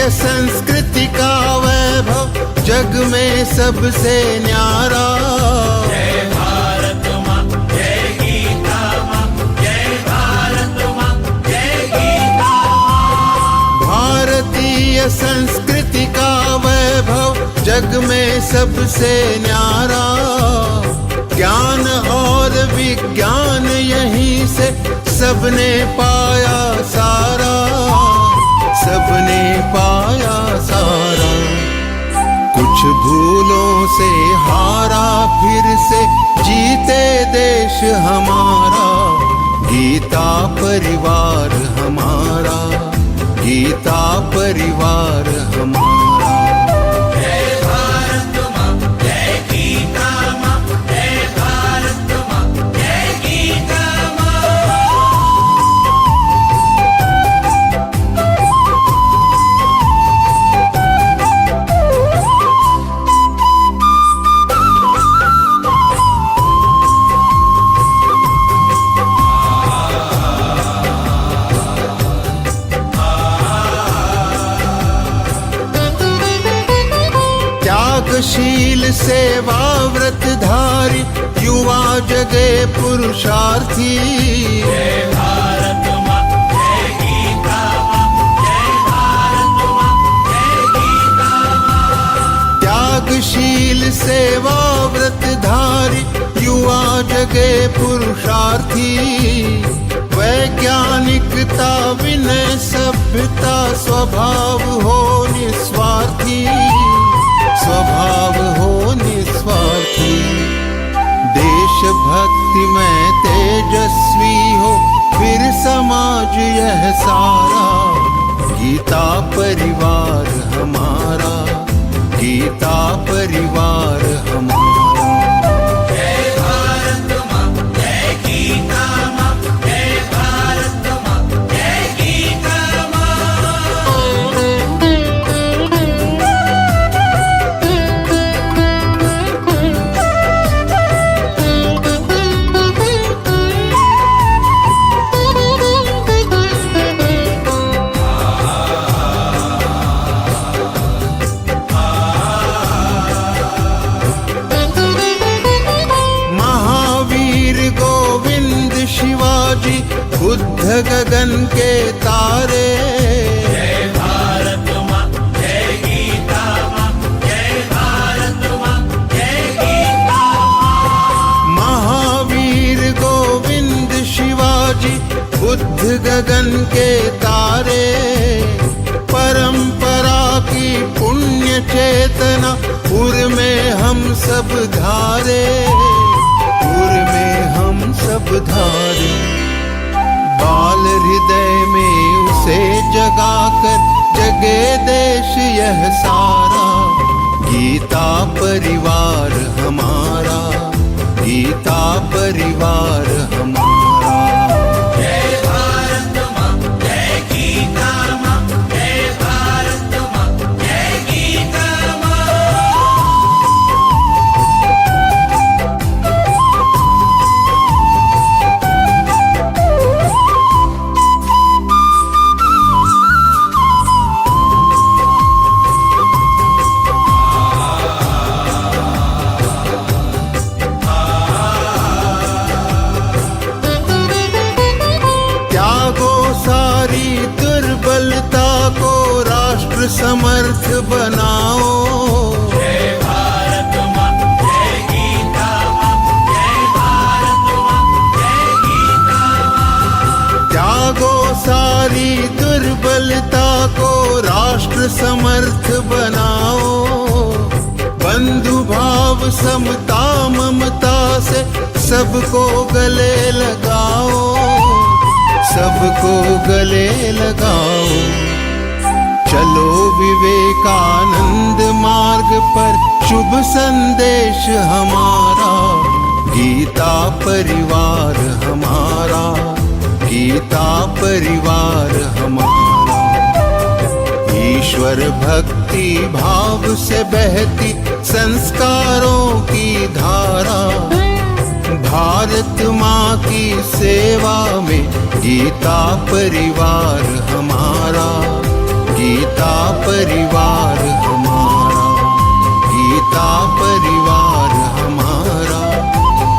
भारतीय संस्कृति का वैभव जग में सबसे न्यारा। जय भारत माँ, जय गीता माँ, जय भारत माँ, जय गीता माँ। भारतीय संस्कृति का वैभव जग में सबसे न्यारा। ज्ञान और विज्ञान यहीं से सबने पाया सारा, सबने पाया सारा। कुछ भूलों से हारा फिर से जीते देश हमारा। गीता परिवार हमारा, गीता परिवार हमारा। त्यागशील सेवा व्रतधारी युवा जगे पुरुषार्थी। जय भारत माँ, जय गीता माँ, जय भारत माँ, जय गीता माँ। त्यागशील सेवा व्रतधारी युवा जगे पुरुषार्थी। वैज्ञानिकता विनय सभ्यता स्वभाव हो निस्वार्थी, स्वभाव हो निस्वार्थी। देशभक्ति में तेजस्वी हो फिर समाज यह सारा। गीता परिवार हमारा, गीता परिवार हमारा। जय भारत माँ, जय गीता माँ, जय भारत माँ, जय गीता माँ। शिवाजी बुद्ध गगन के तारे। जय भारत माँ, जय गीता माँ, जय भारत माँ, जय गीता माँ। महावीर गोविंद शिवाजी बुद्ध गगन के तारे। परंपरा की पुण्य चेतना उर में हम सब धारे, उर में हम सब धारे। बाल हृदय में उसे जगाकर जगे देश यह सारा। गीता परिवार हमारा, गीता परिवार हमारा। जय भारत माँ, जय गीता माँ, जय भारत माँ, जय गीता माँ। दुर्बलता को राष्ट्र समर्थ बनाओ। जय भारत माँ, जय गीता माँ, जय भारत माँ, जय गीता माँ। त्यागो सारी दुर्बलता को राष्ट्र समर्थ बनाओ। बंधु भाव समता ममता से सबको गले लगाओ, सबको गले लगाओ। चलो विवेकानंद मार्ग पर शुभ संदेश हमारा। गीता परिवार हमारा, गीता परिवार हमारा। ईश्वर भक्ति भाव से बहती संस्कारों की धारा। भारत माँ की सेवा में गीता परिवार हमारा, गीता परिवार हमारा, गीता परिवार हमारा,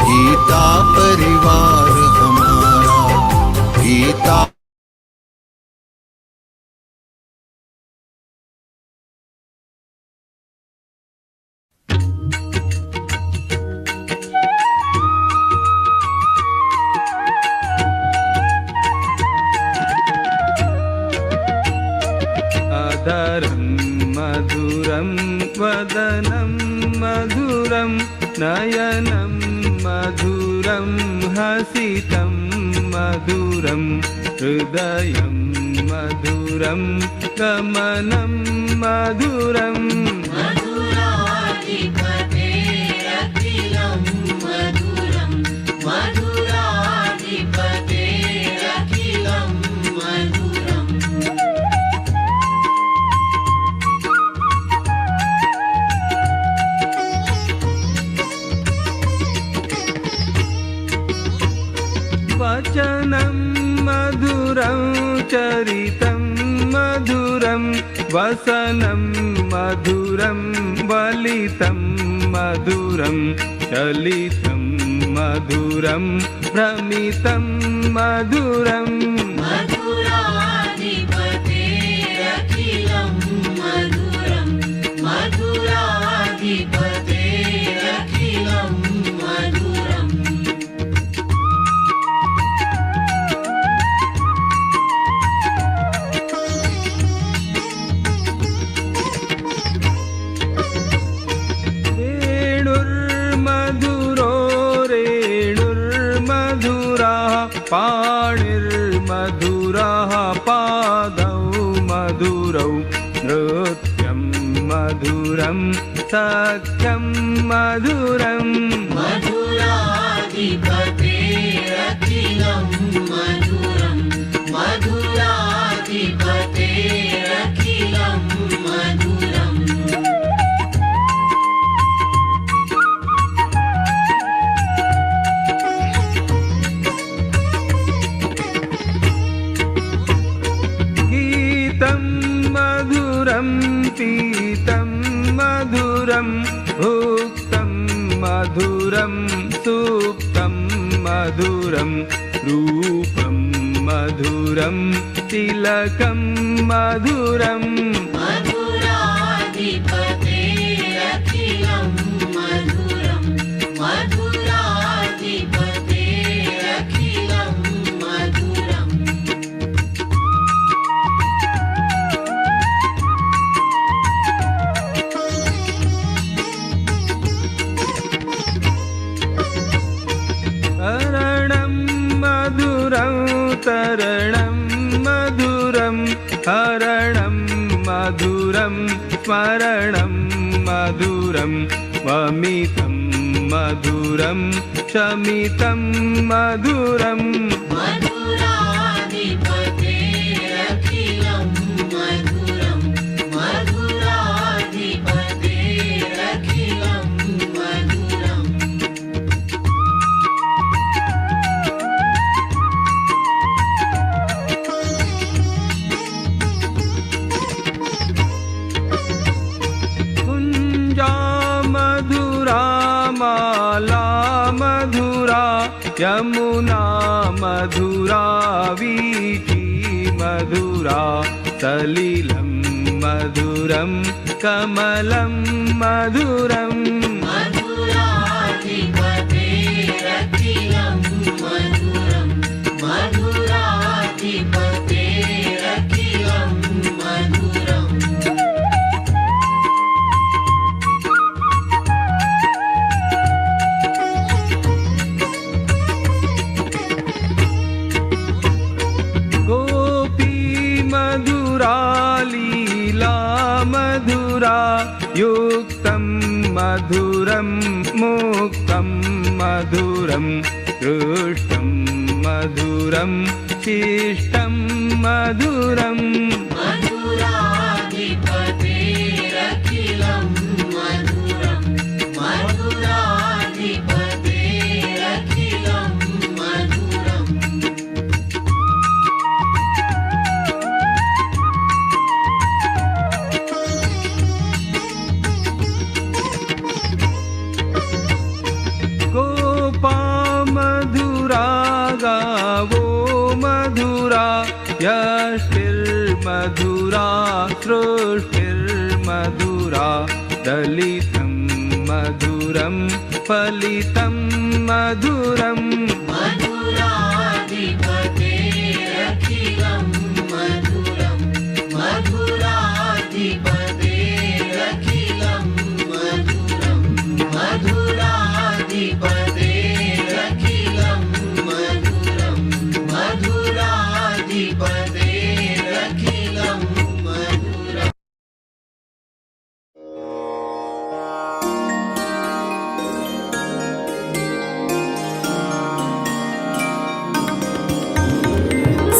गीता परिवार हमारा, गीता। अधरं मधुरं वदनं मधुरं नयनं मधुरं हसितं मधुरं हृदयं मधुरं गमनं मधुरं मधुराधिपतेरखिलं मधुरं मधुराधिपतेरखिलं मधुरम् वचनं मधुरं चरितं मधुरं वसनं मधुरं वलितं मधुरं चलितं मधुरं भ्रमितं मधुरं मधुराधिपतेरखिलं मधुरं मधुराधिपतेरखिलं मधुरम् रेणुर्मधुरो रेणुर्मधुराः पाणिर्मधुराः पादौ मधुरौ नृत्यं मधुरं सख्यं मधुरं मधुराधिपतेरखिलं मधुरं मधुराधिपतेरखिलं मधुरम् गीतं मधुरं पीतं मधुरं भुक्तं मधुरं सुप्तं मधुरं रूपं मधुरं तिलकं मधुरं मधुराधिपतेरखिलं मधुरं मधुराधिपतेरखिलं मधुरम् तरणं मधुरं तरणं मधुरं हरणं मधुरं स्मरणं मधुरं वमितं मधुरं शमितं मधुरं मधुराधिपतेरखिलं मधुरं मधुराधिपतेरखिलं मधुरम् कुञ्जा मधुरा माला मधुरा यमुना मधुरा वीची मधुरा सलिलं मधुरं कमलं मधुरं मधुराधिपतेरखिलं मधुरं मधुराधिपतेरखिलं मधुरम् गोपी मधुरा लीला मधुरा युक्तं मधुरं मुक्तं मधुरं दृष्टं मधुरं शिष्टं मधुरं मधुराधिपतेरखिलं मधुरं मधुराधिपतेरखिलं मधुरम् वो मधुरा, यष्टिर्मधुरा सृष्टिर्मधुरा, दलितं मधुरं फलितं मधुरम्। मधुराधिपतेरखिलं मधुरं, मधुराधिपतेरखिलं मधुरं, मधुराधिपतेरखिलं मधुरं, मधुराधिपतेरखिलं मधुरम्।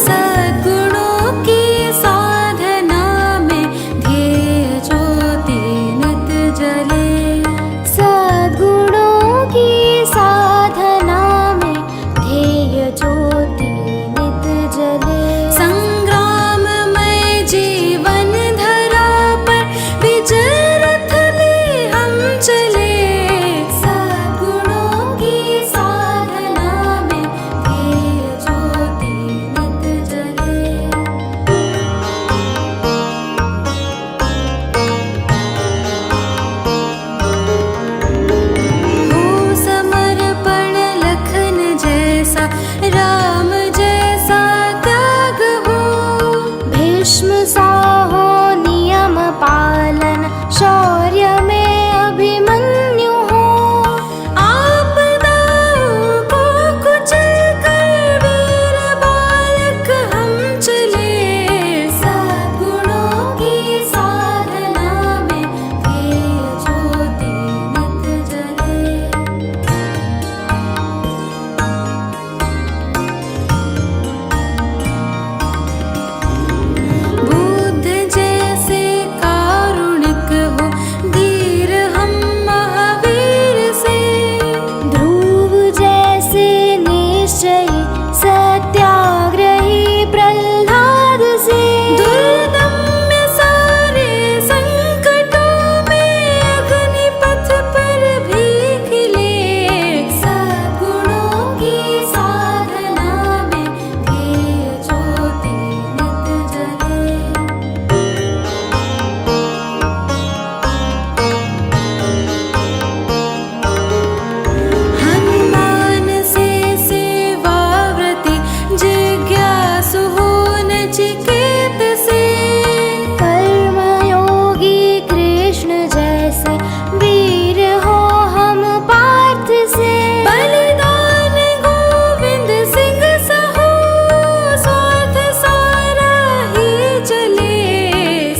सद्गुणों की साधना में ध्येय ज्योति नित जले। सद्गुणों की साधना में ध्येय ज्योति नित जले। संग्राममय जीवन धरा पर विजय रथ ले हम चले। सद्गुणों की साधना में ध्येय ज्योति नित जले। हो समर्पण लखन जैसा, राम जैसा त्याग हो। भीष्म सा हो नियम पालन, शौर्य में अभिमन्यु हो। आपदाओं को कुचल कर वीर बालक हम चले। सद्गुणों की साधना में ध्येय ज्योति नित जले। बुद्ध जैसे कारुणिक हो, धीर हम महावीर से। ध्रुव जैसे निश्चयी, सत्याग्रही प्रहलाद से। दुर्दम्य सारे संकटों में अग्निपथ पर भी खिले। सद्गुणों की साधना में ध्येय ज्योति नित जले। हनुमान से सेवाव्रती, जिज्ञासु हो नचिकेत से। कर्मयोगी कृष्ण जैसे, वीर हो हम पार्थ से। बलिदान गोविंद सिंह सहो, स्वार्थ सारा ही चले।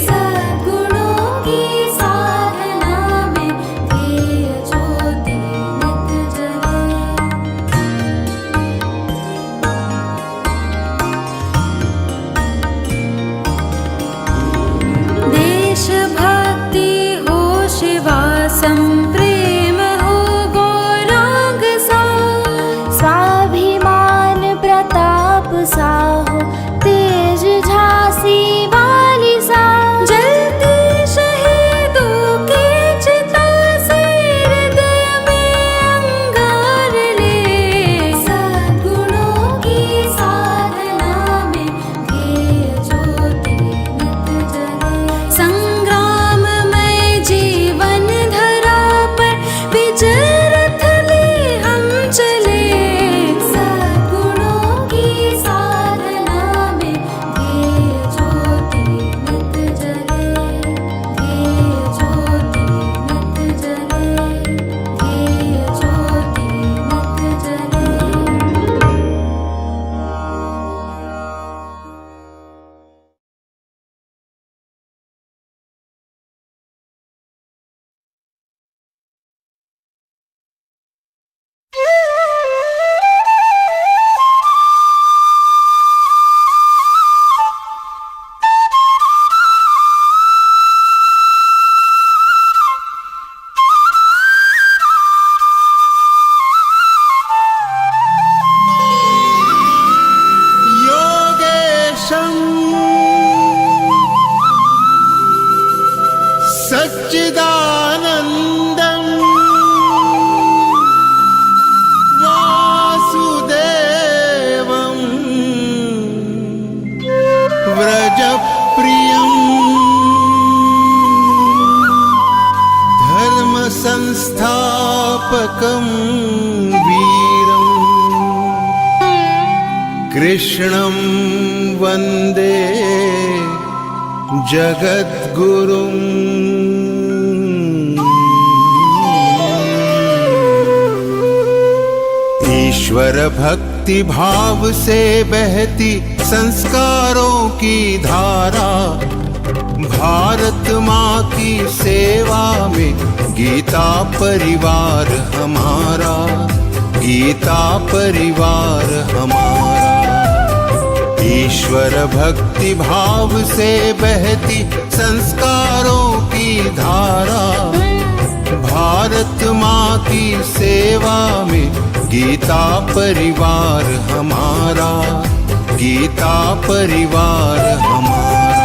सद्गुणों की साधना में ध्येय ज्योति नित जले। देशभक्ति हो शिवासम, प्रेम हो गौरांग सा। स्वाभिमान प्रताप सा हो, तेज झांसी वाली सा। जलती शहीदों की चिता से, हृदय में अंगार ले। सद्गुणों की साधना में ध्येय ज्योति नित जले। संग्राममय जीवन धरा पर विजय रथ ले हम चले। सद्गुणों की साधना संस्थापकं वीरम् कृष्णं वन्दे जगद्गुरुम्। ईश्वर भक्ति भाव से बहती संस्कारों की धारा, भारत माँ की सेवा में गीता परिवार हमारा, गीता परिवार हमारा। ईश्वर भक्ति भाव से बहती संस्कारों की धारा, भारत माँ की सेवा में गीता परिवार हमारा, गीता परिवार हमारा।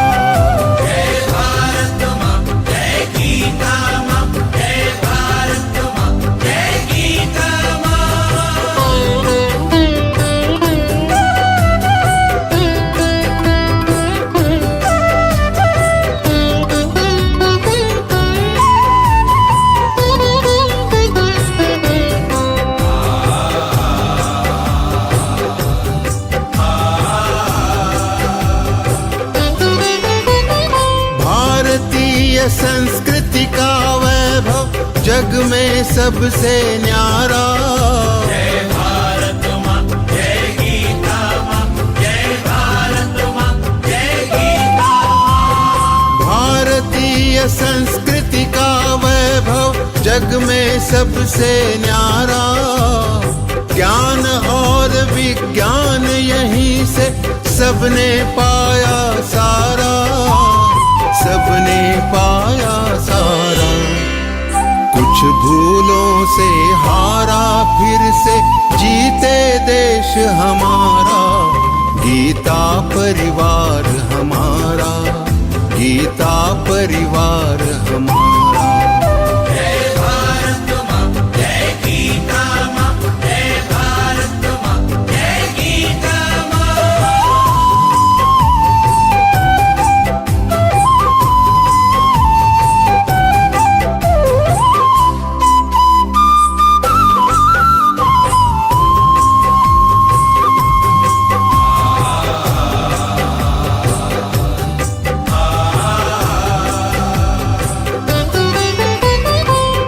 जय भारत माँ, जय गीता माँ, जय भारत माँ, जय गीता संस्कृति का वैभव जग में सबसे न्यारा। जय भारत माँ, जय गीता माँ, जय भारत माँ, जय गीता माँ। भारतीय संस्कृति का वैभव जग में सबसे न्यारा। ज्ञान और विज्ञान यहीं से सबने पाया सारा, सबने पाया सारा। कुछ भूलों से हारा फिर से जीते देश हमारा, गीता परिवार हमारा, गीता परिवार हमारा। जय भारत माँ, जय गीता माँ, जय भारत माँ, जय गीता माँ।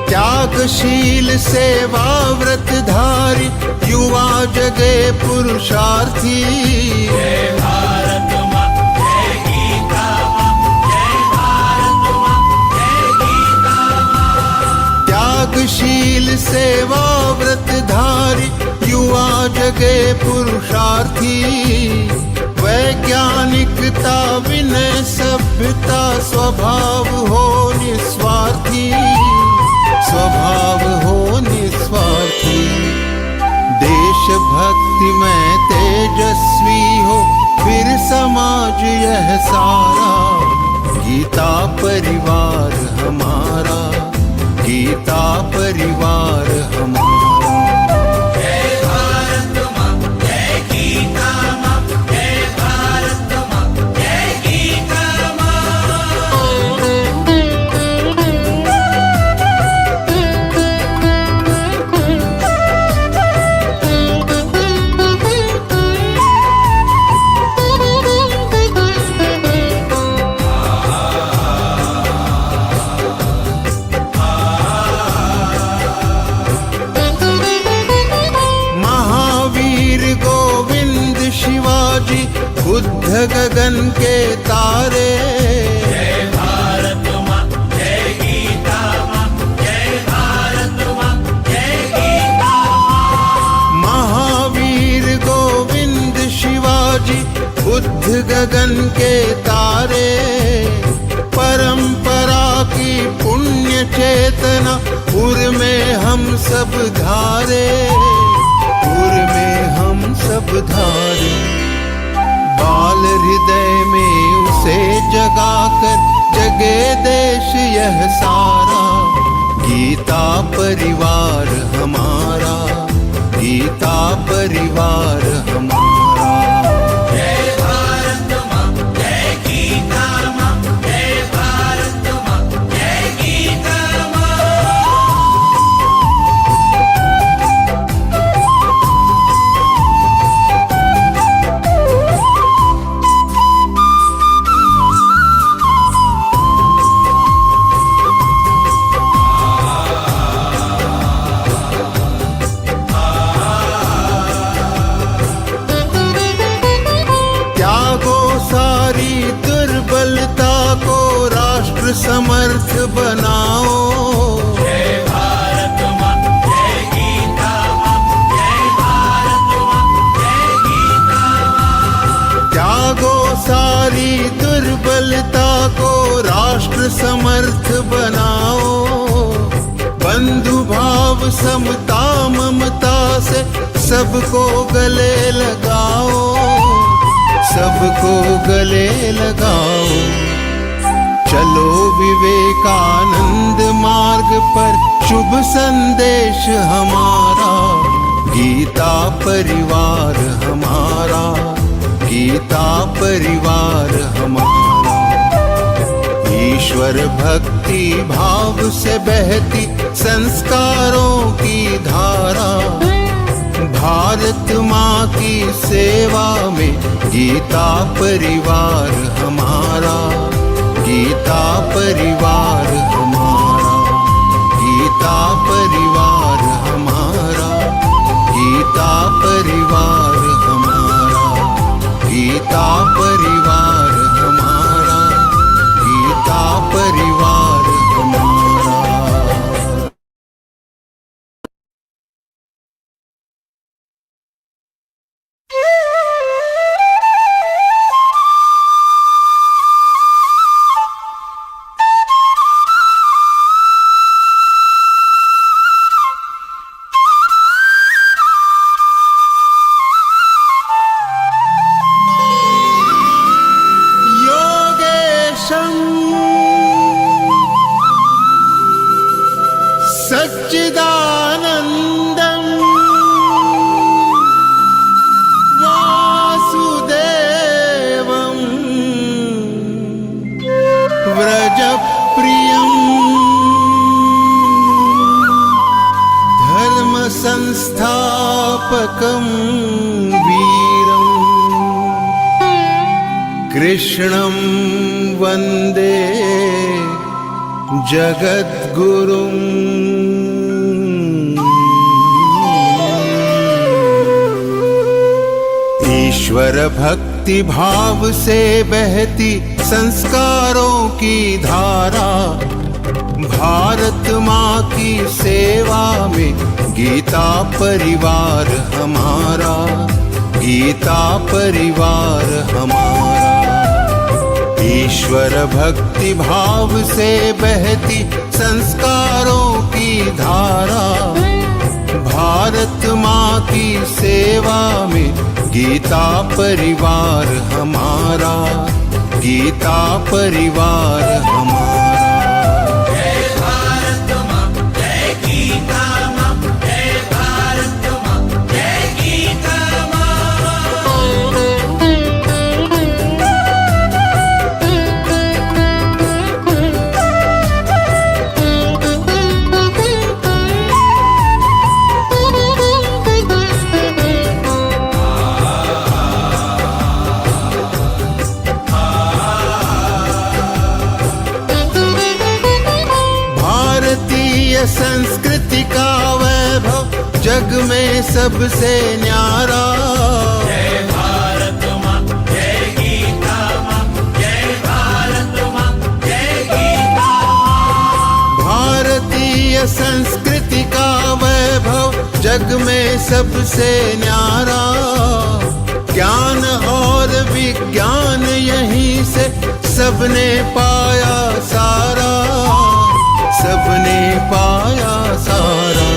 त्यागशील सेवा व्रतधारी युवा जगे पुरुषार्थी। जय भारत माँ, जय गीता माँ, जय भारत माँ, जय गीता माँ। त्यागशील सेवा व्रतधारी युवा जगे पुरुषार्थी। वैज्ञानिकता विनय सभ्यता स्वभाव हो निस्वार्थी, स्वभाव हो निस्वार्थी। देशभक्ति में तेजस्वी हो फिर समाज यह सारा, गीता परिवार हमारा, गीता परिवार हमारा। जय भारत माँ, जय गीता माँ, जय भारत माँ, जय गीता माँ। शिवाजी बुद्ध गगन के तारे। जय भारत माँ, जय गीता माँ, जय भारत माँ, जय गीता माँ। महावीर गोविंद शिवाजी बुद्ध गगन के तारे। परंपरा की पुण्य चेतना पुर में हम सब धारे, पुर में हम सब धारे। बाल हृदय में उसे जगाकर जगे देश यह सारा, गीता परिवार हमारा, गीता परिवार हमारा। जय भारत माँ, जय गीता माँ, जय भारत माँ, जय गीता माँ। त्यागो सारी दुर्बलता को, राष्ट्र समर्थ बनाओ। बंधु भाव समता ममता से सबको गले लगाओ, सबको गले लगाओ। चलो विवेकानंद मार्ग पर, शुभ संदेश हमारा। गीता परिवार हमारा, गीता परिवार हमारा। ईश्वर भक्ति भाव से बहती संस्कारों की धारा, भारत माँ की सेवा में गीता परिवार हमारा, गीता परिवार हमारा, गीता परिवार हमारा, गीता परिवार हमारा, गीता परिवार हमारा, गीता परिवार हमारा। सच्चिदानन्दं वासुदेवं व्रजप्रियं धर्मसंस्थापकं वीरं कृष्णं वन्दे जगद्गुरुं। ईश्वर भक्ति भाव से बहती संस्कारों की धारा, भारत माँ की सेवा में गीता परिवार हमारा, गीता परिवार हमारा। ईश्वर भक्ति भाव से बहती संस्कारों की धारा, भारत माँ की सेवा में गीता परिवार हमारा, गीता परिवार हमारा। जय भारत माँ, जय गीता माँ, जय भारत माँ, जय गीता माँ। संस्कृति का वैभव जग में सबसे न्यारा। जय भारत माँ, जय गीता माँ, जय भारत माँ, जय गीता माँ। भारतीय संस्कृति का वैभव जग में सबसे न्यारा। ज्ञान और विज्ञान यहीं से सबने पाया सारा, सबने पाया सारा।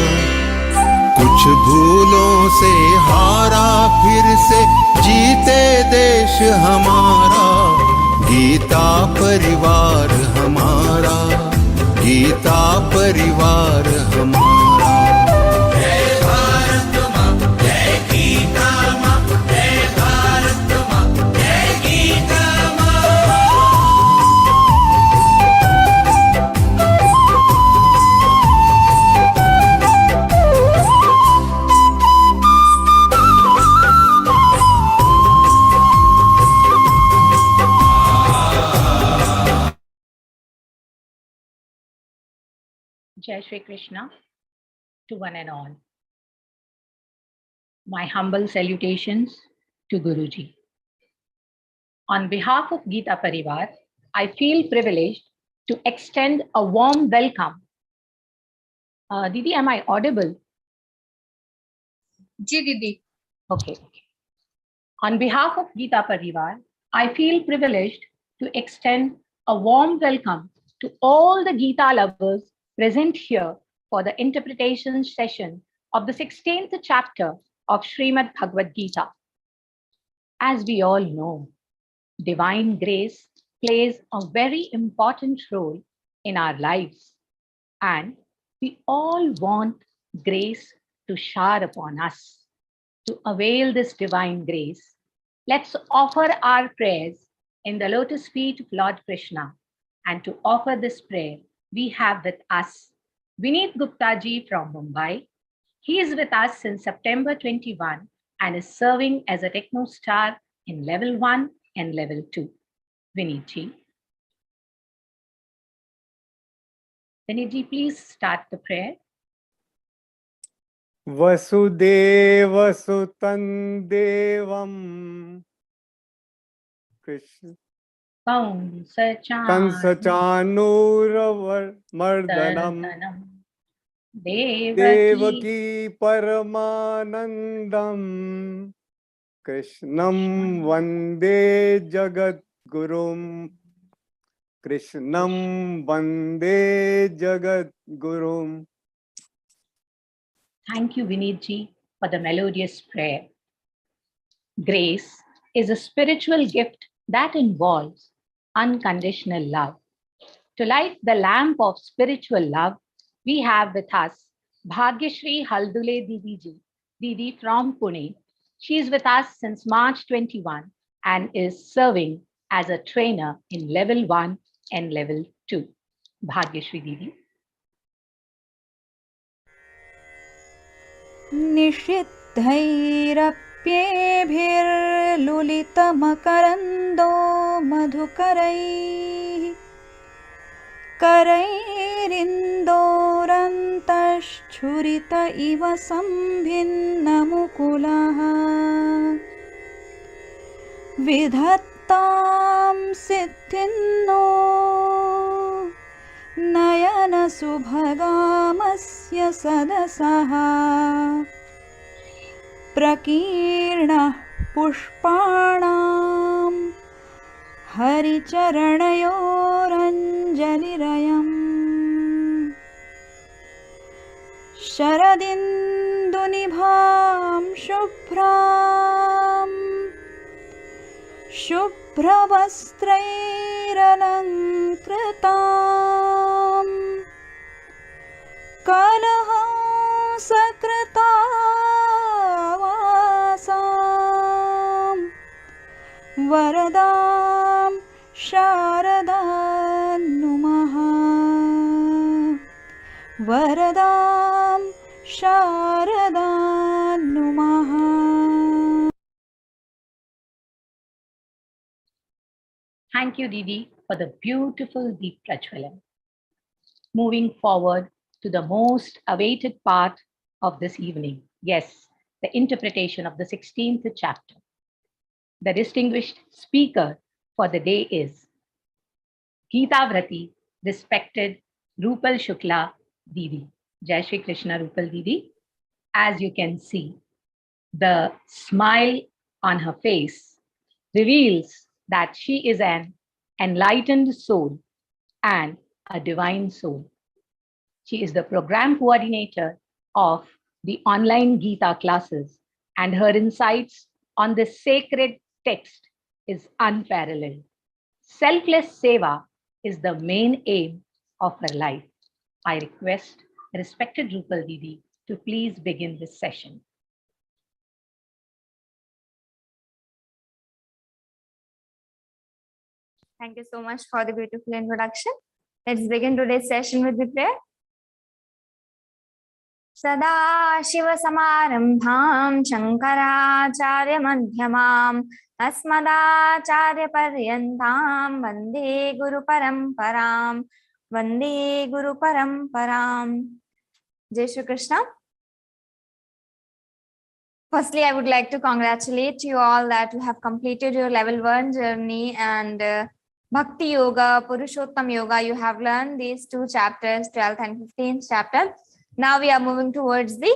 कुछ भूलों से हारा, फिर से जीते देश हमारा। गीता परिवार हमारा, गीता परिवार हमारा। जय भारत माँ, जय गीता माँ, जय भारत माँ, जय गीता माँ। Jai Shri Krishna to one and all. My humble salutations to Guruji. On behalf of Geeta Parivar, I feel privileged to extend a warm welcome. Didi, am I audible? Ji, Didi. Okay. On behalf of Geeta Parivar, I feel privileged to extend a warm welcome to all the Geeta lovers present here for the interpretation session of the 16th chapter of Śrīmad-Bhagavadgītā. As we all know, divine grace plays a very important role in our lives, and we all want grace to shower upon us. To avail this divine grace, let's offer our prayers in the lotus feet of Lord Krishna. And to offer this prayer, we have with us Vineet Gupta ji from Mumbai. He is with us since September 21 and is serving as a techno star in level 1 and level 2. Vineet ji. Vineet ji, please start the prayer. Vasudeva Sutan Devam Krishna Kansachanuravar Mardanam Devaki Paramanandam Krishnam Vande Jagat Gurum Krishnam Vande Jagat Gurum. Thank you, Vineet ji, for the melodious prayer. Grace is a spiritual gift that involves unconditional love. To light the lamp of spiritual love, we have with us Bhagyashree Haldule Didi from Pune. She is with us since March 21 and is serving as a trainer in level 1 and level 2. Bhagyashree Didi. निषिद्धैरप्येभिर्लुलितमकरन्दो मधुकरैः करैरिन्दोरन्तश्छुरित इव सम्भिन्नमुकुलः विधत्तां सिद्धिन्नो नयनसुभगामस्य सदसः प्रकीर्णः पुष्पाणां हरिचरणयोरञ्जलिरयम् शरदिन्दुनिभां शुभ्रां शुभ्रवस्त्रैरलङ्कृतां कलहंसकृतावासां वरदां शारदां नुमः वरदां शारदां नुमः. Thank you, Didi, for the beautiful deep Prajwalan. Moving forward to the most awaited part of this evening. Yes, the interpretation of the 16th chapter. The distinguished speaker for the day is Geeta Vrati, respected Rupal Shukla Didi. Jai Shri Krishna Rupal Didi. As you can see, the smile on her face reveals that she is an enlightened soul and a divine soul. She is the program coordinator of the online Geeta classes, and her insights on the sacred text is unparalleled. Selfless seva is the main aim of her life. I request respected Rupal Didi to please begin this session. Thank you so much for the beautiful introduction. Let's begin today's session with the prayer. Sada Shiva Samarambham Shankaracharya Madhyamam Asmadacharya Paryantam Vande Guru Paramparam Vande Guru Paramparam. Jai Shri Krishna. Firstly, I would like to congratulate you all that you have completed your level 1 journey and Bhakti Yoga, Purushottam Yoga. You have learned these two chapters, 12th and 15th chapter. Now we are moving towards the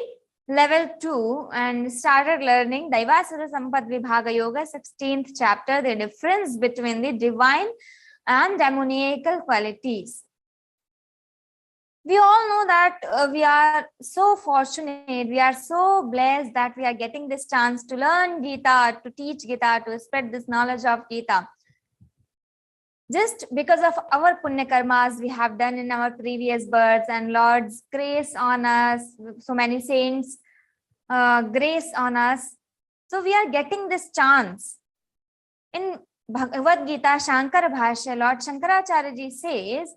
level 2 and started learning Daivasura Sampad Vibhaga Yoga 16th chapter, the difference between the divine and demoniacal qualities. We all know that we are so fortunate, we are so blessed that we are getting this chance to learn Geeta, to teach Geeta, to spread this knowledge of Geeta. Just because of our punya karmas we have done in our previous births and Lord's grace on us, so many saints grace on us. So we are getting this chance. In Bhagavad Gita, Shankara Bhashya, Lord Shankaracharya ji says,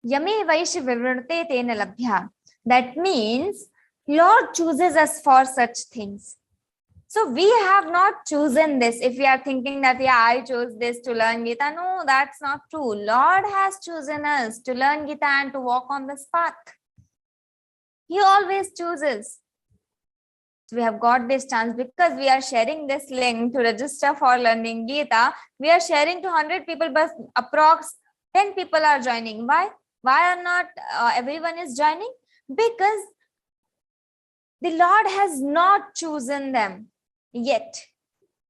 Yame Vaishi Vivrante Tena Labhya. That means Lord chooses us for such things. So we have not chosen this. If we are thinking that, yeah, I chose this to learn Gita. No, that's not true. Lord has chosen us to learn Gita and to walk on this path. He always chooses. So we have got this chance because we are sharing this link to register for learning Gita. We are sharing to 100 people, but approx 10 people are joining. Why? Why are not everyone is joining? Because the Lord has not chosen them yet.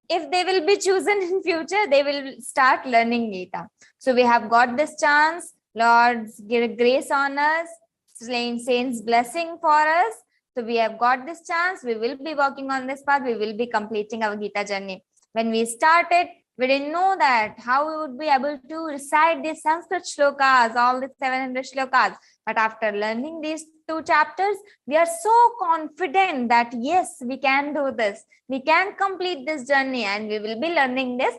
If they will be chosen in future, they will start learning Gita. So we have got this chance. Lord's grace on us, saints blessing for us. So we have got this chance. We will be working on this path. We will be completing our Gita journey. When we started, we didn't know that how we would be able to recite these Sanskrit shlokas, all the 700 shlokas. But after learning these 2 chapters, we are so confident that yes, we can do this. We can complete this journey and we will be learning this.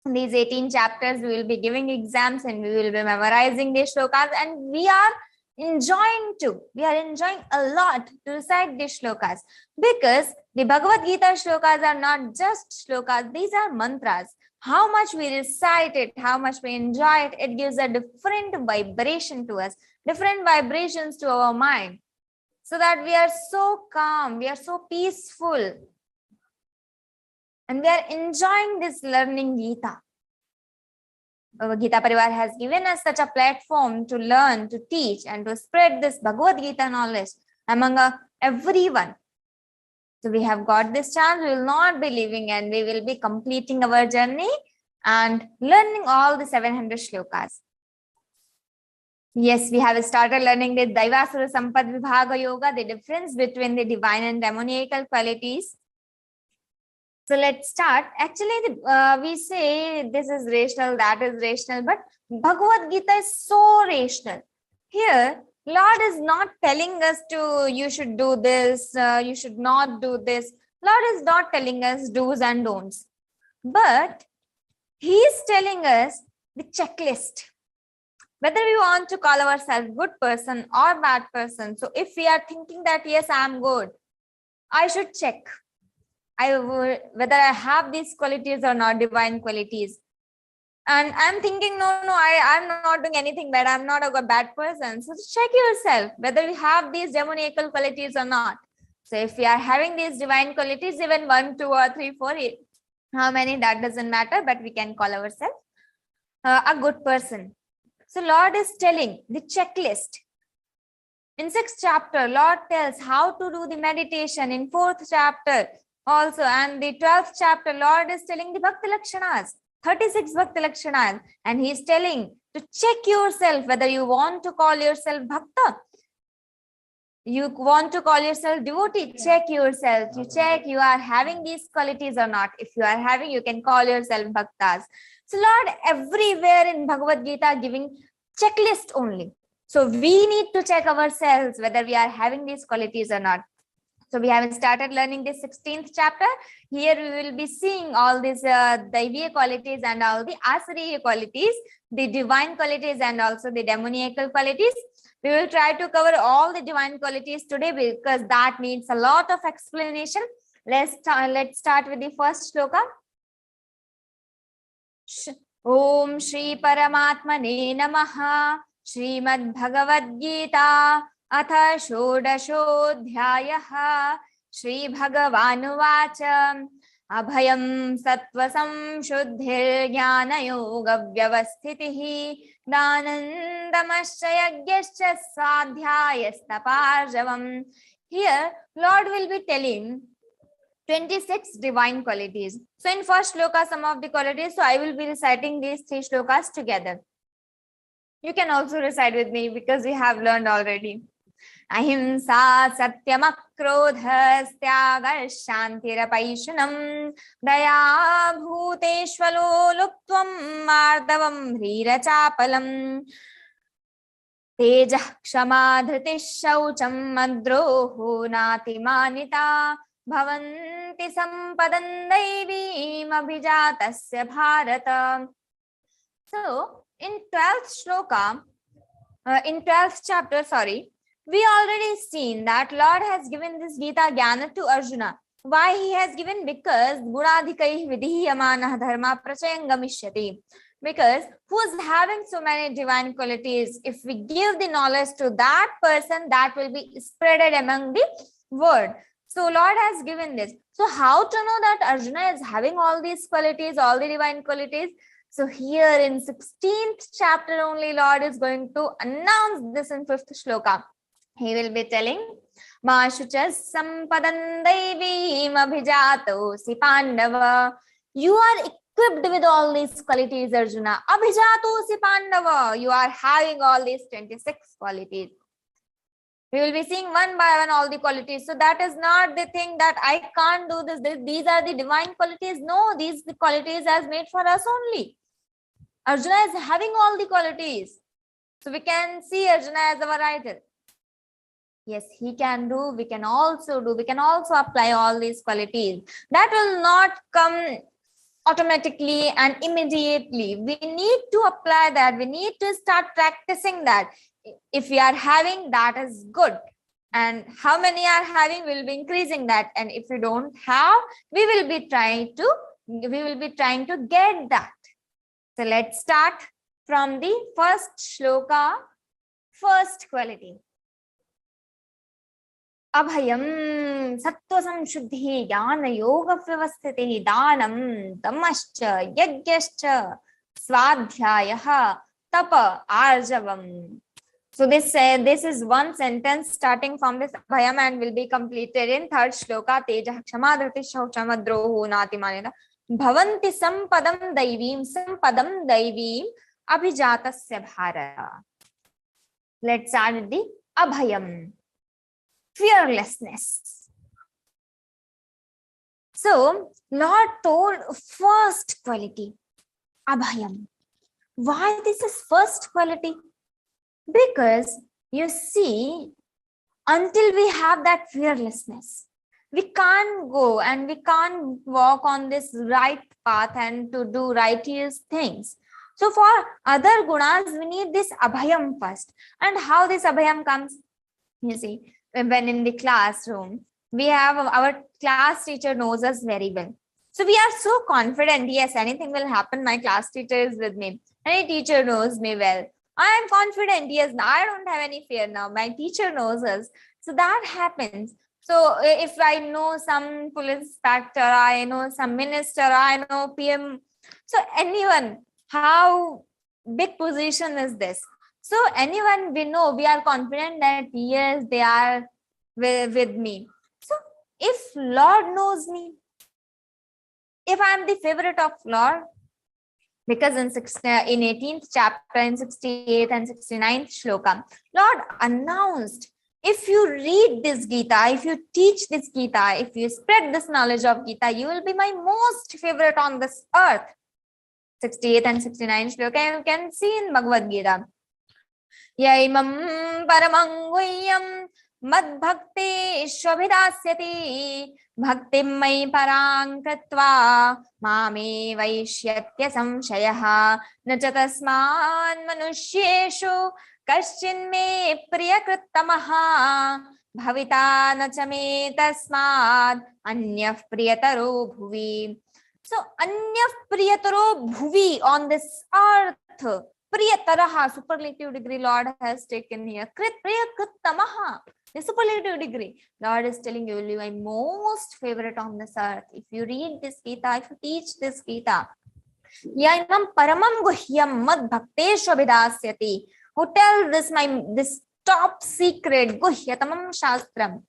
These 18 chapters, we will be giving exams and we will be memorizing these shlokas, and we are enjoying too. We are enjoying a lot to recite these shlokas because the Bhagavad Gita shlokas are not just shlokas, these are mantras. How much we recite it, how much we enjoy it, it gives a different vibration to us, different vibrations to our mind, so that we are so calm, we are so peaceful, and we are enjoying this learning Gita. Geeta Parivar has given us such a platform to learn, to teach, and to spread this Bhagavad Gita knowledge among everyone. So we have got this chance. We will not be leaving and we will be completing our journey and learning all the 700 shlokas. Yes, we have started learning the Daivasura Sampad Vibhaga Yoga, the difference between the divine and demoniacal qualities. So let's start. Actually, we say this is rational, that is rational, but Bhagavad Gita is so rational. Here, Lord is not telling us to, you should do this, you should not do this. Lord is not telling us do's and don'ts. But He is telling us the checklist. Whether we want to call ourselves good person or bad person. So if we are thinking that, yes, I am good, I should check whether I have these qualities or not, divine qualities. And I'm thinking, no, I'm not doing anything bad. I'm not a bad person. So check yourself whether we have these demoniacal qualities or not. So if we are having these divine qualities, even 1, 2, or 3, 4, 8, how many, that doesn't matter, but we can call ourselves a good person. So Lord is telling the checklist. In 6th chapter, Lord tells how to do the meditation. In 4th chapter also, and the 12th chapter, Lord is telling the Bhakti Lakshanas. 36 Bhakti Lakshanas, and He is telling to check yourself whether you want to call yourself Bhakta, you want to call yourself devotee. Check yourself. You check you are having these qualities or not. If you are having, you can call yourself Bhaktas. So Lord everywhere in Bhagavad Gita giving checklist only. So we need to check ourselves whether we are having these qualities or not. So we have started learning this 16th chapter. Here we will be seeing all these Daiviya qualities and all the Asuriya qualities, the divine qualities and also the demoniacal qualities. We will try to cover all the divine qualities today because that needs a lot of explanation. Let's start with the first shloka. Om Shri Paramatmane Namaha. Śrīmad-Bhagavadgītā atha shodashodhyayaha. Shri Bhagavanuvāca abhayam sattvasam shuddhir jnana yoga vyavasthitihi dānandamascha yagyascha svādhyāyastaparjavam Here, Lord will be telling 26 divine qualities. So in first shloka, some of the qualities. So I will be reciting these 3 shlokas together. You can also recite with me because we have learned already. Ahimsa satyam akrodha styaga shantirapaisunam daya bhuteshvalo luptvam mardavam hrira chapalam tejah kshama dhriti shaucham madroho natimanita bhavanti sampadan daivim abhijatasya bharata. So in 12th shloka, in 12th chapter, we already seen that Lord has given this Gita Jnana to Arjuna. Why he has given? Because Gunadhikaih vidhiyamanah dharma prachayam gamishyati. Because who is having so many divine qualities, if we give the knowledge to that person, that will be spreaded among the world. So Lord has given this. So how to know that Arjuna is having all these qualities, all the divine qualities? So here in 16th chapter only, Lord is going to announce this in 5th shloka. He will be telling, Mashuchas sampadan daivim abhijato si Pandava. You are equipped with all these qualities, Arjuna. Abhijato si Pandava. You are having all these 26 qualities. We will be seeing one by one all the qualities. So that is not the thing that I can't do this. These are the divine qualities. No, these the qualities as made for us only. Arjuna is having all the qualities. So we can see Arjuna as our idol. Yes, he can do, we can also do, we can also apply all these qualities. That will not come automatically and immediately. We need to apply that. We need to start practicing that. If we are having, that is good. And how many are having, we will be increasing that. And if we don't have, we will be trying to get that. So let's start from the first shloka, first quality. Abhayam sattva samshuddhi jnana yoga vyavasthiti danam damascha yagyascha swadhyayah tapa arjavam. So this is one sentence starting from this abhayam and will be completed in 3rd shloka. Tejah kshama dhriti shaucham madroho natimanita bhavanti sampadam daivim abhijatasya bharata. Let's start with the abhayam. Fearlessness. So Lord told first quality, abhayam. Why this is first quality? Because you see, until we have that fearlessness, we can't go and we can't walk on this right path and to do righteous things. So for other gunas, we need this abhayam first. And how this abhayam comes? You see, when in the classroom, we have our class teacher knows us very well. So we are so confident, yes, anything will happen. My class teacher is with me. Any teacher knows me well. I am confident, yes, I don't have any fear now. My teacher knows us. So that happens. So if I know some police inspector, I know some minister, I know PM. So anyone, how big position is this? So anyone we know, we are confident that yes, they are with me. So if Lord knows me, if I am the favorite of Lord, because in 18th chapter, in 68th and 69th shloka, Lord announced, if you read this Gita, if you teach this Gita, if you spread this knowledge of Gita, you will be my most favorite on this earth. 68th and 69th shloka, you can see in Bhagavad-Gītā. Yaimam paramanguyyam madbhakti shobhidasyati bhaktim mai parang kritva mame vaishyatya samshayah nachatasman manushyeshu kaschin me priyakrittamaha bhavita nachame tasmad anyah priyataro bhuvi. So anyah priyataro bhuvi, on this earth, priyataraha, superlative degree Lord has taken here. Priyakrittamaha, the superlative degree. Lord is telling you will be my most favorite on this earth. If you read this Gita, if you teach this Gita. Yaimam paramam guhyam mad bhakteshu abhidasyati. Who tells this top secret, guhyatamam shastram.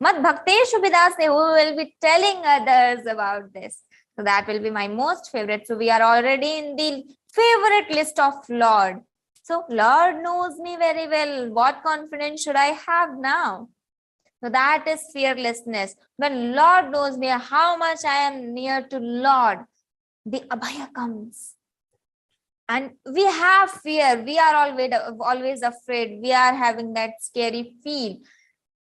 Mad Bhakteshu Vidase, who will be telling others about this. So that will be my most favorite. So we are already in the favorite list of Lord. So Lord knows me very well. What confidence should I have now? So that is fearlessness. When Lord knows me, how much I am near to Lord, the Abhaya comes. And we have fear. We are always afraid. We are having that scary feel.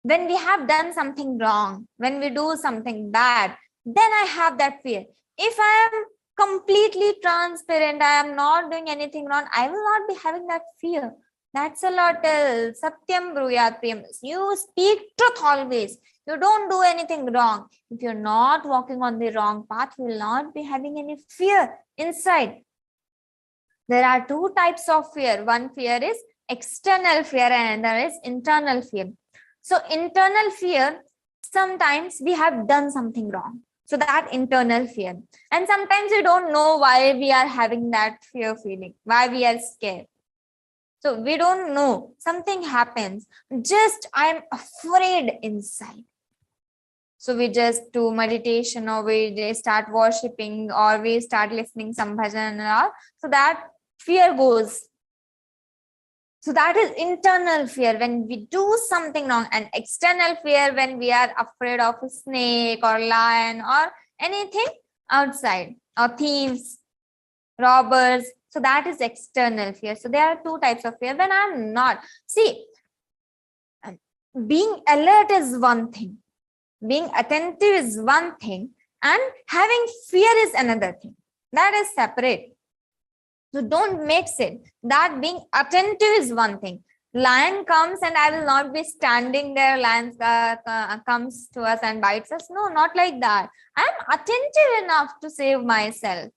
When we have done something wrong, when we do something bad, then I have that fear. If I am completely transparent, I am not doing anything wrong, I will not be having that fear. That's a lot else. Satyam bruyat priyam. You speak truth always. You don't do anything wrong. If you're not walking on the wrong path, you will not be having any fear inside. There are two types of fear. One fear is external fear and another is internal fear. So internal fear, sometimes we have done something wrong. So that internal fear. And sometimes we don't know why we are having that fear feeling, why we are scared. So we don't know. Something happens. Just I'm afraid inside. So we just do meditation, or we start worshipping, or we start listening some bhajan and all. So that fear goes. So that is internal fear when we do something wrong, and external fear when we are afraid of a snake or lion or anything outside, or thieves, robbers. So that is external fear. So there are two types of fear. When I'm not, see, being alert is one thing, being attentive is one thing, and having fear is another thing. That is separate. So don't mix it. That being attentive is one thing. Lion comes and I will not be standing there. Lion comes to us and bites us. No, not like that. I am attentive enough to save myself.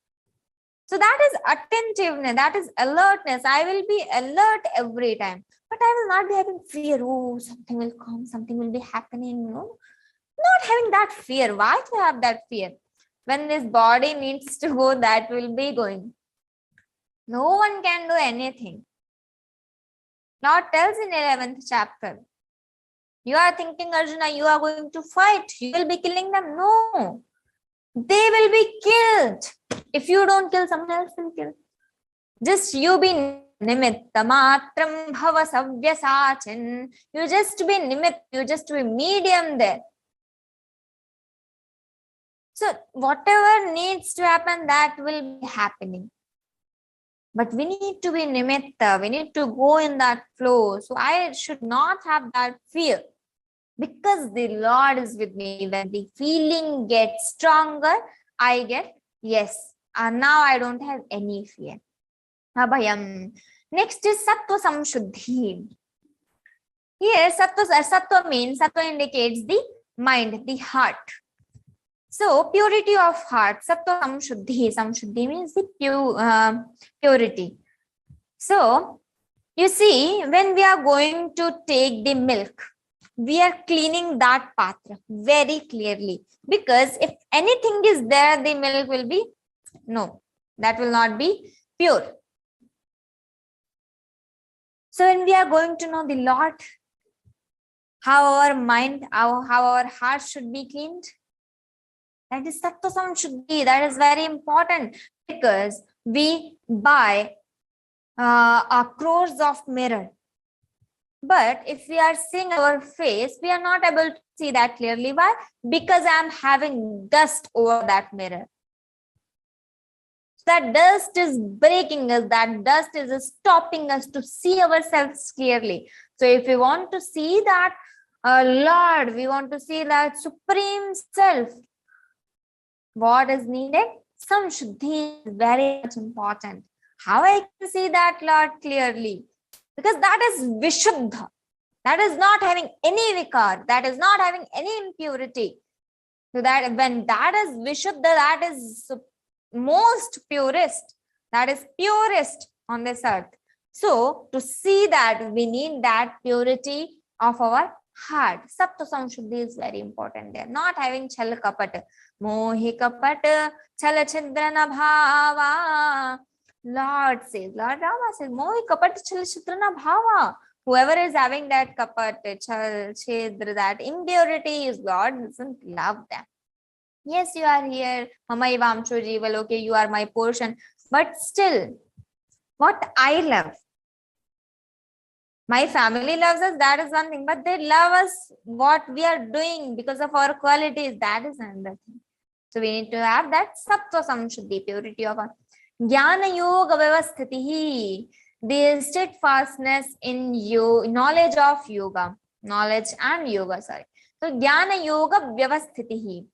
So that is attentiveness. That is alertness. I will be alert every time. But I will not be having fear. Oh, something will come. Something will be happening. No, not having that fear. Why to have that fear? When this body needs to go, that will be going. No one can do anything. Lord tells in 11th chapter, you are thinking, Arjuna, you are going to fight. You will be killing them. No, they will be killed. If you don't kill, someone else will kill. Just you be nimitta matram bhava savyasachin. You just be nimitta. You just be medium there. So whatever needs to happen, that will be happening. But we need to be nimitta. We need to go in that flow. So I should not have that fear, because the Lord is with me. When the feeling gets stronger, I get, yes, and now I don't have any fear. Abhayam. Next is sattva samshuddhi. Here, sattva means, sattva indicates the mind, the heart. So purity of heart, sattva samshuddhi. Samshuddhi means the purity. So you see, when we are going to take the milk, we are cleaning that patra very clearly, because if anything is there, the milk will be, no, that will not be pure. So when we are going to know the Lord, how our mind, how our heart should be cleaned, that is sattva samshuddhi. That is very important, because we buy crores of mirror. But if we are seeing our face, we are not able to see that clearly. Why? Because I am having dust over that mirror. That dust is breaking us. That dust is stopping us to see ourselves clearly. So if we want to see that Lord, we want to see that Supreme Self, what is needed? Samshuddhi is very much important. How I can see that Lord clearly? Because that is Vishuddha. That is not having any vikar. That is not having any impurity. So that when that is Vishuddha, that is most purest. That is purest on this earth. So to see that, we need that purity of our heart. Sattva samshuddhi is very important there. Not having chal kapat. Mohi kapat chala chidrana bhava. Lord Rama says, Mohi kapat chala chidrana bhava. Whoever is having that kapat, chedra, that impurity, is God doesn't love them. Yes, you are here, Mamai Vamsho Jeeval, okay, you are my portion, but still, what I love, my family loves us, that is one thing, but they love us what we are doing because of our qualities, that is another thing. So we need to have that sattva samshuddhi, purity of our jnana yoga vyavasthitihi, the steadfastness in knowledge of yoga, knowledge and yoga, sorry. So jnana yoga vyavasthitihi,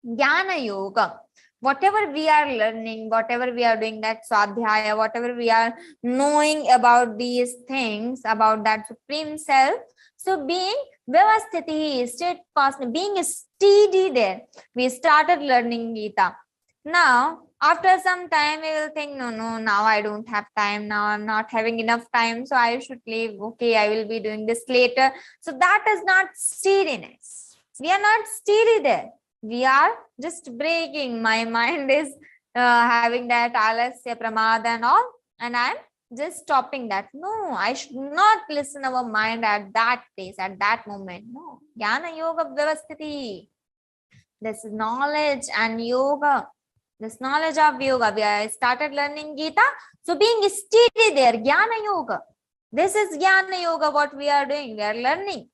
jnana yoga, whatever we are learning, whatever we are doing, that swadhyaya, whatever we are knowing about these things, about that supreme self, so being vyavasthitihi, steadfast, being steady there. We started learning Geeta. Now, after some time, we will think, no, now I don't have time. Now I'm not having enough time. So I should leave. Okay, I will be doing this later. So that is not steadiness. We are not steady there. We are just breaking. My mind is having that alasya, pramada and all. And I'm just stopping that. No, I should not listen our mind at that place, at that moment. No. Jnana yoga vyavasthiti. This is knowledge and yoga. This knowledge of yoga, we started learning Geeta. So being steady there, jnana yoga. This is jnana yoga, what we are doing. We are learning.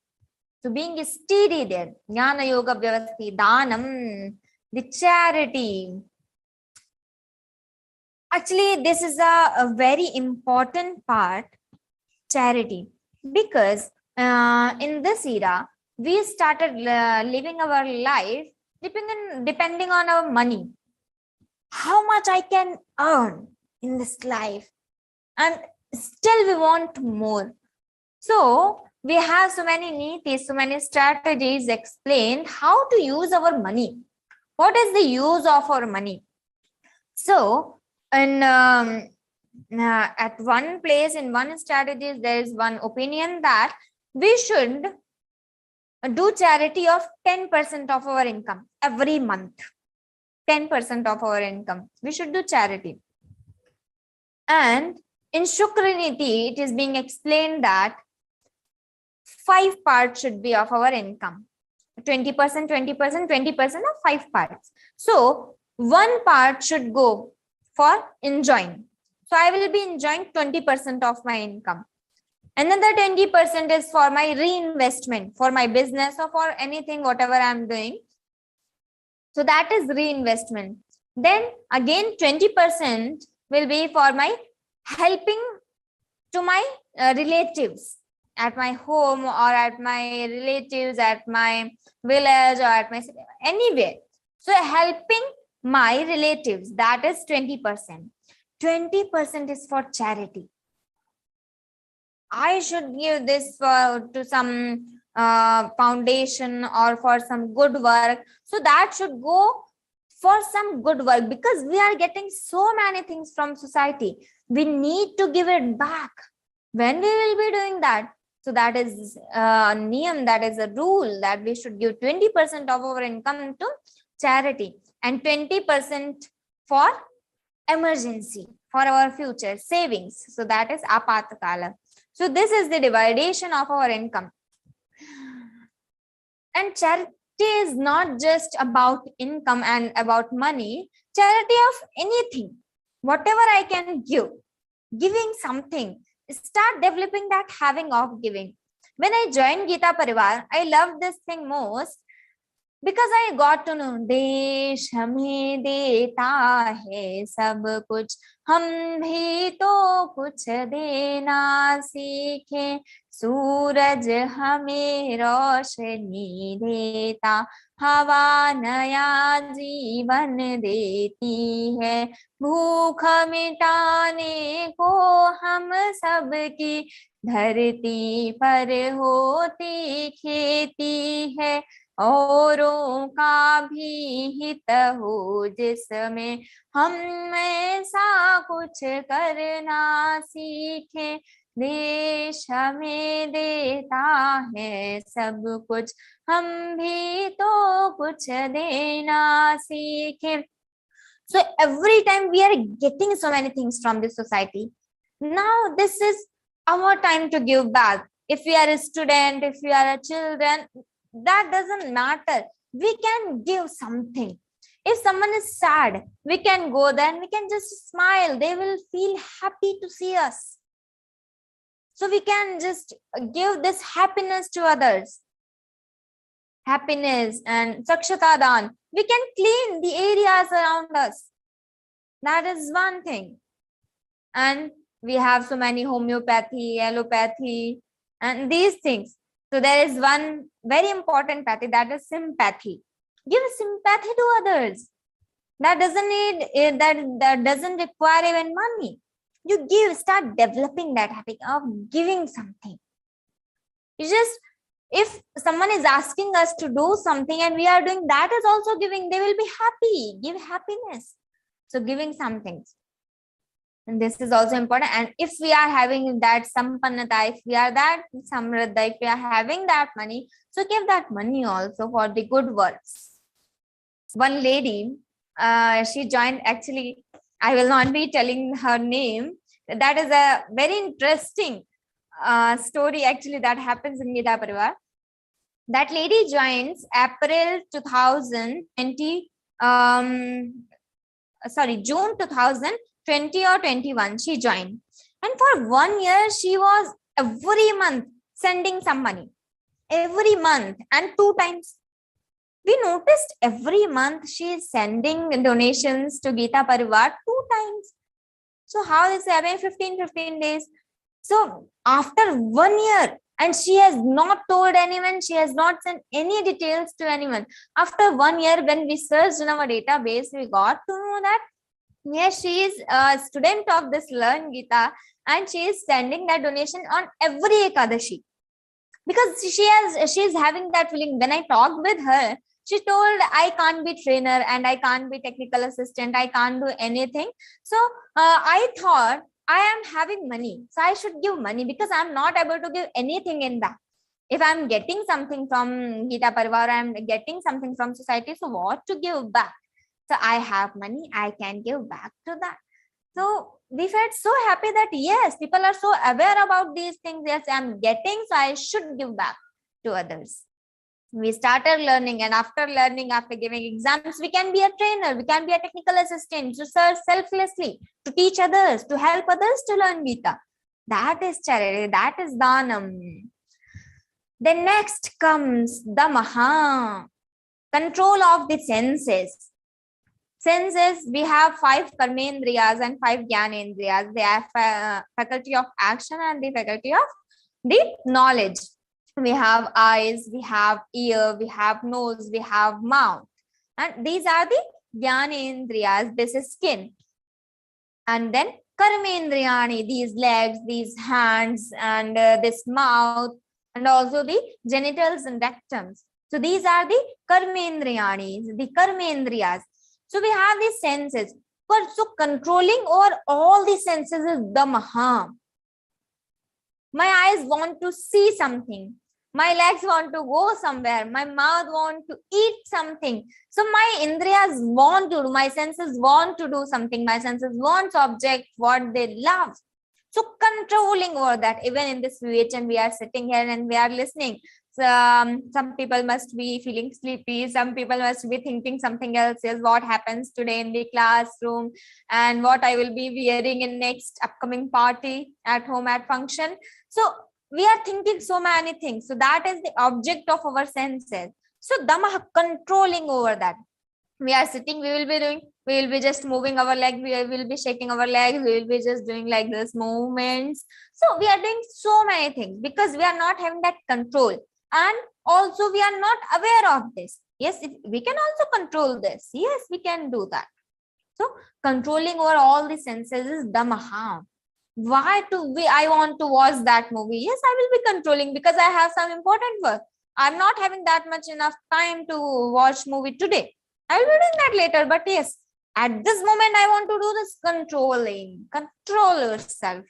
So being steady there, jnana yoga vyavasthi, dhanam, the charity. Actually, this is a very important part, charity, because in this era, we started living our life depending on our money. How much I can earn in this life, and still we want more. So we have so many nitis, so many strategies explained how to use our money. What is the use of our money? So in at one place, in one strategy, there is one opinion that we should do charity of 10% of our income every month. 10% of our income, we should do charity. And in Shukraniti, it is being explained that 5 parts should be of our income. 20%, 20%, 20% of 5 parts. So 1 part should go for enjoying. So I will be enjoying 20% of my income. Another 20% is for my reinvestment, for my business or for anything, whatever I'm doing. So that is reinvestment. Then again 20% will be for my helping to my relatives at my home, or at my relatives at my village, or at my city, anywhere. So helping my relatives, that is 20%. 20% is for charity. I should give this to some foundation or for some good work. So that should go for some good work, because we are getting so many things from society. We need to give it back. When we will be doing that? So that is a niyam, that is a rule, that we should give 20% of our income to charity and 20% for emergency, for our future savings. So that is apatakala. So this is the dividation of our income. And charity is not just about income and about money. Charity of anything, whatever I can give, giving something, start developing that having of giving. When I joined Geeta Parivar, I love this thing most because I got to know देश हमें देता है सब कुछ, हम भी तो कुछ देना सीखे. सूरज हमें रोशनी देता, हवा नया जीवन देती है. भूख मिटाने को हम सबकी धरती पर होती खेती है. औरों का भी हित हो जिसमें हम ऐसा कुछ करना सीखे. देश हमें देता है सब कुछ, हम भी तो कुछ देना सीखे. So every time we are getting so many things from this society, now this is our time to give back. if we are a student, if we are a children, that doesn't matter. We can give something. If someone is sad, we can go there and we can just smile. They will feel happy to see us. So we can just give this happiness to others. Happiness and sakshatadan. We can clean the areas around us. That is one thing. And we have so many homeopathy, allopathy, and these things. So there is one very important pathy, that is sympathy. Give sympathy to others. That doesn't require even money. You give, start developing that habit of giving something. You just, if someone is asking us to do something and we are doing, that is also giving. They will be happy. Give happiness. So giving something. And this is also important. And if we are having that sampannata, if we are that samriddha, if we are having that money, so give that money also for the good works. One lady, she joined, actually, I will not be telling her name. That is a very interesting story actually that happens in Geeta Parivar. That lady joins April 2020, June 2020 or 21, she joined. And for 1 year, she was every month sending some money. Every month and 2 times. We noticed every month she is sending donations to Geeta Parivar 2 times. So how is it happening? 15 days. So after 1 year, and she has not told anyone, she has not sent any details to anyone. After 1 year, when we searched in our database, we got to know that yes, she is a student of this Learn Geeta, and she is sending that donation on every Ekadashi. Because she is having that feeling. When I talked with her, she told, I can't be trainer and I can't be technical assistant. I can't do anything. So I thought I am having money. So I should give money because I'm not able to give anything in that. If I'm getting something from Geeta Parivar, I'm getting something from society. So what to give back? So I have money. I can give back to that. So we felt so happy that yes, people are so aware about these things. Yes, I'm getting, so I should give back to others. We started learning, and after learning, after giving exams, we can be a trainer, we can be a technical assistant, to serve selflessly, to teach others, to help others to learn Geeta. That is charity, that is Dhanam. Then next comes Damaha, control of the senses. Senses, we have 5 karmendriyas and 5 jnanendriyas. They have faculty of action and the faculty of the knowledge. We have eyes, we have ear, we have nose, we have mouth. And these are the jnanendriyas. This is skin. And then karmendriyani, these legs, these hands, and this mouth, and also the genitals and rectums. So these are the karmendriyani, the karmendriyas. So we have these senses. So controlling over all the senses is Damaha. My eyes want to see something. My legs want to go somewhere. My mouth want to eat something. So my indriyas want to do, my senses want to do something. My senses want object, what they love. So controlling over that, even in this VHN, we are sitting here and we are listening. Some people must be feeling sleepy. Some people must be thinking something else is what happens today in the classroom and what I will be wearing in next upcoming party at home at function. So we are thinking so many things. So that is the object of our senses. So Dhamma, controlling over that. We are sitting, we will be just moving our leg, we will be shaking our legs, we will be just doing like this movements. So we are doing so many things because we are not having that control. And also we are not aware of this. Yes, we can also control this. Yes, we can do that. So controlling over all the senses is Dhamma. Why I want to watch that movie? Yes, I will be controlling because I have some important work. I'm not having that much enough time to watch movie today. I will be doing that later, but yes, at this moment I want to do this controlling. Control yourself.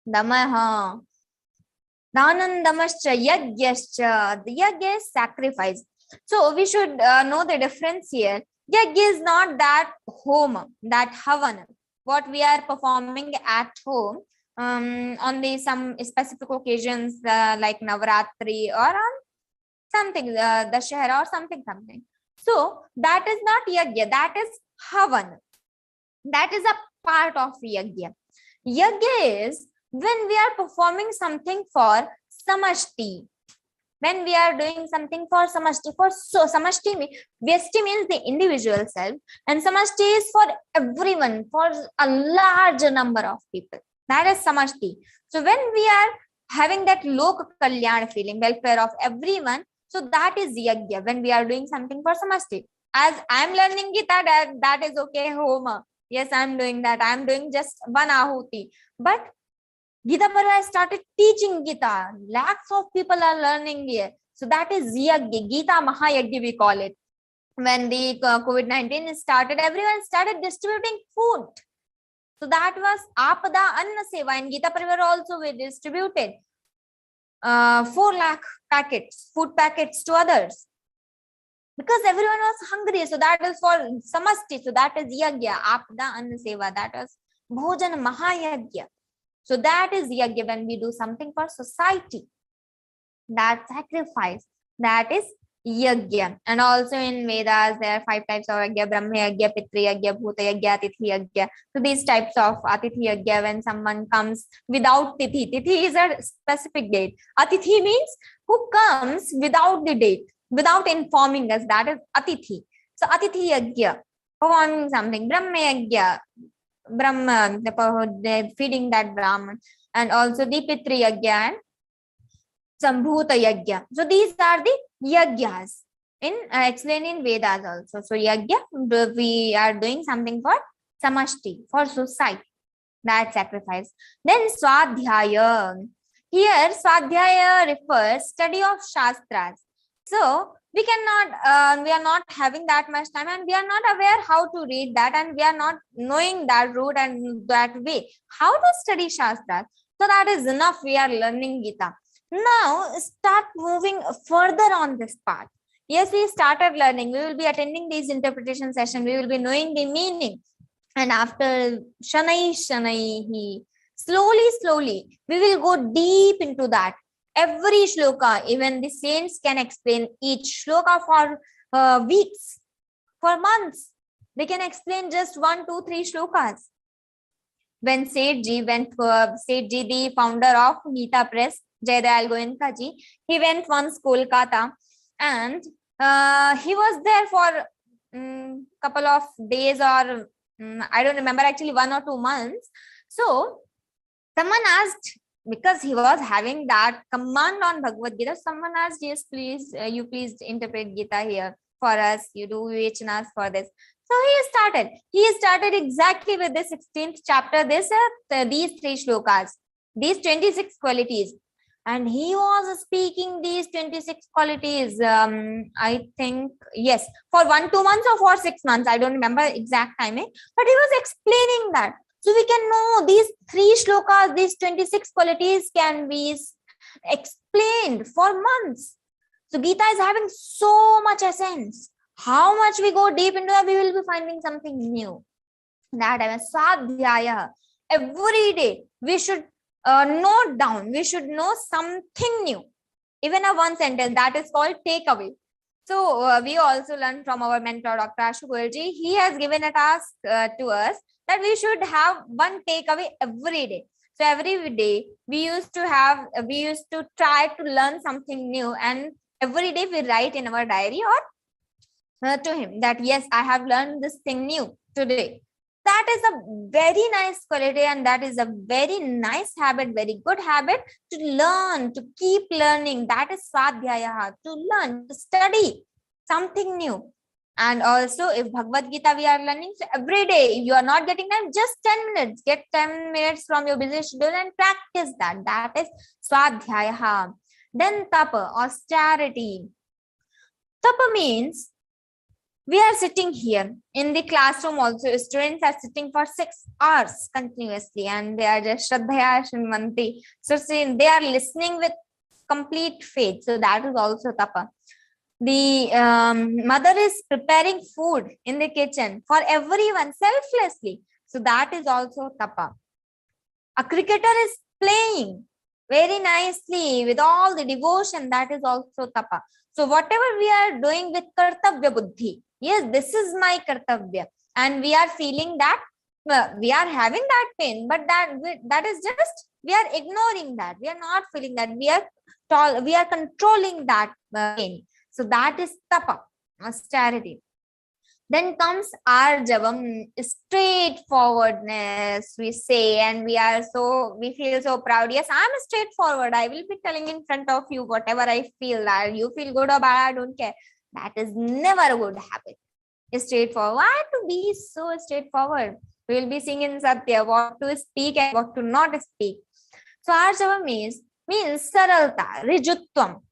Dhamma. Dhanandamascha yagyascha. The yagya is sacrifice. So we should know the difference here. Yagya is not that home, that havan, what we are performing at home. on the some specific occasions like Navaratri or on something, Dashera or something. So that is not yajna, that is havan. That is a part of yajna. Yajna is when we are performing something for samashti. When we are doing something for samashti, samashti, vyashti means the individual self, and samashti is for everyone, for a large number of people. That is samashti. So when we are having that lok kalyan feeling, welfare of everyone, so that is yajna, when we are doing something for samashti. As I am learning Geeta, that is okay, homa. Yes, I am doing that. I am doing just one ahuti. But Geeta Parivar started teaching Geeta. Lakhs of people are learning here. So that is yajna, Geeta Mahayajna we call it. When the COVID-19 started, everyone started distributing food. So that was Apada Anna Seva. In Geeta Parivar also we distributed 4 lakh packets, food packets to others. Because everyone was hungry. So that is for samasti. So that is yajna, Apada Anna Seva. That was Bhojan Mahayajna. So that is yajna, when we do something for society. That sacrifice, that is yajna. And also in Vedas, there are 5 types of yajna: Brahma yajna, Pitri yajna, Bhuta yajna, Atithi yajna. So these types of Atithi yajna, when someone comes without Tithi. Tithi is a specific date. Atithi means who comes without the date, without informing us. That is Atithi. So Atithi yajna, performing something. Brahma yajna, Brahma, feeding that Brahman. And also the Pitri yajna and Sambhuta yajna. So these are the yajnas in explained in Vedas also. So yajna, we are doing something for samashti, for society. That sacrifice. Then swadhyaya. Here swadhyaya refers study of shastras. So we cannot, we are not having that much time, and we are not aware how to read that, and we are not knowing that route and that way how to study shastras. So that is enough. We are learning Geeta. Now start moving further on this path. Yes, we started learning. We will be attending these interpretation sessions. We will be knowing the meaning. And after Shanai, slowly, we will go deep into that. Every shloka, even the saints can explain each shloka for weeks, for months. They can explain just 1, 2, 3 shlokas. When Sethji went, Sethji, the founder of Geeta Press, Jayadayal Goenka ji, he went once Kolkata, and he was there for couple of days, or I don't remember, actually 1 or 2 months. So someone asked, because he was having that command on Bhagavad Gita, someone asked, yes, please, you please interpret Gita here for us. You do Vivechanas for this. So he started exactly with this 16th chapter, these 3 shlokas, these 26 qualities. And he was speaking these 26 qualities, I think, yes, for 1-2 months or for 6 months. I don't remember exact timing, but he was explaining that. So we can know these 3 shlokas, these 26 qualities can be explained for months. So Geeta is having so much essence. How much we go deep into that, we will be finding something new. That I was Swadhyaya. Every day we should note down. We should know something new. Even a 1 sentence, that is called takeaway. So we also learned from our mentor, Dr. Shukla ji. He has given a task to us that we should have 1 takeaway every day. So every day we used to try to learn something new, and every day we write in our diary or to him that, yes, I have learned this thing new today. That is a very nice quality, and that is a very nice habit, very good habit to learn, to keep learning. That is Swadhyaya, to learn, to study something new. And also, if Bhagavad Gita we are learning, so every day, if you are not getting time, just 10 minutes, get 10 minutes from your busy schedule and practice that. That is Swadhyaya. Then Tapa, austerity. Tapa means we are sitting here in the classroom also. Students are sitting for 6 hours continuously, and they are just Shraddhaya Shrimanti. So they are listening with complete faith. So that is also Tapa. The mother is preparing food in the kitchen for everyone selflessly. So that is also Tapa. A cricketer is playing very nicely with all the devotion. That is also tapa. So whatever we are doing with kartavya buddhi, yes, this is my kartavya, and we are feeling that we are having that pain, but that is just, we are ignoring that. We are not feeling that. We are controlling that pain. So that is tapa, austerity. Then comes arjavam, straightforwardness, we say, and we feel so proud. Yes, I'm straightforward. I will be telling in front of you whatever I feel. That you feel good or bad, I don't care. That is never a good habit. Straightforward. Why to be so straightforward? We will be seeing in Satya what to speak and what to not speak. So arjavam means saralta, rijutvam.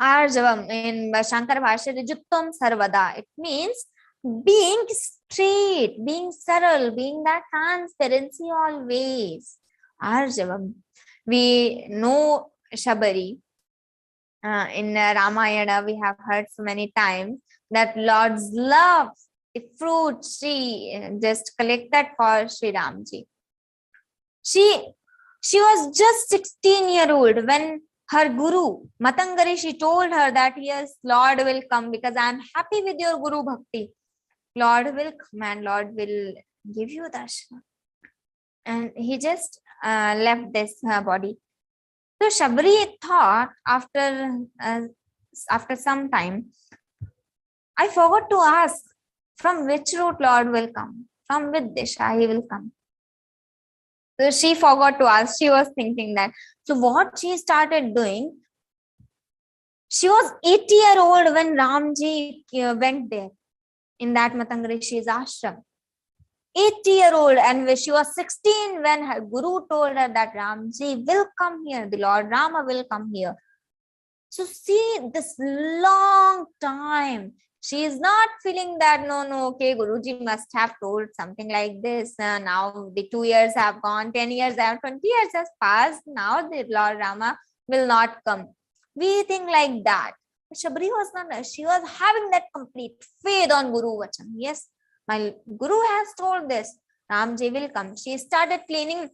Arjavam in Shankara Bhashya, rijutvam sarvada. It means being straight, being saral, being that transparency always. Arjavam. We know Shabari. In Ramayana, we have heard so many times that Lord's love the fruit she just collected for Sri Ramji. She was just 16-year-old when her guru, Matangari, she told her that yes, Lord will come because I am happy with your guru bhakti. Lord will come and Lord will give you darshan. And he just left this body. So Shabari thought after some time, I forgot to ask from which route Lord will come, from which disha he will come. So she forgot to ask. She was thinking that. So what she started doing, she was 80-year-old when Ramji went there in that Matangarishi's ashram. 80-year-old, and when she was 16 when her guru told her that Ramji will come here, the Lord Rama will come here. So see this long time. She is not feeling that, no, okay, Guruji must have told something like this. Now the 2 years have gone, 10 years have, 20 years has passed. Now the Lord Rama will not come. We think like that. But Shabari was not, she was having that complete faith on Guru Vachan. Yes, my Guru has told this, Ramji will come. She started cleaning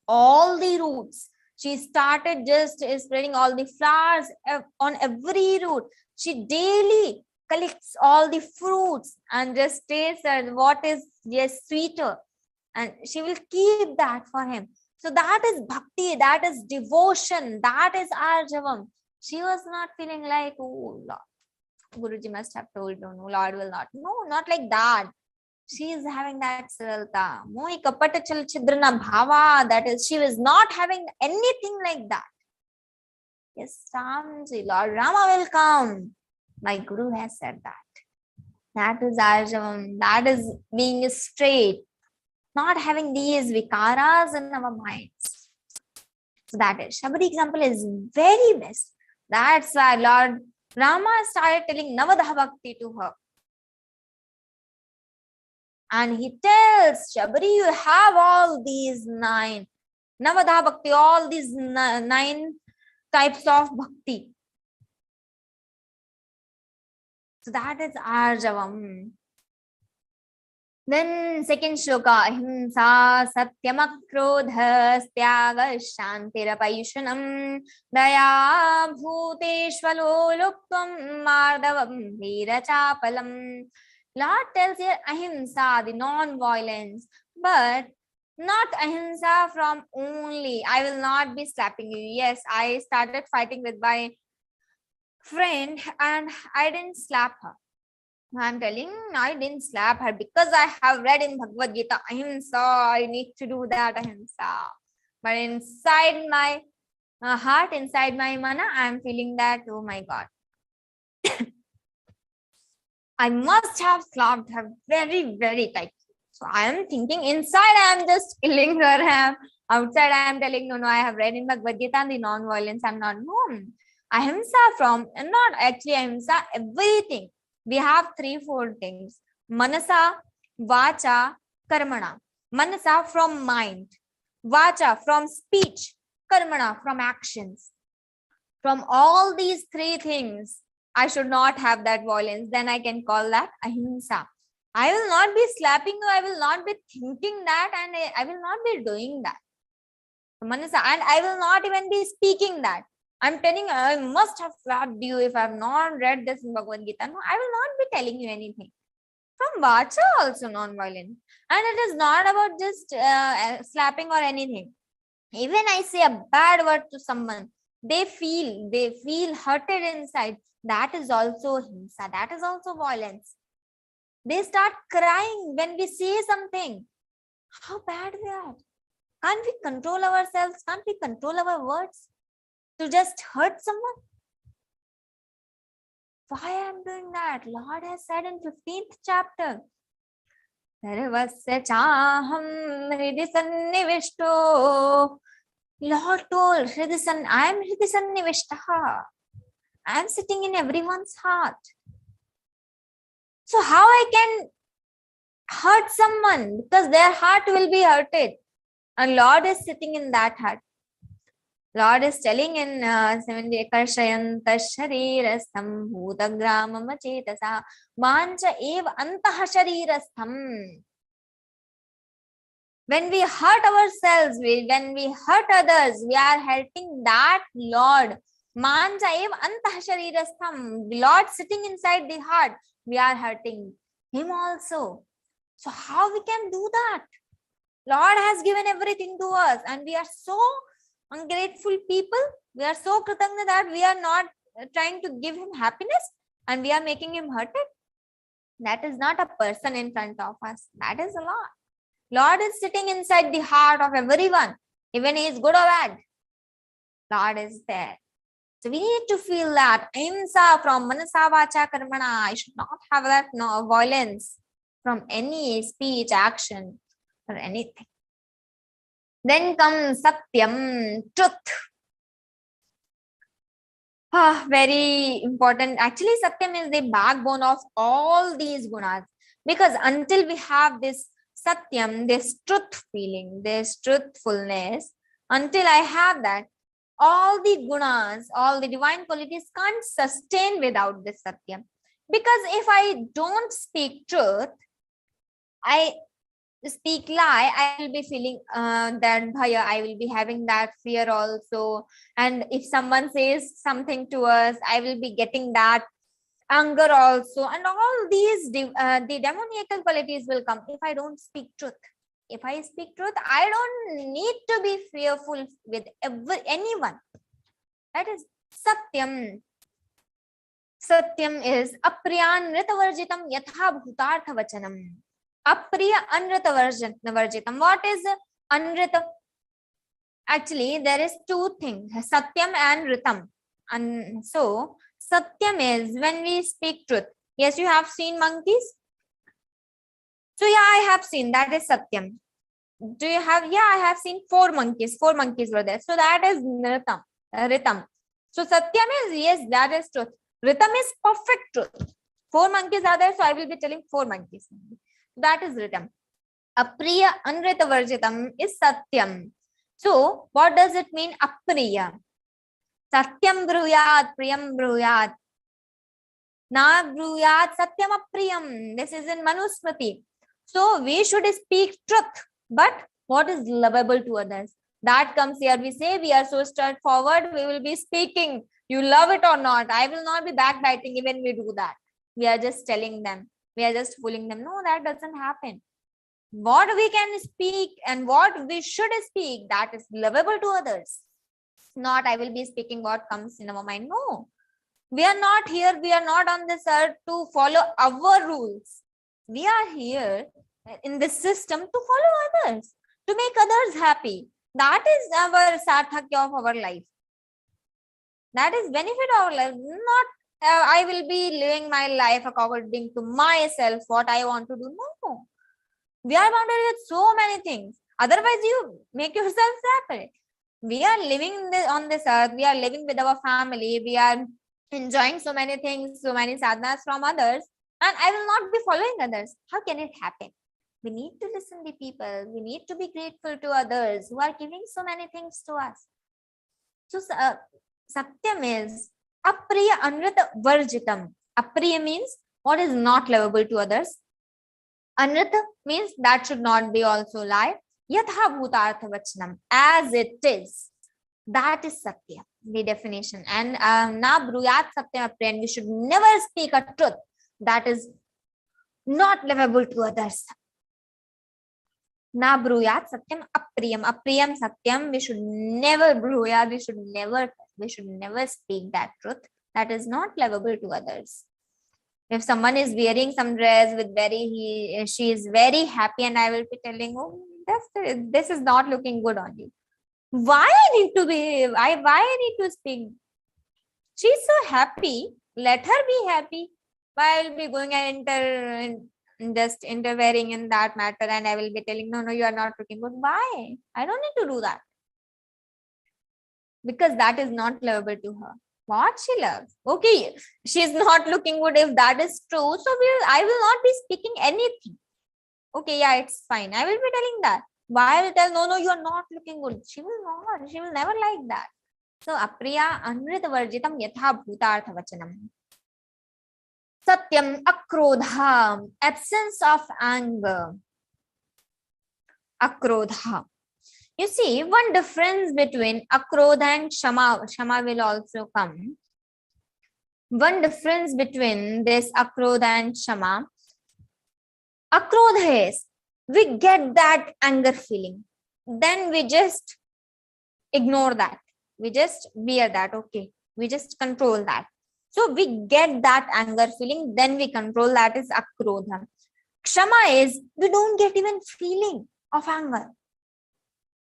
all the roots. She started just spreading all the flowers on every root. She daily collects all the fruits and just tastes what is sweeter, and she will keep that for him. So that is bhakti, that is devotion, that is arjavam. She was not feeling like, oh, Lord, Guruji must have told, no, Lord will not. No, not like that. She is having that saralta, mohi kapata chal chidrana bhava. That is, she was not having anything like that. Yes, Ramji, Lord Rama will come. My Guru has said that. That is arjavam. That is being straight, not having these vikaras in our minds. So that is, Shabari example is very best. That's why Lord Rama started telling Navadha Bhakti to her. And he tells Shabari, you have all these 9 Navadha Bhakti, all these 9 types of bhakti. So that is arjavam. Then second shloka, ahimsa satyamakrodha styaga shantirapayushanam daya bhuteshvalo luptam mardavam veerachapalam. Lord tells here ahimsa, the non-violence, but not ahimsa from only, I will not be slapping you. Yes, I started fighting with my friend and I didn't slap her. I'm telling, I didn't slap her because I have read in Bhagavad-Gītā, ahimsa, I need to do that ahimsa. But inside my heart, inside my mana, I'm feeling that, oh my God, I must have slapped her very, very tightly. So I am thinking, inside I am just killing her. Outside I am telling, no, I have read in Bhagavad-Gītā and the non-violence, I'm not. No, ahimsa from, and not actually ahimsa, everything. We have 3-4 things. Manasa, vacha, karmana. Manasa from mind. Vacha from speech. Karmana from actions. From all these 3 things, I should not have that violence. Then I can call that ahimsa. I will not be slapping you. I will not be thinking that, and I will not be doing that. Manasa, and I will not even be speaking that. I'm telling you, I must have slapped you if I have not read this in Bhagavad Gita. No, I will not be telling you anything. From Vacha also non-violent. And it is not about just slapping or anything. Even I say a bad word to someone, they feel hurted inside. That is also himsa. That is also violence. They start crying when we say something. How bad we are. Can't we control ourselves? Can't we control our words to just hurt someone? Why I am doing that? Lord has said in 15th chapter, Sarvasya chaham hridi sannivishto. Lord told, I am hridi sannivishtaha. I am sitting in everyone's heart. So how I can hurt someone? Because their heart will be hurted. And Lord is sitting in that heart. Lord is telling in 70 Karshayanta Sharirastham Bhutagramam Chetasa Mancha Ev Antaha Sharirastham. When we hurt ourselves, when we hurt others, we are hurting that Lord. Mancha Ev Antaha Sharirastham. Lord sitting inside the heart, we are hurting him also. So how we can do that? Lord has given everything to us and we are so ungrateful people. We are so kritagna that we are not trying to give him happiness and we are making him hurted. That is not a person in front of us. That is a Lord. Lord is sitting inside the heart of everyone, even he is good or bad. Lord is there. So we need to feel that ahimsa from manasa vacha karmana. I should not have that violence from any speech, action, or anything. Then comes Satyam, truth. Very important. Actually, Satyam is the backbone of all these gunas. Because until we have this Satyam, this truth feeling, this truthfulness, until I have that, all the gunas, all the divine qualities can't sustain without this Satyam. Because if I don't speak truth, I speak lie, I will be feeling that bhaya, I will be having that fear also. And if someone says something to us, I will be getting that anger also. And all these, the demoniacal qualities will come if I don't speak truth. If I speak truth, I don't need to be fearful with anyone. That is Satyam. Satyam is apriyan ritavarjitam yatha bhutartha vachanam. Apriya anrita varjitam. What is anrita? Actually, there is two things, Satyam and Ritam. And so, Satyam is when we speak truth. Yes, you have seen monkeys? So, yeah, I have seen. That is Satyam. Do you have? Yeah, I have seen 4 monkeys. 4 monkeys were there. So, that is Ritam. So, Satyam is, yes, that is truth. Ritam is perfect truth. 4 monkeys are there. So, I will be telling 4 monkeys. That is Ritam. Apriya anrita varjitam is Satyam. So, what does it mean? Apriya. Satyam bruyat, priyam bruyat. Na bruyat satyam apriyam. This is in Manusmriti. So, we should speak truth. But what is lovable to others? That comes here. We say we are so straightforward. We will be speaking. You love it or not. I will not be backbiting even we do that. We are just telling them. We are just fooling them. No, that doesn't happen. What we can speak and what we should speak, that is lovable to others. Not I will be speaking what comes in our mind. No. We are not here. We are not on this earth to follow our rules. We are here in this system to follow others, to make others happy. That is our sarthakya of our life. That is benefit of our life. Not I will be living my life according to myself, what I want to do. No. We are bounded with so many things. Otherwise, you make yourself separate. We are living on this earth. We are living with our family. We are enjoying so many things, so many sadhanas from others. And I will not be following others. How can it happen? We need to listen to people. We need to be grateful to others who are giving so many things to us. So, Satyam is Apriya Anrita Varjitam. Apriya means what is not lovable to others. Anrita means that should not be also lie. Yatha bhutartha vachanam, as it is. That is Satya, the definition. And na bruyat satyam apriyam, we should never speak a truth that is not livable to others. Na bruyat satyam apriyam, apriyam satyam, we should never bruyat, we should never speak that truth that is not livable to others. If someone is wearing some dress with she is very happy, and I will be telling, oh, this is not looking good on you. Why I need to speak? She's so happy. Let her be happy. Why I will be going and just interfering in that matter, and I will be telling, no, you are not looking good. Why? I don't need to do that. Because that is not lovable to her. What she loves. Okay, she is not looking good. If that is true, so I will not be speaking anything. Okay, yeah, it's fine. I will be telling that. Why I will tell, no, you are not looking good. She will not. She will never like that. So, apriya anrita varjitam yatha bhutartha vachanam. Satyam akrodha, absence of anger. Akrodha. You see, one difference between akrodha and shama will also come. One difference between this akrodha and shama. Akrodha is, we get that anger feeling. Then we just ignore that. We just bear that. Okay. We just control that. So we get that anger feeling. Then we control that is akrodha. Kshama is, we don't get even feeling of anger.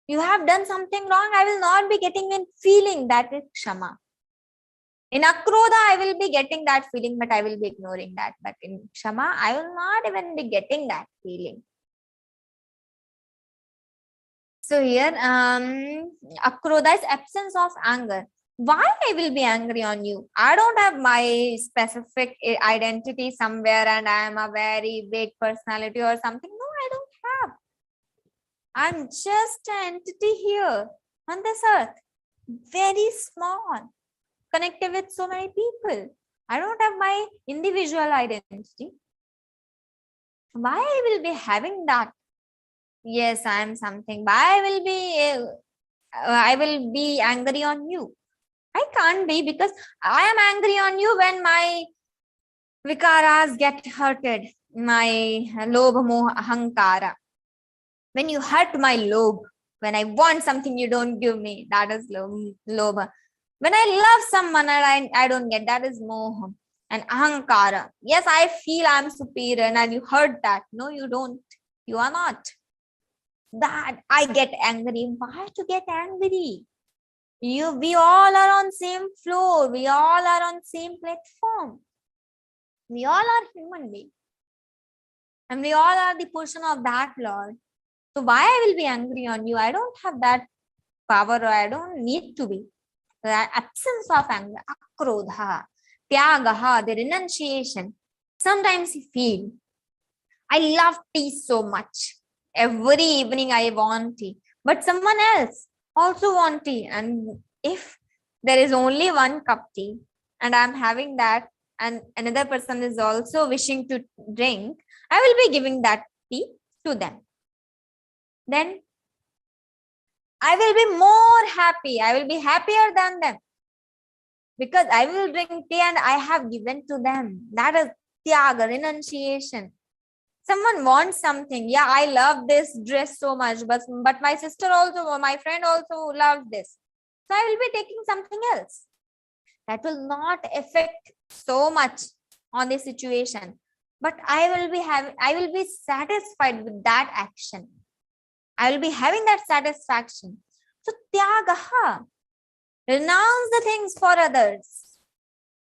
You have done something wrong, I will not be getting even feeling. That is kshama. In akrodha, I will be getting that feeling, but I will be ignoring that. But in kshama, I will not even be getting that feeling. So here, akrodha is absence of anger. Why I will be angry on you? I don't have my specific identity somewhere and I am a very big personality or something. No, I don't have. I'm just an entity here on this earth. Very small. Connected with so many people. I don't have my individual identity. Why I will be having that? Yes, I am something. Why I will be angry on you? I can't be, because I am angry on you when my vikaras get hurted. My lobha moha ahankara. When you hurt my lobe, when I want something you don't give me, that is lobha. When I love someone and I don't get, that is moha and ahankara. Yes, I feel I'm superior and you heard that. No, you don't. You are not. That I get angry. Why to get angry? We all are on same floor. We all are on same platform. We all are human beings. And we all are the portion of that Lord. So why I will be angry on you? I don't have that power, or I don't need to be. The absence of anger, akrodha, tyagaha, the renunciation. Sometimes you feel, I love tea so much. Every evening I want tea. But someone else also want tea. And if there is only one cup tea and I'm having that and another person is also wishing to drink, I will be giving that tea to them. Then I will be more happy. I will be happier than them. Because I will drink tea and I have given to them. That is tyaga, renunciation. Someone wants something. Yeah, I love this dress so much, but my sister also, my friend also loves this. So I will be taking something else. That will not affect so much on the situation. But I will be satisfied with that action. I will be having that satisfaction. So tyagaha, renounce the things for others.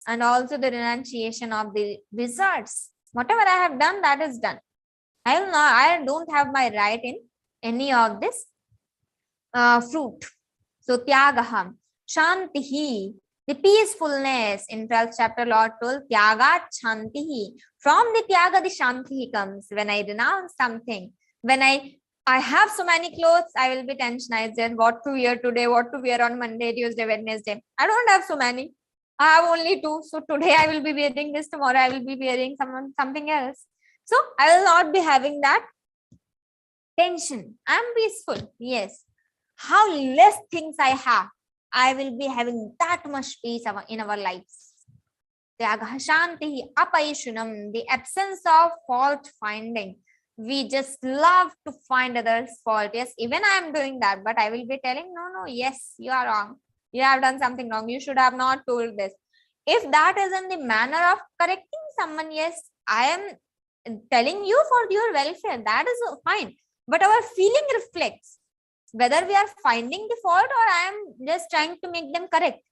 And also the renunciation of the results. Whatever I have done, that is done. I don't have my right in any of this fruit. So tyagaha, shantihi, the peacefulness. In 12th chapter, Lord told tyaga shantihi. From the tyaga, the shantihi comes. When I renounce something, when I have so many clothes, I will be tensionized. What to wear today, what to wear on Monday, Tuesday, Wednesday. I don't have so many. I have only 2. So today I will be wearing this, tomorrow I will be wearing something else. So I will not be having that tension. I'm peaceful. Yes. How less things I have, I will be having that much peace in our lives. Tyagah shantihi apaishunam, the absence of fault finding. We just love to find others' fault. Yes, even I am doing that, but I will be telling, no, yes, you are wrong. You have done something wrong. You should have not told this. If that is in the manner of correcting someone, yes, I am telling you for your welfare. That is fine. But our feeling reflects whether we are finding the fault or I am just trying to make them correct.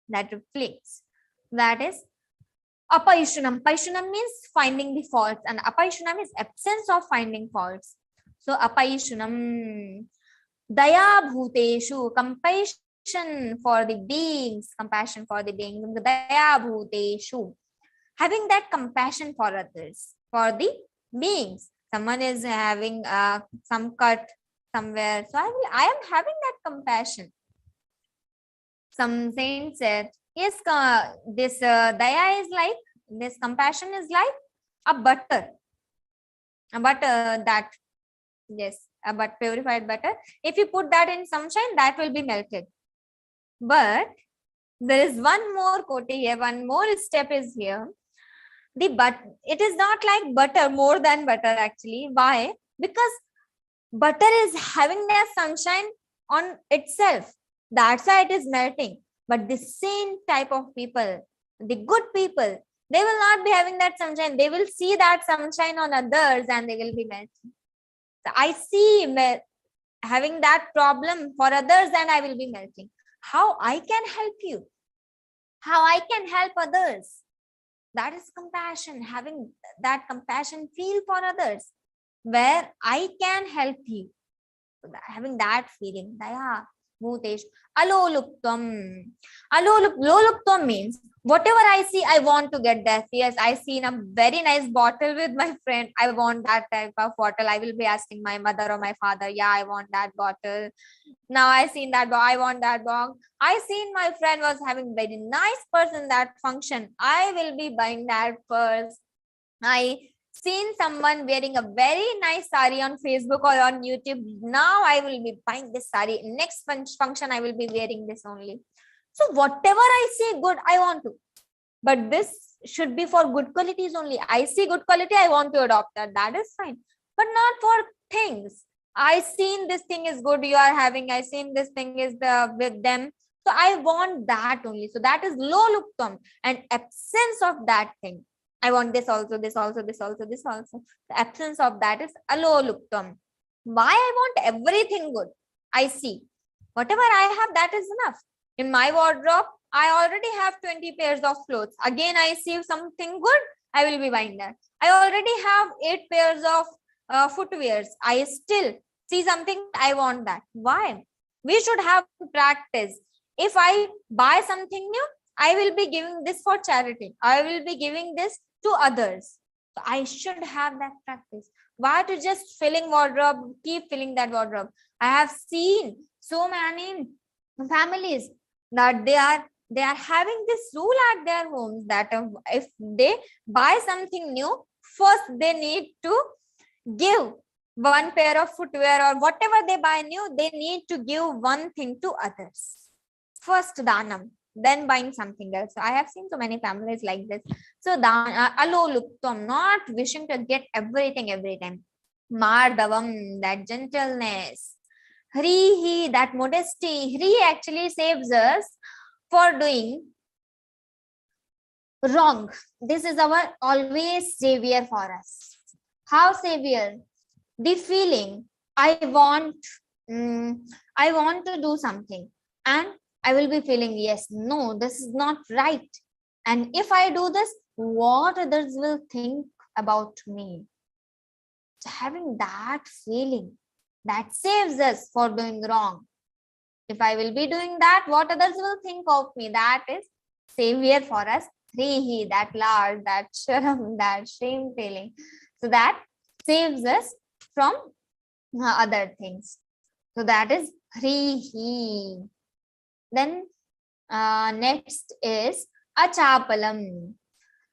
That reflects. That is apaishunam. Paishunam means finding the faults, and apaishunam is absence of finding faults. So apaishunam, daya bhuteshu, compassion for the beings, compassion for the beings, daya bhuteshu, having that compassion for others, for the beings. Someone is having some cut somewhere, so I am having that compassion. Some saint said, yes, this daya is like, this compassion is like a butter that, yes, but purified butter. If you put that in sunshine, that will be melted. But there is one more quote here, one more step is here. It is not like butter, more than butter actually. Why? Because butter is having their sunshine on itself. That's why it is melting. But the same type of people, the good people, they will not be having that sunshine. They will see that sunshine on others and they will be melting. So I see having that problem for others and I will be melting. How I can help you? How I can help others? That is compassion, having that compassion feel for others, where I can help you. Having that feeling, daya, bhutesh, aloluptam. Loluptam means whatever I see, I want to get that. Yes, I see in a very nice bottle with my friend. I want that type of bottle. I will be asking my mother or my father, yeah, I want that bottle. Now I seen that, I want that box. I seen my friend was having very nice purse in that function. I will be buying that purse. I seen someone wearing a very nice sari on Facebook or on YouTube. Now I will be buying this sari. Next function, I will be wearing this only. So whatever I see good, I want to. But this should be for good qualities only. I see good quality, I want to adopt that. That is fine. But not for things. I seen this thing is good, you are having. I seen this thing is with them. So I want that only. So that is loluptam, and absence of that thing. I want this also, this also, this also, this also. The absence of that is aloluptam. Why I want everything good? I see. Whatever I have, that is enough. In my wardrobe, I already have 20 pairs of clothes. Again, I see something good, I will be buying that. I already have 8 pairs of footwears. I still see something, I want that. Why? We should have practice. If I buy something new, I will be giving this for charity. I will be giving this to others. So I should have that practice. Why to just filling wardrobe, keep filling that wardrobe? I have seen so many families that they are having this rule at their homes that if they buy something new, first they need to give 1 pair of footwear or whatever they buy new, they need to give one thing to others. First danam, then buying something else. So I have seen so many families like this. So aloluptam, not wishing to get everything every time. Mardavam, that gentleness. Hrihi, that modesty. Hri actually saves us for doing wrong. This is our always savior for us. How savior? The feeling, I want to do something, and I will be feeling, yes, no, this is not right. And if I do this, what others will think about me? So having that feeling, that saves us for doing wrong. If I will be doing that, what others will think of me? That is savior for us. Hrihi, that lard, that sharam, that shame feeling. So that saves us from other things. So that is Hrihi. Then next is achapalam,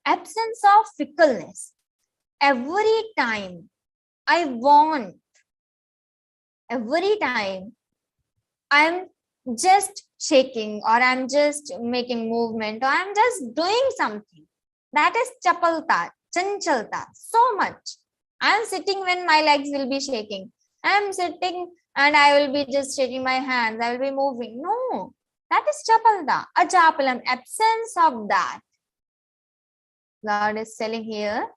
absence of fickleness. Every time I want every time I'm just shaking, or I'm just making movement, or I'm just doing something, that is chapalta, chanchalta, so much. I'm sitting when my legs will be shaking. I'm sitting and I will be just shaking my hands. I will be moving. No, that is chapalta, achapalam, absence of that. Lord is telling here,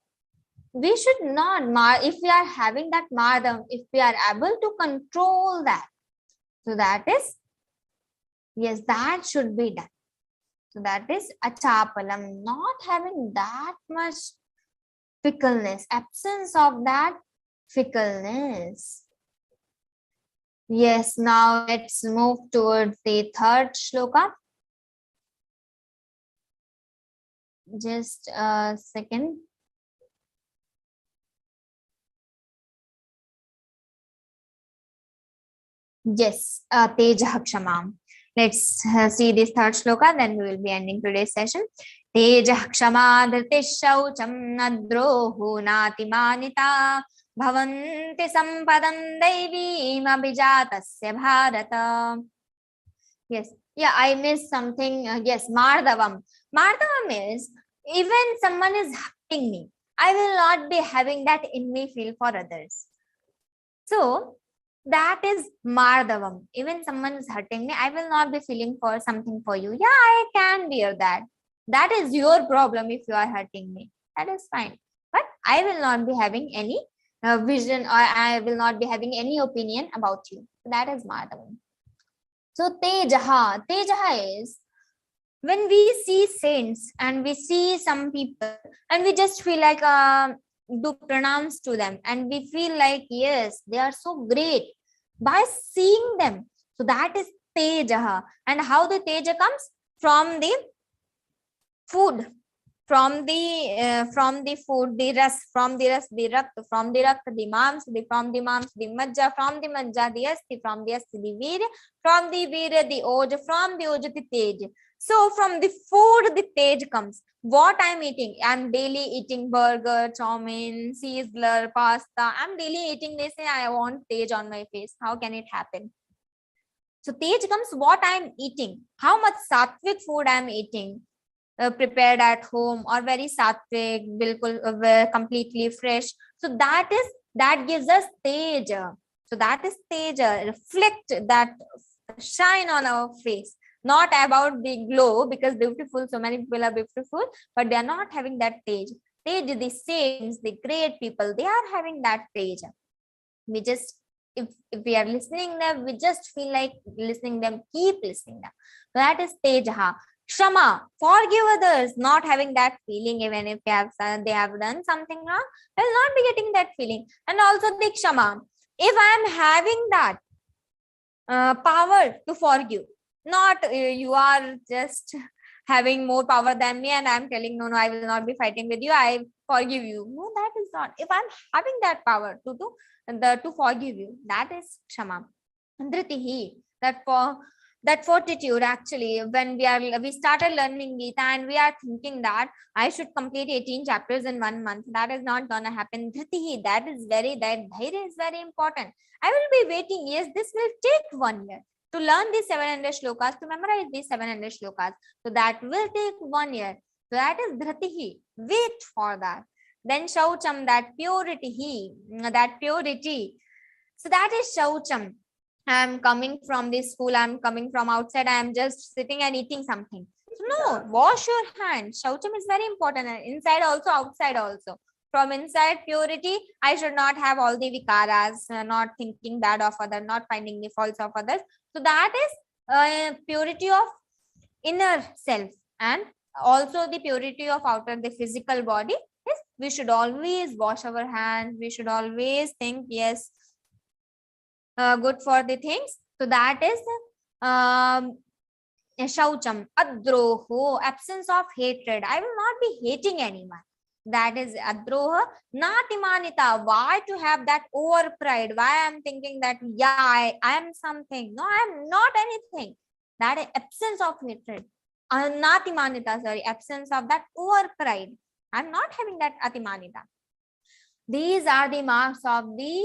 we should not, if we are having that mardam, if we are able to control that, so that is, yes, that should be done. So that is achapalam, not having that much fickleness, absence of that fickleness. Yes, now let's move towards the third shloka. Just a second. Yes, Tejah Kshamam. Let's see this third shloka, then we will be ending today's session. Tejah Kshama Dhrtishaucham Nadrohu Natimanita Bhavanti Sampadam Devim Abhijatasya Bharata. Yes, yeah, I missed something. Yes, Mardavam. Mardavam is, even someone is hurting me, I will not be having that in me feel for others. So that is Mardavam. Even someone is hurting me, I will not be feeling for something for you. Yeah, I can bear that. That is your problem if you are hurting me. That is fine. But I will not be having any vision, or I will not be having any opinion about you. That is Mardavam. So Tejaha. Tejaha is when we see saints and we see some people and we just feel like do pranams to them, and we feel like, yes, they are so great by seeing them. So that is Tejaha. And how the Teja comes? From the food, from the food, the ras, from the ras, the rakta, from the rakta, the mams, from the mams, the majja, from the majja, the asti, from the asti, the virya, from the virya, the oja, from the oja, the tej. So from the food, the tej comes. What I'm eating, I'm daily eating burger, chowmin, sizzler, pasta. I'm daily eating this, and I want tej on my face. How can it happen? So tej comes what I'm eating, how much sattvic food I'm eating. Prepared at home or very sattvic, bilkul, completely fresh. So that gives us teja. So that is teja, reflect that shine on our face. Not about the glow, because beautiful, so many people are beautiful, but they are not having that teja. Teja, the saints, the great people, they are having that teja. We just, if we are listening them, we just feel like listening them, keep listening them. So that is tejaha. Shama, forgive others, not having that feeling, even if they have done something wrong, I will not be getting that feeling. And also the Kshama, if I am having that power to forgive, not you are just having more power than me and I am telling, no, I will not be fighting with you, I forgive you. No, that is not. If I am having that power to forgive you, that is Kshama. Dhritihi, that fortitude. Actually, when we started learning Geeta and we are thinking that I should complete 18 chapters in 1 month, that is not gonna happen. Dhritihi, that dhairya is very important. I will be waiting. Yes, this will take 1 year to learn these 700 shlokas, to memorize these 700 shlokas. So that will take 1 year. So that is dhritihi. Wait for that. Then shaucham, that purity. So that is shaucham. I'm coming from this school, I'm coming from outside, I'm just sitting and eating something. So no, wash your hands. Shaucham is very important. Inside also, outside also. From inside, purity, I should not have all the vikaras, not thinking bad of others, not finding the faults of others. So that is purity of inner self, and also the purity of outer, the physical body. Yes, we should always wash our hands. We should always think, yes, good for the things. So that is shaucham. Adroho, absence of hatred. I will not be hating anyone. That is adroha. Natimanita. Why to have that over pride? Why I'm thinking that, yeah, I am something. No, I am not anything. That is absence of hatred. Natimanita, sorry, absence of that over pride. I'm not having that atimanita. These are the marks of the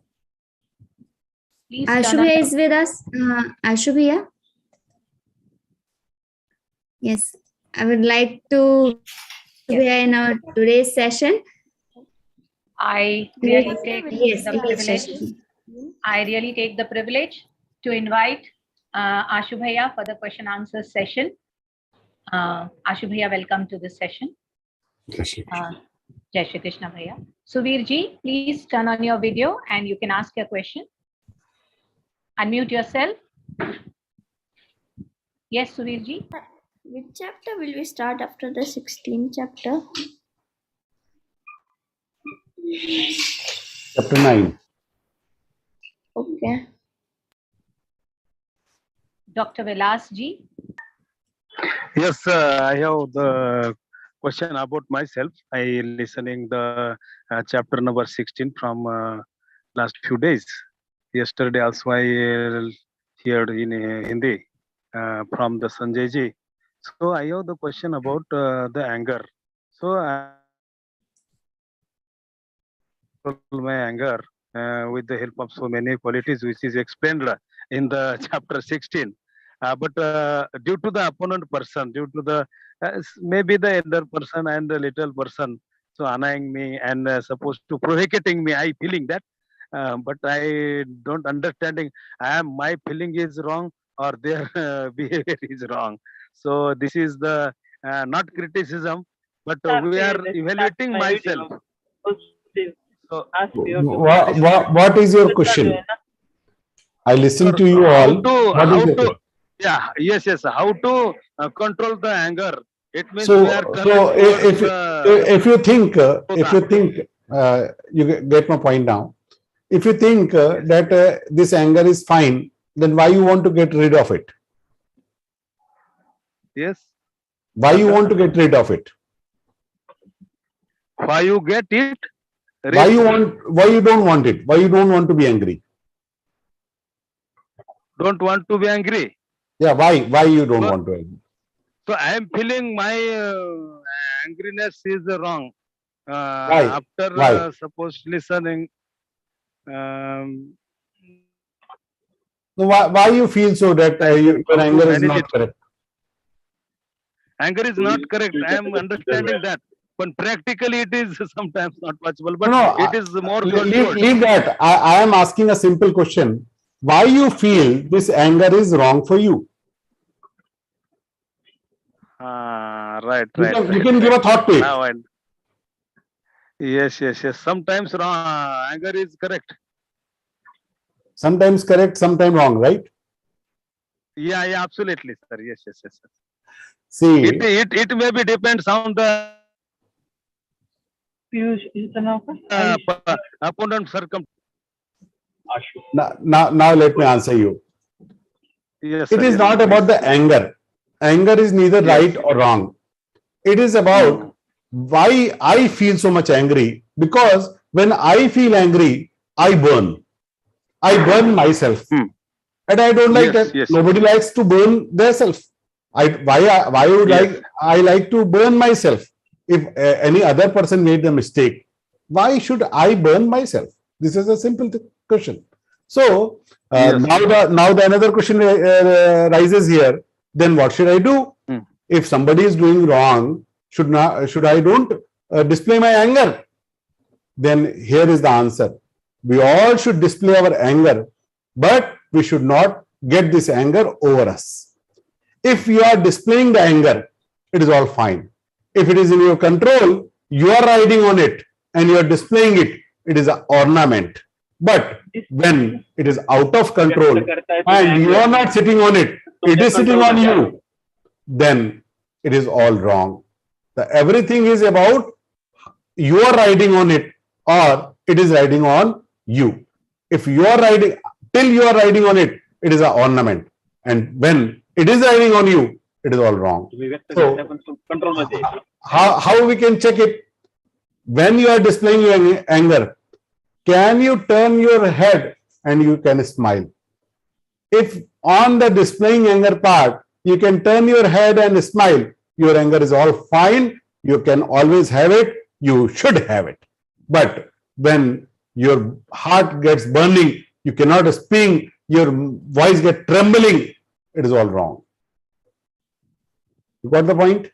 Please turn on Ashubhaya is with us. Ashubhaya? Yes, I would like to be in our today's session. I really take Yes, the in this privilege. session. I really take the privilege to invite Ashubhaya for the question answer session. Ashubhaya, welcome to this session. Jai Shri Krishna Bhaiya. Suvir ji, please turn on your video and you can ask your question. Unmute yourself. Yes, Suvir ji. Which chapter will we start after the 16th chapter? Chapter 9. Okay. Dr. Vilas ji. Yes, I have the question about myself. I listening the chapter number 16 from last few days. Yesterday also I heard in Hindi from the Sanjay ji. So I have the question about the anger. So my anger with the help of so many qualities which is explained in the chapter 16. But due to the opponent person, due to the maybe the elder person and the little person, so annoying me and supposed to provocating me, I feeling that, but I don't understanding. My feeling is wrong or their behavior is wrong. So this is the not criticism, but we are evaluating myself. So What is your question? I listen to you all. Yes. How to control the anger? It means So, we are if you think, you get my point now. If you think that this anger is fine, then why you want to get rid of it? Yes. Why you want to get rid of it? Why you get it? Why you don't want it? Why you don't want to be angry? Don't want to be angry. Yeah, why you don't want to be angry? So I am feeling my angriness is wrong. Why? After suppose listening. So why you feel so that your anger is not correct? Anger is not correct. I am understanding that. But practically it is sometimes not possible. But it is more controlled. Leave that. I am asking a simple question. Why you feel this anger is wrong for you? Right. You can give a thought to it. Now yes. Sometimes wrong. Anger is correct. Sometimes correct, sometimes wrong, right? Yeah, absolutely, sir. Yes. See, it maybe depends on the opponent circumstance. Now let me answer you. Yes, it is not about the anger. Anger is neither right or wrong. It is about why I feel so much angry. Because when I feel angry, I burn. I burn myself. And I don't like that. Yes. Nobody likes to burn themselves. Why would I like to burn myself? If any other person made the mistake, why should I burn myself? This is a simple question. So now the another question rises here. Then what should I do? If somebody is doing wrong, should I don't display my anger? Then here is the answer. We all should display our anger, but we should not get this anger over us. If you are displaying the anger, it is all fine. If it is in your control, you are riding on it and you are displaying it, it is an ornament. But when it is out of control and you are not sitting on it, it is sitting on you, then it is all wrong. Everything is about you are riding on it or it is riding on you. If you are riding, till you are riding on it, it is an ornament. And when it is riding on you, it is all wrong. So, how we can check it? When you are displaying your anger, can you turn your head and you can smile? If on the displaying anger part, you can turn your head and smile, your anger is all fine. You can always have it. You should have it. But when your heart gets burning You cannot speak, your voice get trembling. It is all wrong. You got the point?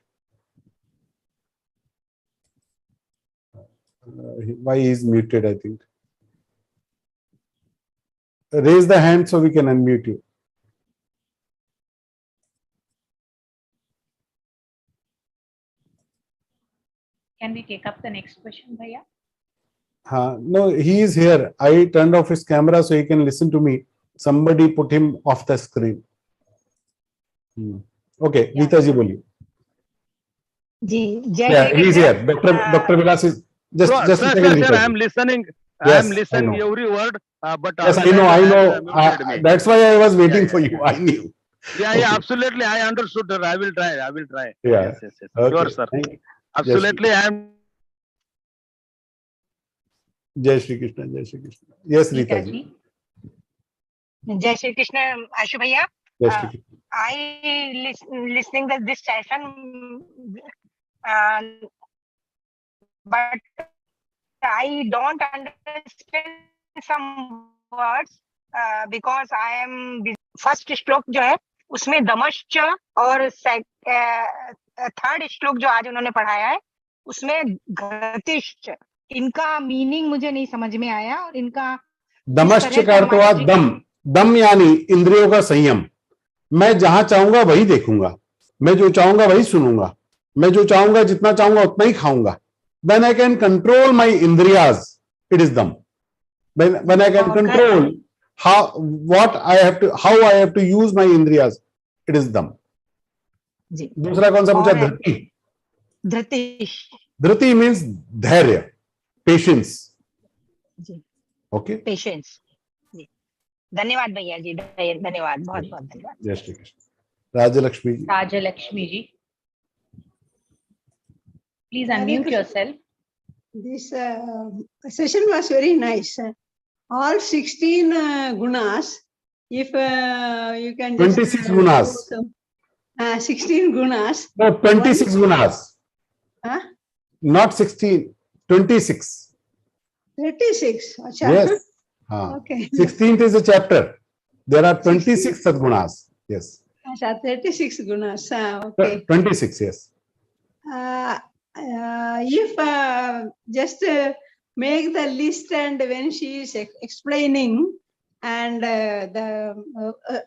Why he is muted, I think. Raise the hand so we can unmute you. Can we take up the next question, Bhaiya? No, he is here. I turned off his camera so he can listen to me. Somebody put him off the screen. Okay, Yeah. Geeta ji boli. Yeah, he is here. Dr. Vilas is just a second. Sir, Geeta ji. I am listening. I Yes, am I listening know. every word. But Yes, I know. That's why I was waiting for you. I knew. Yeah, absolutely. I understood, sir. I will try. Yeah. Yes. Okay. Sure, sir. Thank you. Absolutely, I am. Jai Shri Krishna. Jai Shri Krishna. Yes, Rita ji. Jai Shri Krishna, Ashu Bhaiya. Jai Shri Krishna. I listening to this session, but I don't understand some words because I am busy. First श्लोक जो है उसमें दमश्च और third श्लोक जो आज उन्होंने पढ़ाया है उसमें घृतिश्च, इनका मीनिंग मुझे नहीं समझ में आया और इनका दमश्च का अर्थ हुआ दम। दम यानी इंद्रियों का संयम। मैं जहां चाहूंगा वही देखूंगा, मैं जो चाहूंगा वही सुनूंगा, मैं जो चाहूंगा जितना चाहूंगा उतना ही खाऊंगा। When I can control my indriyas, it is dam. When I can control how I have to use my indriyas, it is dam. दूसरा कौन सा पूछा? धृति। धृति means धैर्य, patience. Okay. Patience. धन्यवाद भैया जी, धन्यवाद, बहुत बहुत धन्यवाद। जय श्री कृष्ण। राजलक्ष्मी जी। Rajalakshmi ji. Please unmute yourself. This session was very nice. All 16 gunas, if you can just 26 gunas. 16 gunas. No, 26 gunas. Huh? Not 16, 26. 36. Achha. Yes. Okay. 16th is a chapter. There are 26 sadgunas. Yes. Achha, 36 gunas. Okay. 26, yes. If just make the list, and when she is explaining and the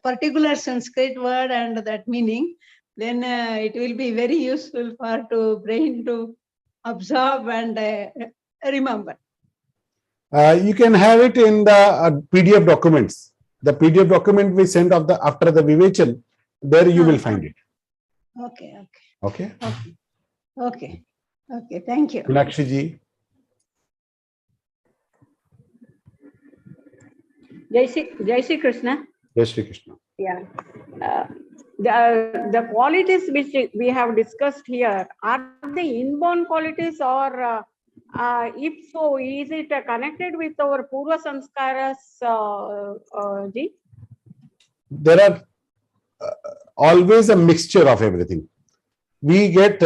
particular Sanskrit word and that meaning, then it will be very useful for brain to absorb and remember. You can have it in the PDF documents. The PDF document we sent after the Vivechan, there you will find it. Okay. Okay. Okay. Thank you. Meenakshi ji. Jai Shri Krishna. Jai Shri Krishna. Yeah. The qualities which we have discussed here, are they inborn qualities, or if so, is it connected with our Purva Sanskaras, ji? There are always a mixture of everything. We get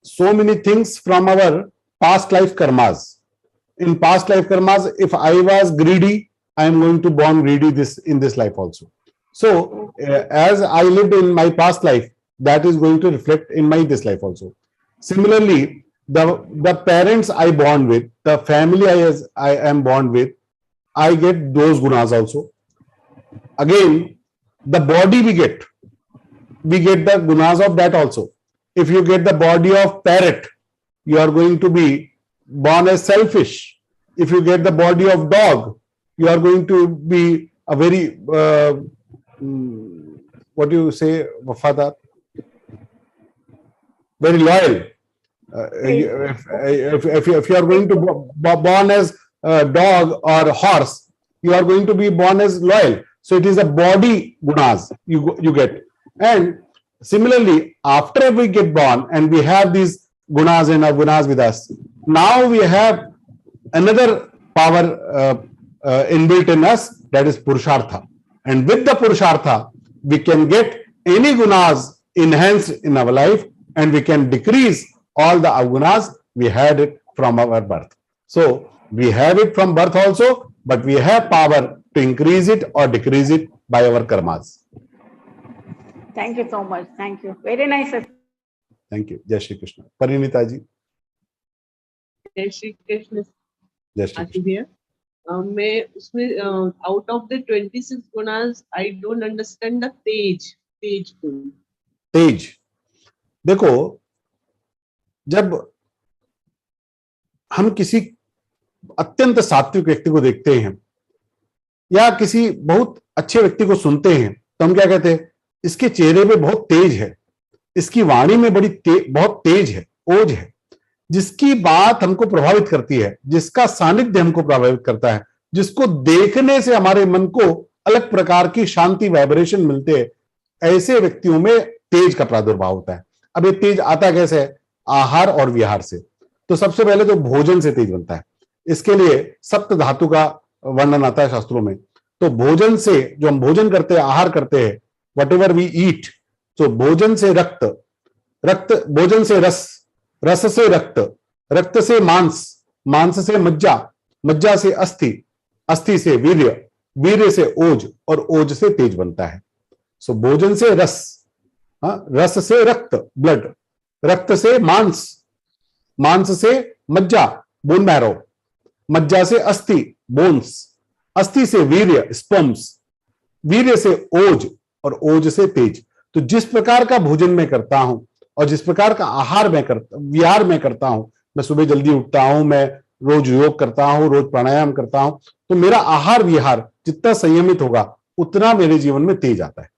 so many things from our past life karmas. In past life karmas, if I was greedy, I am going to born greedy in this life also. So, as I lived in my past life, that is going to reflect in my this life also. Similarly, the parents I born with, the family I am born with, I get those gunas also. Again, the body we get the gunas of that also. If you get the body of parrot, you are going to be born as selfish. If you get the body of dog, you are going to be a very, what do you say, Wafadar? Very loyal. If you are going to be born as a dog or a horse, you are going to be born as loyal. So it is a body gunas you get. And similarly, after we get born and we have these gunas and avgunas with us, now we have another power inbuilt in us, that is Purushartha. And with the Purushartha, we can get any gunas enhanced in our life, and we can decrease all the avgunas we had it from our birth. So we have it from birth also, but we have power to increase it or decrease it by our karmas. Thank you so much. Thank you. Very nice. Thank you. Jai Shri Krishna. Parinita ji. जय Shri Krishna. Jai Shri Krishna. here. मैं उसमें out of the 26 gunas, I don't understand the तेज गुण। तेज, देखो, जब हम किसी अत्यंत सात्विक व्यक्ति को देखते हैं या किसी बहुत अच्छे व्यक्ति को सुनते हैं तो हम क्या कहते हैं, इसके चेहरे पे बहुत तेज है, इसकी वाणी में बहुत तेज है, ओज है। जिसकी बात हमको प्रभावित करती है, जिसका सानिध्य हमको प्रभावित करता है, जिसको देखने से हमारे मन को अलग प्रकार की शांति वाइब्रेशन मिलते हैं, ऐसे व्यक्तियों में तेज का प्रादुर्भाव होता है। अब ये तेज आता कैसे है? आहार और विहार से। तो सबसे पहले तो भोजन से तेज बनता है। इसके लिए सप्त धातु का वर्णन आता है शास्त्रों में। तो भोजन से, जो हम भोजन करते हैं, आहार करते हैं, वट एवर वी ईट, तो भोजन से रक्त, भोजन से रस, रस से रक्त, रक्त से मांस, मांस से मज्जा, मज्जा से अस्थि, अस्थि से वीर्य, वीर्य से ओज और ओज से तेज बनता है। सो भोजन से रस, रस से रक्त ब्लड, रक्त से मांस, मांस से मज्जा बोन मैरो, मज्जा से अस्थि बोन्स, अस्थि से वीर्य स्पर्म्स, वीर्य से ओज और ओज से तेज। तो जिस प्रकार का भोजन मैं करता हूं और जिस प्रकार का आहार मैं विहार में करता हूं, मैं सुबह जल्दी उठता हूं, मैं रोज योग करता हूं, रोज प्राणायाम करता हूं, तो मेरा आहार विहार जितना संयमित होगा उतना मेरे जीवन में तेज आता है।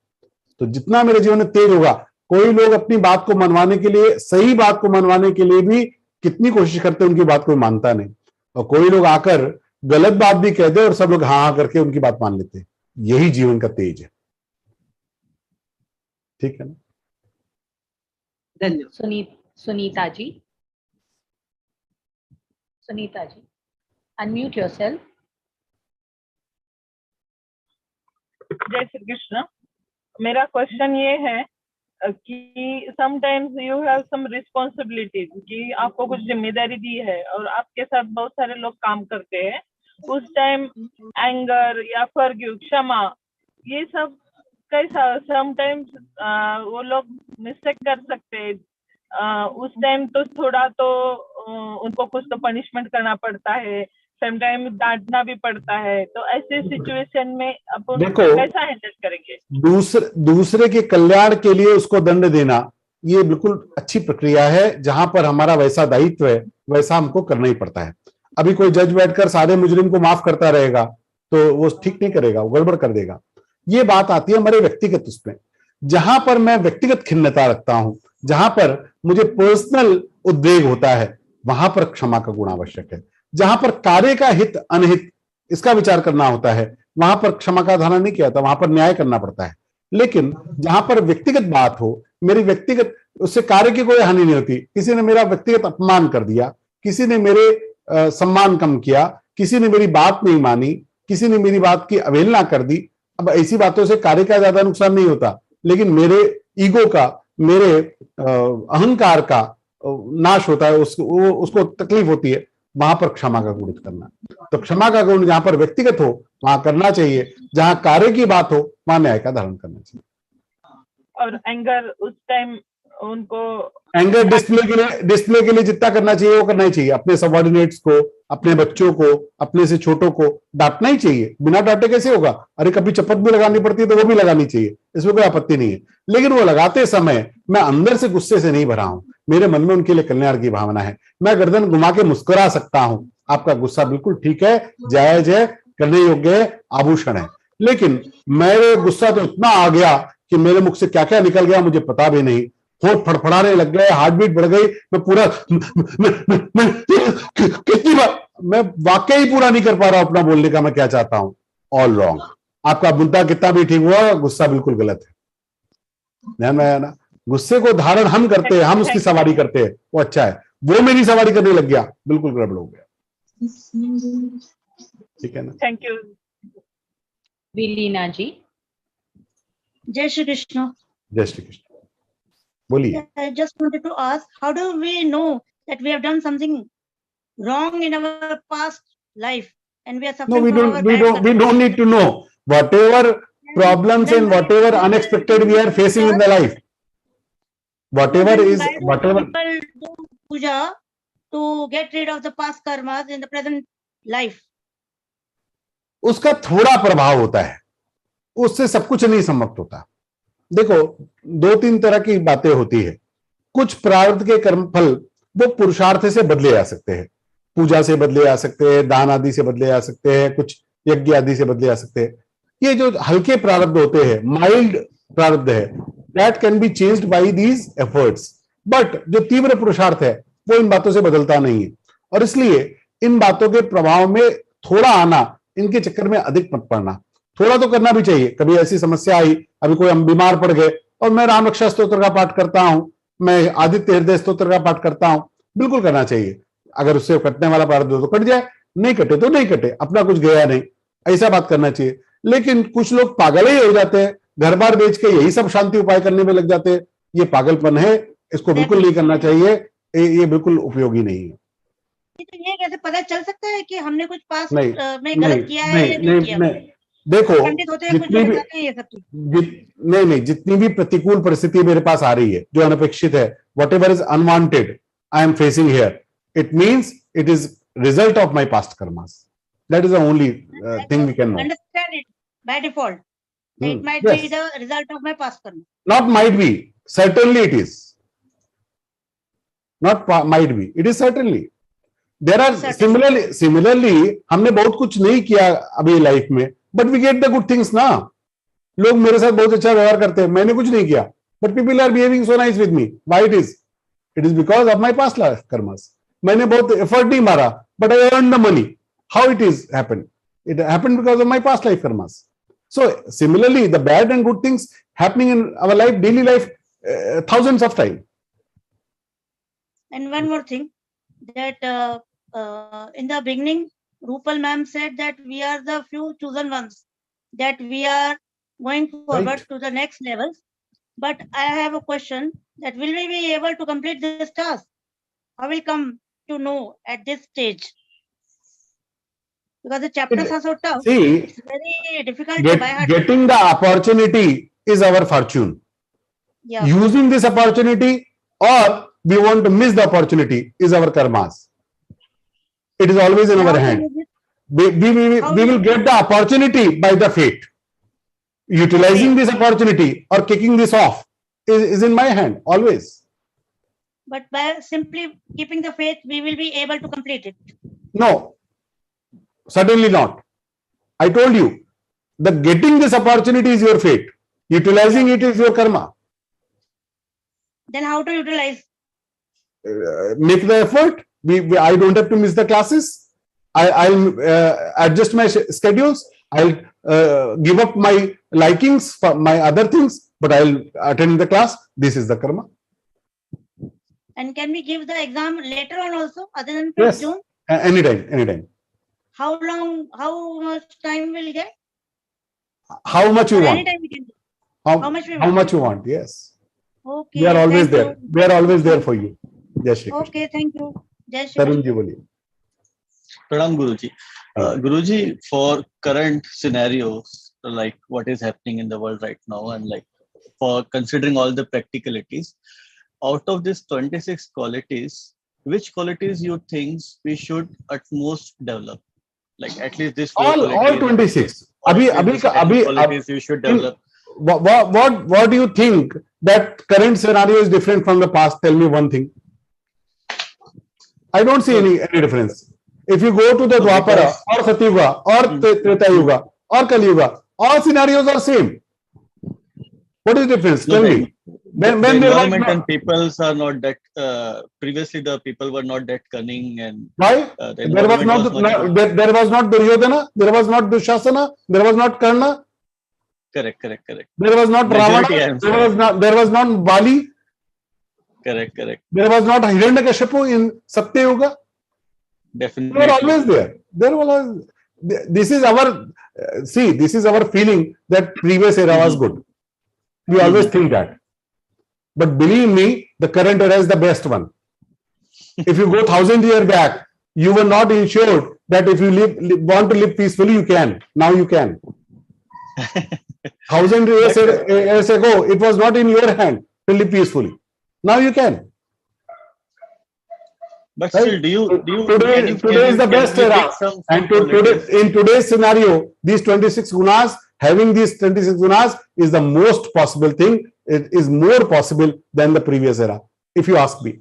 तो जितना मेरे जीवन में तेज होगा, कोई लोग अपनी बात को मनवाने के लिए, सही बात को मनवाने के लिए भी कितनी कोशिश करते हैं, उनकी बात कोई मानता नहीं। और कोई लोग आकर गलत बात भी कह दे और सब लोग हाँ हाँ करके उनकी बात मान लेते हैं। यही जीवन का तेज है। ठीक है ना? धन्यवाद। Sunita ji, Sunita ji, unmute yourself. जय श्री कृष्ण। मेरा क्वेश्चन ये है कि sometimes you have some responsibilities, कि आपको कुछ जिम्मेदारी दी है और आपके साथ बहुत सारे लोग काम करते हैं। उस टाइम एंगर या फॉरगिव, क्षमा, ये सब कैसा, समटाइम्स वो लोग मिस्टेक कर सकते हैं। उस टाइम तो थोड़ा तो उनको कुछ तो पनिशमेंट करना पड़ता है, समटाइम डांटना भी पड़ता है। तो ऐसे सिचुएशन में अपन कैसा हैंडल करेंगे? दूसरे के कल्याण के लिए उसको दंड देना, ये बिल्कुल अच्छी प्रक्रिया है। जहां पर हमारा वैसा दायित्व है वैसा हमको करना ही पड़ता है। अभी कोई जज बैठकर सारे मुजरिम को माफ करता रहेगा तो वो ठीक नहीं करेगा, वो गड़बड़ कर देगा। ये बात आती है हमारे व्यक्तिगत उसमें। जहां पर मैं व्यक्तिगत खिन्नता रखता हूं, जहां पर मुझे पर्सनल उद्वेग होता है, वहां पर क्षमा का गुण आवश्यक है। जहां पर कार्य का हित अनहित इसका विचार करना होता है, वहां पर क्षमा का धारण नहीं किया था, वहां पर न्याय करना पड़ता है। लेकिन जहां पर व्यक्तिगत बात हो, मेरी व्यक्तिगत, उससे कार्य की कोई हानि नहीं होती। किसी ने मेरा व्यक्तिगत अपमान कर दिया, किसी ने मेरे सम्मान कम किया, किसी ने मेरी बात नहीं मानी, किसी ने मेरी बात की अवहेलना कर दी। अब ऐसी बातों से कार्य का ज्यादा नुकसान नहीं होता, लेकिन मेरे ईगो का, मेरे अहंकार का नाश होता है, उसको तकलीफ होती है। वहां पर क्षमा का गुण करना, तो क्षमा का गुण जहां पर व्यक्तिगत हो वहां करना चाहिए, जहां कार्य की बात हो वहां न्याय का धारण करना चाहिए। और एंगर उस टाइम उनको, एंगर डिस्प्ले के लिए जितना करना चाहिए वो करना ही चाहिए। अपने सबऑर्डिनेट्स को, अपने बच्चों को, अपने से छोटों को डांटना ही चाहिए। बिना डांटे कैसे होगा? अरे कभी चपत भी लगानी पड़ती है तो वो भी लगानी चाहिए, इसमें कोई आपत्ति नहीं है। लेकिन वो लगाते समय मैं अंदर से गुस्से से नहीं भरा हूं, मेरे मन में उनके लिए कल्याण की भावना है। मैं गर्दन घुमा के मुस्कुरा सकता हूं, आपका गुस्सा बिल्कुल ठीक है, जायज है, करने योग्य है, आभूषण है। लेकिन मेरे गुस्सा तो इतना आ गया कि मेरे मुख से क्या क्या निकल गया मुझे पता भी नहीं। होठ फड़फड़ाने लग गए, हार्ट बीट बढ़ गई, मैं पूरा कितनी बार मैं वाकई पूरा नहीं कर पा रहा हूं अपना बोलने का मैं क्या चाहता हूं। All wrong. आपका मुद्दा कितना भी ठीक हुआ, गुस्सा बिल्कुल गलत है। ध्यान में आया ना? गुस्से को धारण हम करते हैं, हम उसकी सवारी करते हैं, वो अच्छा है। वो मेरी सवारी करने लग गया, बिल्कुल गड़बड़ हो गया। ठीक है ना? Thank you. विलीना जी। जय श्री कृष्ण। जय श्री कृष्ण। बोलिए। I just wanted to ask, how do we know that we have done something wrong in our past life and we are No, suffering we from don't. our We bad don't. We karma. don't need to know whatever problems Then and why whatever do unexpected we are facing in people- the life. No, Whatever then is why do whatever. people do puja to get rid of the past karmas in the present life? उसका थोड़ा प्रभाव होता है, उससे सब कुछ नहीं समाप्त होता। देखो, 2-3 तरह की बातें होती है। कुछ प्रारब्ध के कर्म फल वो पुरुषार्थ से बदले जा सकते हैं, पूजा से बदले जा सकते हैं, दान आदि से बदले जा सकते हैं, कुछ यज्ञ आदि से बदले जा सकते हैं। ये जो हल्के प्रारब्ध होते हैं, माइल्ड प्रारब्ध है, that can be changed by these efforts. But जो तीव्र पुरुषार्थ है वो इन बातों से बदलता नहीं है, और इसलिए इन बातों के प्रभाव में थोड़ा आना, इनके चक्कर में अधिक मत पड़ना। थोड़ा तो करना भी चाहिए। कभी ऐसी समस्या आई, अभी कोई हम बीमार पड़ गए और मैं राम रक्षा स्तोत्र का पाठ करता हूं, मैं आदित्य हृदय स्तोत्र का पाठ करता हूं, बिल्कुल करना चाहिए। अगर उससे कटने वाला प्रारब्ध हो तो कट जाए, नहीं कटे तो नहीं कटे, अपना कुछ गया नहीं, ऐसा बात करना चाहिए। लेकिन कुछ लोग पागल ही हो जाते हैं, घर बार बेच के यही सब शांति उपाय करने में लग जाते हैं। ये पागलपन है, इसको बिल्कुल नहीं करना चाहिए, ये बिल्कुल उपयोगी नहीं है। तो ये कैसे पता चल सकता है कि हमने कुछ पास नहीं, में गलत किया है या नहीं किया? देखो, पंडित होते हैं, कुछ जितनी जो भी बताते हैं ये सब चीज। नहीं, जितनी भी प्रतिकूल परिस्थिति मेरे पास आ रही है, जो अनपेक्षित है, whatever is unwanted I am facing here, it means it is result of my past karmas. That is the only thing we can know. Understand it by default. It might Yes. be the result of my past karma. Not might be, certainly it is. Not might be, it is certainly. There are similarly हमने बहुत कुछ नहीं किया अभी life में, but we get the good things ना। लोग मेरे साथ बहुत अच्छा व्यवहार करते हैं, मैंने कुछ नहीं किया, but people are behaving so nice with me. Why it is because of my past life karmas. मैंने बहुत एफर्ट नहीं मारा, but I earn the money. How it is happened? It happened because of my past life karmas. So similarly, the bad and good things happening in our life, daily life, thousands of times. And one more thing, that in the beginning, Rupal ma'am said that we are the few chosen ones, that we are going forward to the next level. But I have a question, that will we be able to complete this task? I will come to know at this stage. Because the chapters are so tough, See, it's very difficult to buy heart. getting the opportunity is our fortune. Yeah. Using this opportunity, or we want to miss the opportunity, is our karmas. It is always in our hand. We will get the opportunity by the fate. Utilizing this opportunity or kicking this off is in my hand, always. But by simply keeping the faith, we will be able to complete it. No, certainly not. I told you that getting this opportunity is your fate. Utilizing it is your karma. Then how to utilize? Make the effort. I don't have to miss the classes. I'll adjust my schedules. I'll give up my likings for my other things, but I'll attend the class. This is the karma. And can we give the exam later on also, other than 5th June? Anytime. How long, how much time will get? How much you Or want? anytime we can do. How much we How want? much you want? Yes. Okay. We are always thank there. you. We are always there for you. Jai Shri Krishna. Okay, thank you. Jai Shri Tarun Krishna. ji boliye. Pranam Guruji. Guruji, for current scenarios, like what is happening in the world right now, and like for considering all the practicalities, out of these 26 qualities, which qualities you think we should at most develop? Like at least this All 26. qualities you should develop. What do you think that current scenario is different from the past? Tell me one thing. I don't see any difference. If you go to the Dwapara or Satyuga or Treta Yuga or Kali Yuga, all scenarios are same. What is the difference? Tell me. When the there environment was and peoples are not that. Previously, the people were not that cunning, and why? The There was not there was not Duryodhana, there was not Dushasana, there was not Karna. Correct. There was not Majority Ravana. There was not Bali. Correct. There was not Hiranyakashipu in Satya Yuga. Definitely. They were always there. This is our this is our feeling that previous era was good. We always think that. But believe me, the current era is the best one. If you go 1,000 years back, you were not ensured that if you want to live peacefully, you can. Now you can. 1,000 years ago, it was not in your hand to live peacefully. Now you can. But right? still, do you today is the best era, and in today's scenario, these 26 gunas, having these 26 gunas is the most possible thing. It is more possible than the previous era, if you ask me.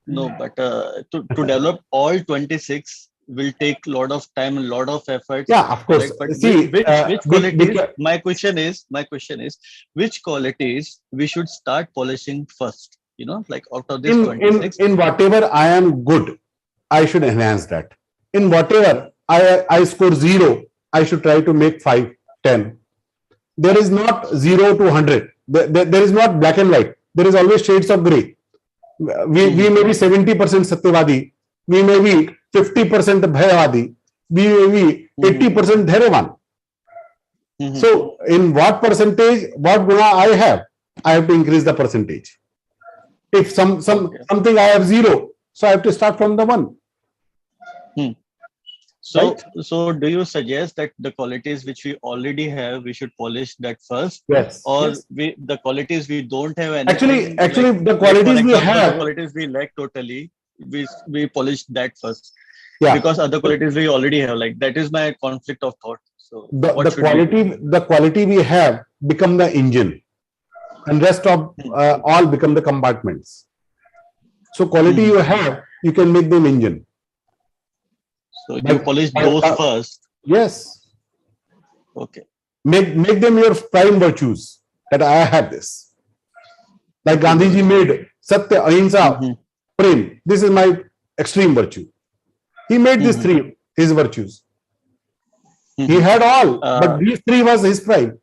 No, but to develop all 26 will take a lot of time, a lot of efforts. Yeah, of course. Right? But See, which qualities? My question is, which qualities we should start polishing first? You know, like out of this 26. In whatever I am good, I should enhance that. In whatever I score 0, I should try to make 5, 10. There is not 0 to 100. There is not black and white. There is always shades of gray. We may be 70% Satyavadi. We may be 50% Bhayavadi. We may be 80% Dhairyavan. So, in what percentage, what guna I have to increase the percentage. If something I have 0, so I have to start from the 1. So do you suggest that the qualities which we already have, we should polish that first? Yes. Or yes. the qualities we don't have anything, actually like, the qualities we have, the qualities we lack totally, we polish that first. Yeah. Because other qualities we already have. Like that is my conflict of thought. So the quality we have become the engine, and rest of all become the compartments. So quality you have, you can make them engine. So you polish those first. Yes. Okay. Make them your prime virtues. That I have this. Like Gandhiji made Satya, Ahimsa, Prem. This is my extreme virtue. He made these 3 his virtues. He had all, but these 3 was his prime.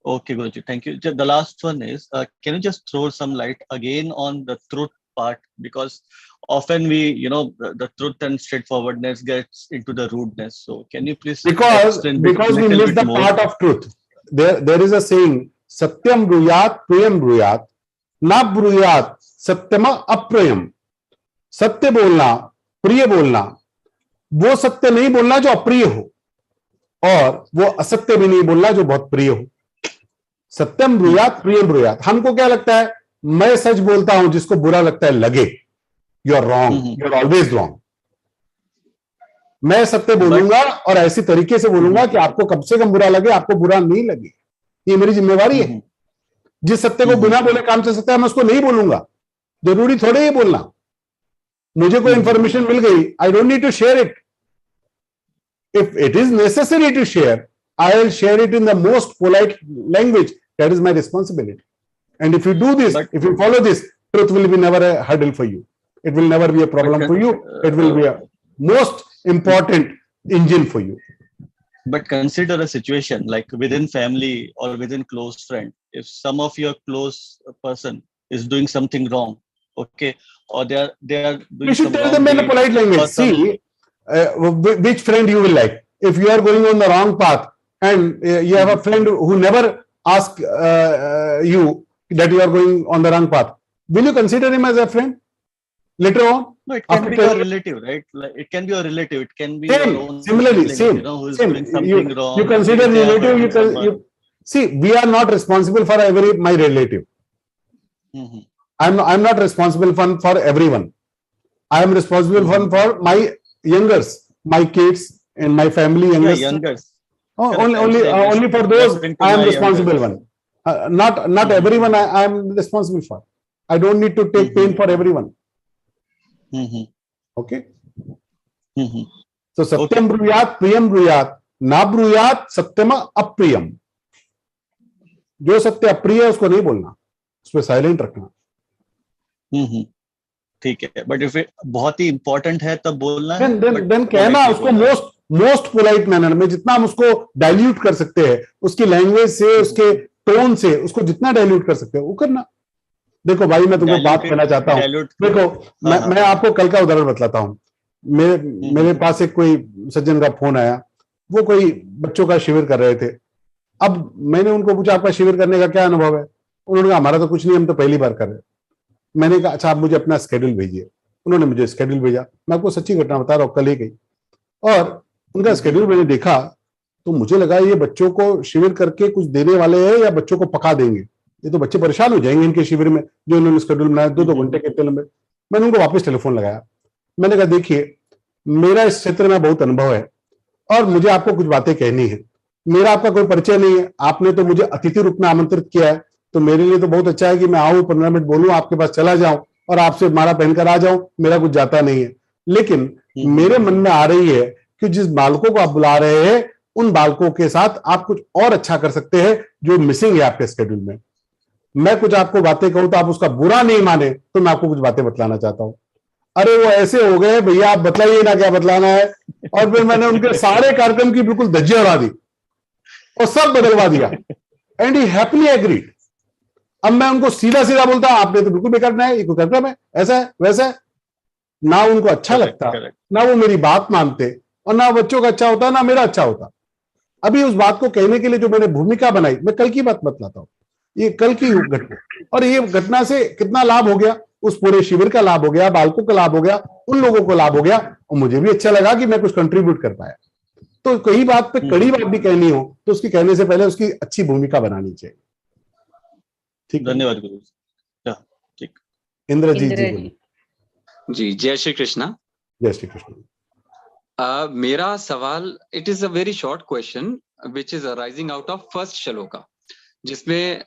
Okay, Guruji, thank you. The last one is, can you just throw some light again on the truth part? Because often we, the truth and straightforwardness gets into the rudeness. So can you please because we miss the part of truth. There is a saying, Satyam bruyat priyam bruyat, na bruyat satyama apriyam. सत्य बोलना, प्रिय बोलना, वो सत्य नहीं बोलना जो अप्रिय हो, और वो असत्य भी नहीं बोलना जो बहुत प्रिय हो. सत्यम ब्रूयात प्रियम ब्रूयात. हमको क्या लगता है, मैं सच बोलता हूं, जिसको बुरा लगता है लगे, you are wrong, you are always wrong. मैं सत्य बोलूंगा और ऐसी तरीके से बोलूंगा कि आपको कम से कम बुरा लगे, आपको बुरा नहीं लगे. ये मेरी जिम्मेवारी है. जिस सत्य को बिना बोले काम चल सकता है, मैं उसको नहीं बोलूंगा. जरूरी थोड़े ही बोलना. मुझे कोई इंफॉर्मेशन मिल गई, I don't need to share it. If it is necessary to share, I will share it in the most polite language. That is my responsibility. And if you do this, if you follow this, truth will be never a hurdle for you. It will never be a problem for you. It will be a most important engine for you. But consider a situation like within family or within close friend. If some of your close person is doing something wrong, okay, or they are doing you should tell them in a polite language. See, which friend you will like. If you are going on the wrong path and you have a friend who never asks you that you are going on the wrong path, will you consider him as a friend later on? No, it can be a relative, right? Like, it can be a relative. It can be your own. Similarly, sibling, same. Who is Same. doing something wrong. You consider relative. You see, we are not responsible for my relative. I'm not responsible for everyone. I am responsible for my youngers, my kids, and my family youngers. Yeah, youngers. Oh, only for those I am responsible one. Not everyone I am responsible for. I don't need to take pain for everyone. Okay. So satyam bruyat priyam bruyat na bruyat satyama apriyam. जो सत्य अप्रिय है उसको नहीं बोलना, उसपे silent रखना. ठीक है, बट इफ बहुत ही इंपॉर्टेंट है तब बोलना है. देन कहना उसको मोस्ट पोलाइट मैनर में, जितना हम उसको डाइल्यूट कर सकते हैं, उसकी लैंग्वेज से, उसके टोन से, उसको जितना डाइल्यूट कर सकते हैं वो करना. देखो भाई, मैं तुमको बात कहना चाहता हूँ. देखो, मैं आपको कल का उदाहरण बतलाता हूँ. मेरे पास एक कोई सज्जन का फोन आया. वो कोई बच्चों का शिविर कर रहे थे. अब मैंने उनको पूछा, आपका शिविर करने का क्या अनुभव है? उन्होंने कहा, हमारा तो कुछ नहीं, हम तो पहली बार कर रहे हैं. मैंने कहा, अच्छा आप मुझे अपना स्केड्यूल भेजिए. उन्होंने मुझे स्केड्यूल भेजा, मैं आपको सच्ची घटना बता रहा हूँ, कल ही गई, और उनका स्केड्यूल मैंने देखा तो मुझे लगा ये बच्चों को शिविर करके कुछ देने वाले हैं या बच्चों को पका देंगे, ये तो बच्चे परेशान हो जाएंगे इनके शिविर में जो इन्होंने स्केड्यूल बनाया 2-2 घंटे के इतने लंबे। मैंने उनको वापस टेलीफोन लगाया, मैंने कहा देखिए मेरा इस क्षेत्र में बहुत अनुभव है और मुझे आपको कुछ बातें कहनी है, मेरा आपका कोई परिचय नहीं है, आपने तो मुझे अतिथि रूप में आमंत्रित किया है, तो मेरे लिए तो बहुत अच्छा है कि मैं आऊं, 15 मिनट बोलूं, आपके पास चला जाऊं और आपसे माला पहनकर आ जाऊं, मेरा कुछ जाता नहीं है। लेकिन मेरे मन में आ रही है कि जिस बालकों को आप बुला रहे हैं उन बालकों के साथ आप कुछ और अच्छा कर सकते हैं जो मिसिंग है आपके स्केड्यूल में। मैं कुछ आपको बातें कहूं तो आप उसका बुरा नहीं माने, तो मैं आपको कुछ बातें बतलाना चाहता हूं। अरे वो ऐसे हो गए, भैया आप बतलाइए ना क्या बतलाना है। और फिर मैंने उनके सारे कार्यक्रम की बिल्कुल धज्जियां उड़ा दी और सब बदलवा दिया, एंड ही हैप्पीली एग्रीड। अब मैं उनको सीधा सीधा बोलता हूं आपने तो बिल्कुल बेकार करना है, ये कोई कार्यक्रम है, ऐसा है वैसा है, ना उनको अच्छा लगता, ना वो मेरी बात मानते, और ना बच्चों का अच्छा होता, ना मेरा अच्छा होता। अभी उस बात को कहने के लिए जो मैंने भूमिका बनाई, मैं कल की बात बतलाता हूं, ये कल की घटना, और ये घटना से कितना लाभ हो गया, उस पूरे शिविर का लाभ हो गया, बालकों का लाभ हो गया, उन लोगों को लाभ हो गया, और मुझे भी अच्छा लगा कि मैं कुछ कंट्रीब्यूट कर पाया। तो कई बात पे कड़ी बात भी कहनी हो तो उसकी कहने से पहले उसकी अच्छी भूमिका बनानी चाहिए। ठीक, धन्यवाद गुरु जी। ठीक, इंद्रजीत जी जी, जय श्री कृष्णा। जय श्री कृष्ण। मेरा सवाल, it is a very short question which is arising out of first shloka, जिसमें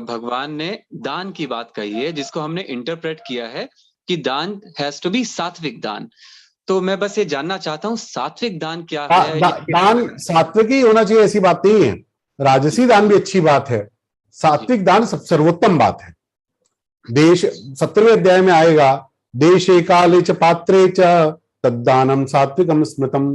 भगवान ने दान की बात कही है, जिसको हमने इंटरप्रेट किया है कि दान हैज टू बी सात्विक दान। तो मैं बस ये जानना चाहता हूँ सात्विक दान क्या है? दान सात्विक ही होना चाहिए ऐसी बात नहीं है, राजसी दान भी अच्छी बात है, सात्विक दान सब सर्वोत्तम बात है। देश 17वें अध्याय में आएगा, देशे काले च पात्रे च तद्दानम सात्विकम स्मृतम।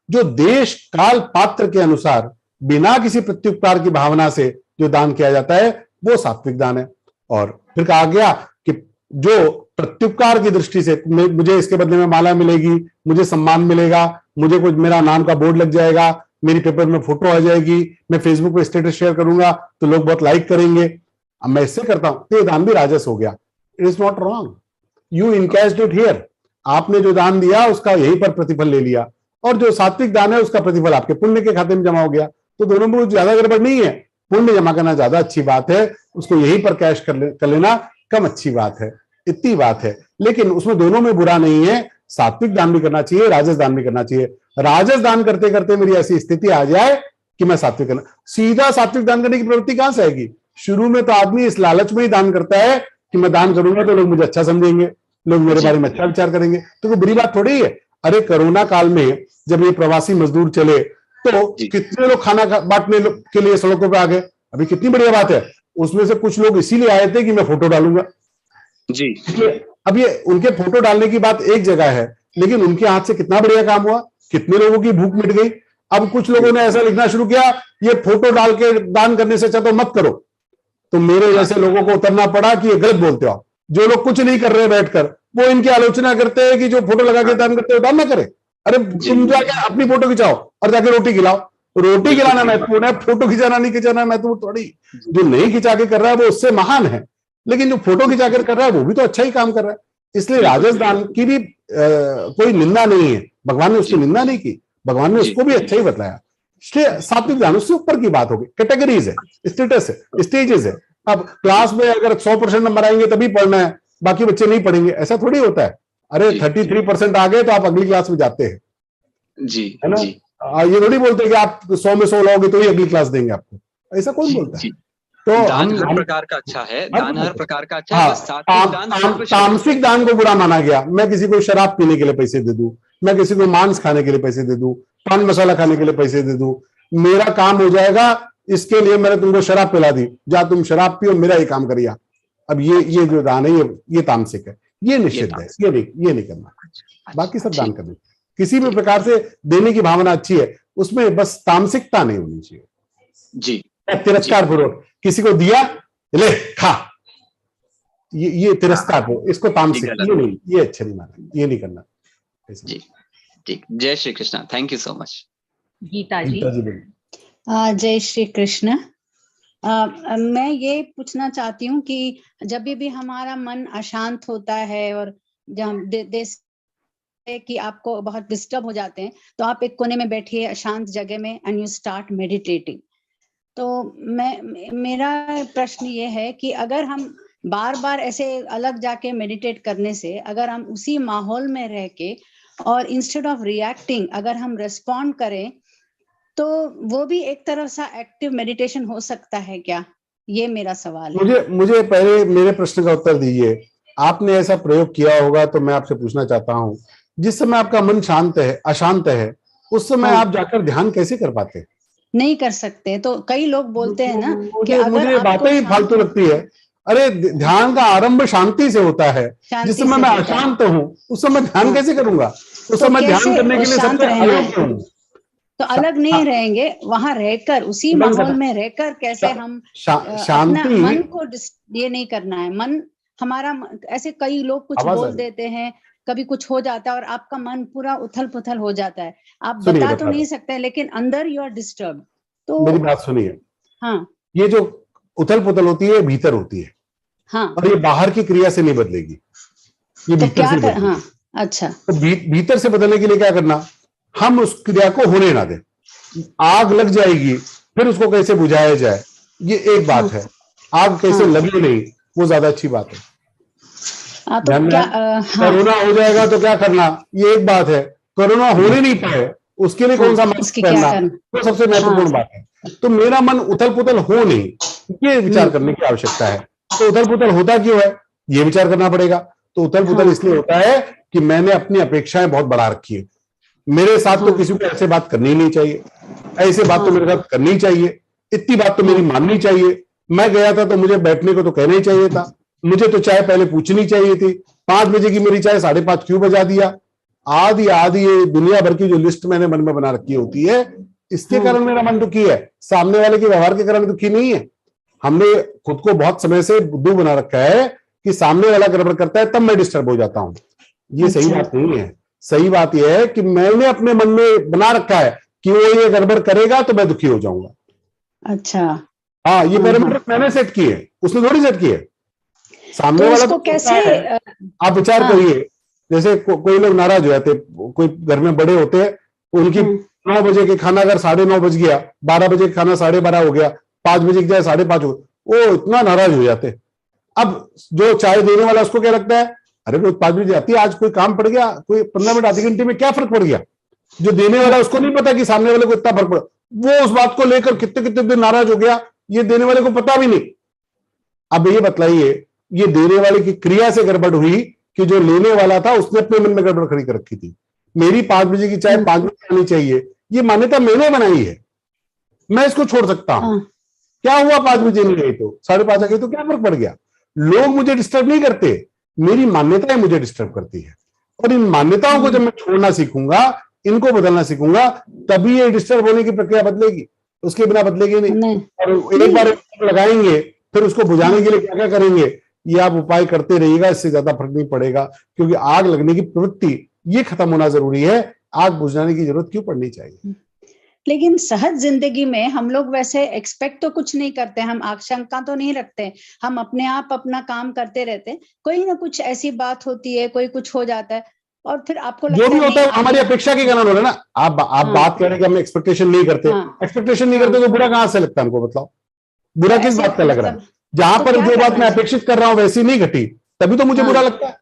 जो देश काल पात्र के अनुसार बिना किसी प्रत्युपकार की भावना से जो दान किया जाता है वो सात्विक दान है। और फिर कहा गया कि जो प्रत्युपकार की दृष्टि से मुझे इसके बदले में माला मिलेगी, मुझे सम्मान मिलेगा, मुझे कुछ मेरा नाम का बोर्ड लग जाएगा, मेरी पेपर में फोटो आ जाएगी, मैं फेसबुक पे स्टेटस शेयर करूंगा तो लोग बहुत लाइक करेंगे, अब मैं इससे करता हूं तो ये दान भी राजस हो गया। It is not wrong, you encashed it here. आपने जो दान दिया उसका यहीं पर प्रतिफल ले लिया, और जो सात्विक दान है उसका प्रतिफल आपके पुण्य के खाते में जमा हो गया। तो दोनों में ज्यादा गड़बड़ नहीं है, पुण्य जमा करना ज्यादा अच्छी बात है, उसको यहीं पर कैश कर लेना कम अच्छी बात है, इतनी बात है। लेकिन उसमें दोनों में बुरा नहीं है, सात्विक दान भी करना चाहिए, राजस दान भी करना चाहिए। राजस दान करते करते मेरी ऐसी स्थिति आ जाए कि मैं सात्विक करना, सीधा सात्विक दान करने की प्रवृत्ति कहां से आएगी? शुरू में तो आदमी इस लालच में ही दान करता है कि मैं दान करूंगा तो लोग मुझे अच्छा समझेंगे, लोग मेरे बारे में अच्छा विचार करेंगे, तो कोई बुरी बात थोड़ी है। अरे कोरोना काल में जब ये प्रवासी मजदूर चले तो कितने लोग खाना बांटने के लिए सड़कों पे आ गए, अभी कितनी बढ़िया बात है। उसमें से कुछ लोग इसीलिए आए थे कि मैं फोटो डालूंगा जी। अब ये उनके फोटो डालने की बात एक जगह है, लेकिन उनके हाथ से कितना बढ़िया काम हुआ, कितने लोगों की भूख मिट गई। अब कुछ लोगों ने ऐसा लिखना शुरू किया, ये फोटो डाल के दान करने से अच्छा तो मत करो, तो मेरे जैसे लोगों को उतरना पड़ा कि ये गलत बोलते हो। जो लोग कुछ नहीं कर रहे बैठकर, वो इनकी आलोचना करते हैं कि जो फोटो लगा के दान करते हो दान ना करे। अरे तुम जाके अपनी फोटो खिंचाओ और जाके रोटी खिलाओ, रोटी खिलाना महत्वपूर्ण है, फोटो खिंचाना नहीं खिंचाना महत्वपूर्ण थोड़ी। जो नहीं खिंचा के कर रहा है वो उससे महान है, लेकिन जो फोटो खिंचा कर कर रहा है वो भी तो अच्छा ही काम कर रहा है। इसलिए राजस दान की भी कोई निंदा नहीं है, भगवान ने उसकी निंदा नहीं की, भगवान ने उसको भी अच्छा ही बताया। इसलिए सात्विक दान उससे ऊपर की बात होगी, कैटेगरीज है, स्टेटस है, स्टेजेस है। अब क्लास में अगर 100% नंबर आएंगे तभी पढ़ना है, बाकी बच्चे नहीं पढ़ेंगे, ऐसा थोड़ी होता है। अरे 33% आ गए तो आप अगली क्लास में जाते हैं जी, है ना। ये थोड़ी बोलते कि आप 100 में 100 लाओगे तो ही अगली क्लास देंगे आपको, ऐसा कौन बोलता है। तो दान हर प्रकार का अच्छा है, दान हर प्रकार का अच्छा है, बस सात्विक दान तामसिक दान को बुरा माना गया। मैं किसी को शराब पीने के लिए पैसे दे दूं, मैं किसी को मांस खाने के लिए पैसे दे दूं, पान मसाला खाने के लिए पैसे दे दूं, मेरा काम हो जाएगा, इसके लिए मैंने तुमको शराब पिला दी, जा तुम शराब पियो, मेरा ही काम करिया। अब ये जो दान है ये तामसिक है, ये निषिद्ध है, ये नहीं करना। बाकी सब दान करने, किसी भी प्रकार से देने की भावना अच्छी है, उसमें बस तामसिकता नहीं होनी चाहिए जी। तिरस्कार पूर्वक किसी को दिया, ले खा, ये तिरस्कार हो, इसको तामसिक, ये नहीं, ये अच्छा नहीं माना, ये नहीं करना जी। ठीक, जय Shri Krishna, thank you so much. Geeta ji. जय श्री कृष्ण। मैं ये पूछना चाहती हूँ कि जब भी हमारा मन अशांत होता है और जहाँ देश कि आपको बहुत डिस्टर्ब हो जाते हैं, तो आप एक कोने में बैठिए अशांत जगह में एंड यू स्टार्ट मेडिटेटिंग। तो मेरा प्रश्न ये है कि अगर हम बार बार ऐसे अलग जाके मेडिटेट करने से, अगर हम उसी माहौल में रह के और इंस्टेड ऑफ रिएक्टिंग अगर हम रेस्पॉन्ड करें, तो वो भी एक तरह सा एक्टिव मेडिटेशन हो सकता है क्या? ये मेरा सवाल है। मुझे पहले मेरे प्रश्न का उत्तर दीजिए। आपने ऐसा प्रयोग किया होगा तो मैं आपसे पूछना चाहता हूँ, जिस समय आपका मन शांत है, अशांत है, उस समय आप जाकर ध्यान कैसे कर पाते हैं? नहीं कर सकते। तो कई लोग बोलते हैं ना कि अगर मुझे बातें ही फालतू लगती है। अरे ध्यान का आरंभ शांति से होता है। जिस समय मैं अशांत हूँ उस समय ध्यान कैसे करूंगा? उस समय ध्यान करने के लिए सबसे अलग हूँ। तो अलग नहीं रहेंगे, वहां रहकर उसी माहौल में रहकर कैसे हम अपना मन को ये नहीं करना है। मन हमारा ऐसे कई लोग कुछ बोल देते हैं, कभी कुछ हो जाता है और आपका मन पूरा उथल पुथल हो जाता है। आप बता तो नहीं सकते, लेकिन अंदर यू आर डिस्टर्ब। तो मेरी बात सुनिए। हाँ, ये जो उथल पुथल होती है भीतर होती है। हाँ, और ये बाहर की क्रिया से नहीं बदलेगी, ये तो भीतर से बदलेगी। हाँ, अच्छा। तो भीतर से बदलने के लिए क्या करना? हम उस क्रिया को होने ना दें। आग लग जाएगी, फिर उसको कैसे बुझाया जाए, ये एक बात है। आग कैसे लगे नहीं, वो ज्यादा अच्छी बात है। तो क्या कोरोना हो जाएगा तो क्या करना, ये एक बात है। कोरोना होने नहीं पाए उसके लिए कौन सा मास्क पहनना, वो सबसे महत्वपूर्ण बात है। तो मेरा मन उथल पुथल हो नहीं, ये विचार करने की आवश्यकता है। तो उथल पुथल होता क्यों है, ये विचार करना पड़ेगा। तो उथल पुथल इसलिए होता है कि मैंने अपनी अपेक्षाएं बहुत बढ़ा रखी है। मेरे साथ तो किसी को ऐसे बात करनी नहीं चाहिए, ऐसे बात तो मेरे साथ करनी चाहिए, इतनी बात तो मेरी माननी चाहिए। मैं गया था तो मुझे बैठने को तो कहना ही चाहिए था, मुझे तो चाय पहले पूछनी चाहिए थी। 5 बजे की मेरी चाय 5:30 क्यों बजा दिया? आदि आदि ये दुनिया भर की जो लिस्ट मैंने मन में बना रखी होती है, इसके कारण मेरा मन दुखी है, सामने वाले के व्यवहार के कारण दुखी नहीं है। हमने खुद को बहुत समय से बुद्धू बना रखा है कि सामने वाला गड़बड़ करता है तब मैं डिस्टर्ब हो जाता हूं। ये सही बात नहीं है। सही बात यह है कि मैंने अपने मन में बना रखा है कि वो ये गड़बड़ करेगा तो मैं दुखी हो जाऊंगा। अच्छा, हाँ, ये पैरामीटर मैंने सेट किए, उसने थोड़ी सेट किए। सामने वाला तो कैसे है। आप विचार करिए, जैसे कोई लोग नाराज हो जाते, कोई घर में बड़े होते हैं, उनकी 9 बजे के खाना अगर 9:30 बज गया, 12 बजे का खाना 12:30 हो गया, 5 बजे की जाए 5:30 हो, वो इतना नाराज हो जाते। अब जो चाय देने वाला उसको क्या लगता है, अरे रोज 5 बजे आती है, आज कोई काम पड़ गया, कोई 15 मिनट आधे घंटे में क्या फर्क पड़ गया। जो देने वाला उसको नहीं पता कि सामने वाले को इतना फर्क पड़ा, वो उस बात को लेकर कितने कितने दिन नाराज हो गया, ये देने वाले को पता भी नहीं। अब ये बतलाइए, ये देने वाले की क्रिया से गड़बड़ हुई कि जो लेने वाला था उसने अपने मन में गड़बड़ खड़ी कर रखी थी। मेरी 5 बजे की चाय 5 बजे आनी चाहिए, ये मान्यता मैंने बनाई है, मैं इसको छोड़ सकता हूं। क्या हुआ 5 बजे नहीं गई तो 5:30 आ गई तो क्या फर्क पड़ गया? लोग मुझे डिस्टर्ब नहीं करते, मेरी मान्यताएं मुझे डिस्टर्ब करती है। और इन मान्यताओं को जब मैं छोड़ना सीखूंगा, इनको बदलना सीखूंगा, तभी ये डिस्टर्ब होने की प्रक्रिया बदलेगी, उसके बिना बदलेगी नहीं। और एक बार लगाएंगे फिर उसको बुझाने के लिए क्या क्या करेंगे, ये आप उपाय करते रहिएगा, इससे ज्यादा फर्क नहीं पड़ेगा। क्योंकि आग लगने की प्रवृत्ति ये खत्म होना जरूरी है, आग बुझाने की जरूरत क्यों पड़नी चाहिए? लेकिन सहज जिंदगी में हम लोग वैसे एक्सपेक्ट तो कुछ नहीं करते, हम आशंका तो नहीं रखते, हम अपने आप अपना काम करते रहते। कोई ना कुछ ऐसी बात होती है, कोई कुछ हो जाता है और फिर आपको जो भी होता है हमारी अपेक्षा के कारण हो रहा है ना। आप बात कह रहे हैं कि हम एक्सपेक्टेशन नहीं करते, एक्सपेक्टेशन नहीं करते तो बुरा कहां से लगता है हमको? बताओ, बुरा किस बात का लग रहा है? जहां पर जो बात मैं अपेक्षित कर रहा हूं वैसी नहीं घटी, तभी तो मुझे बुरा लगता है।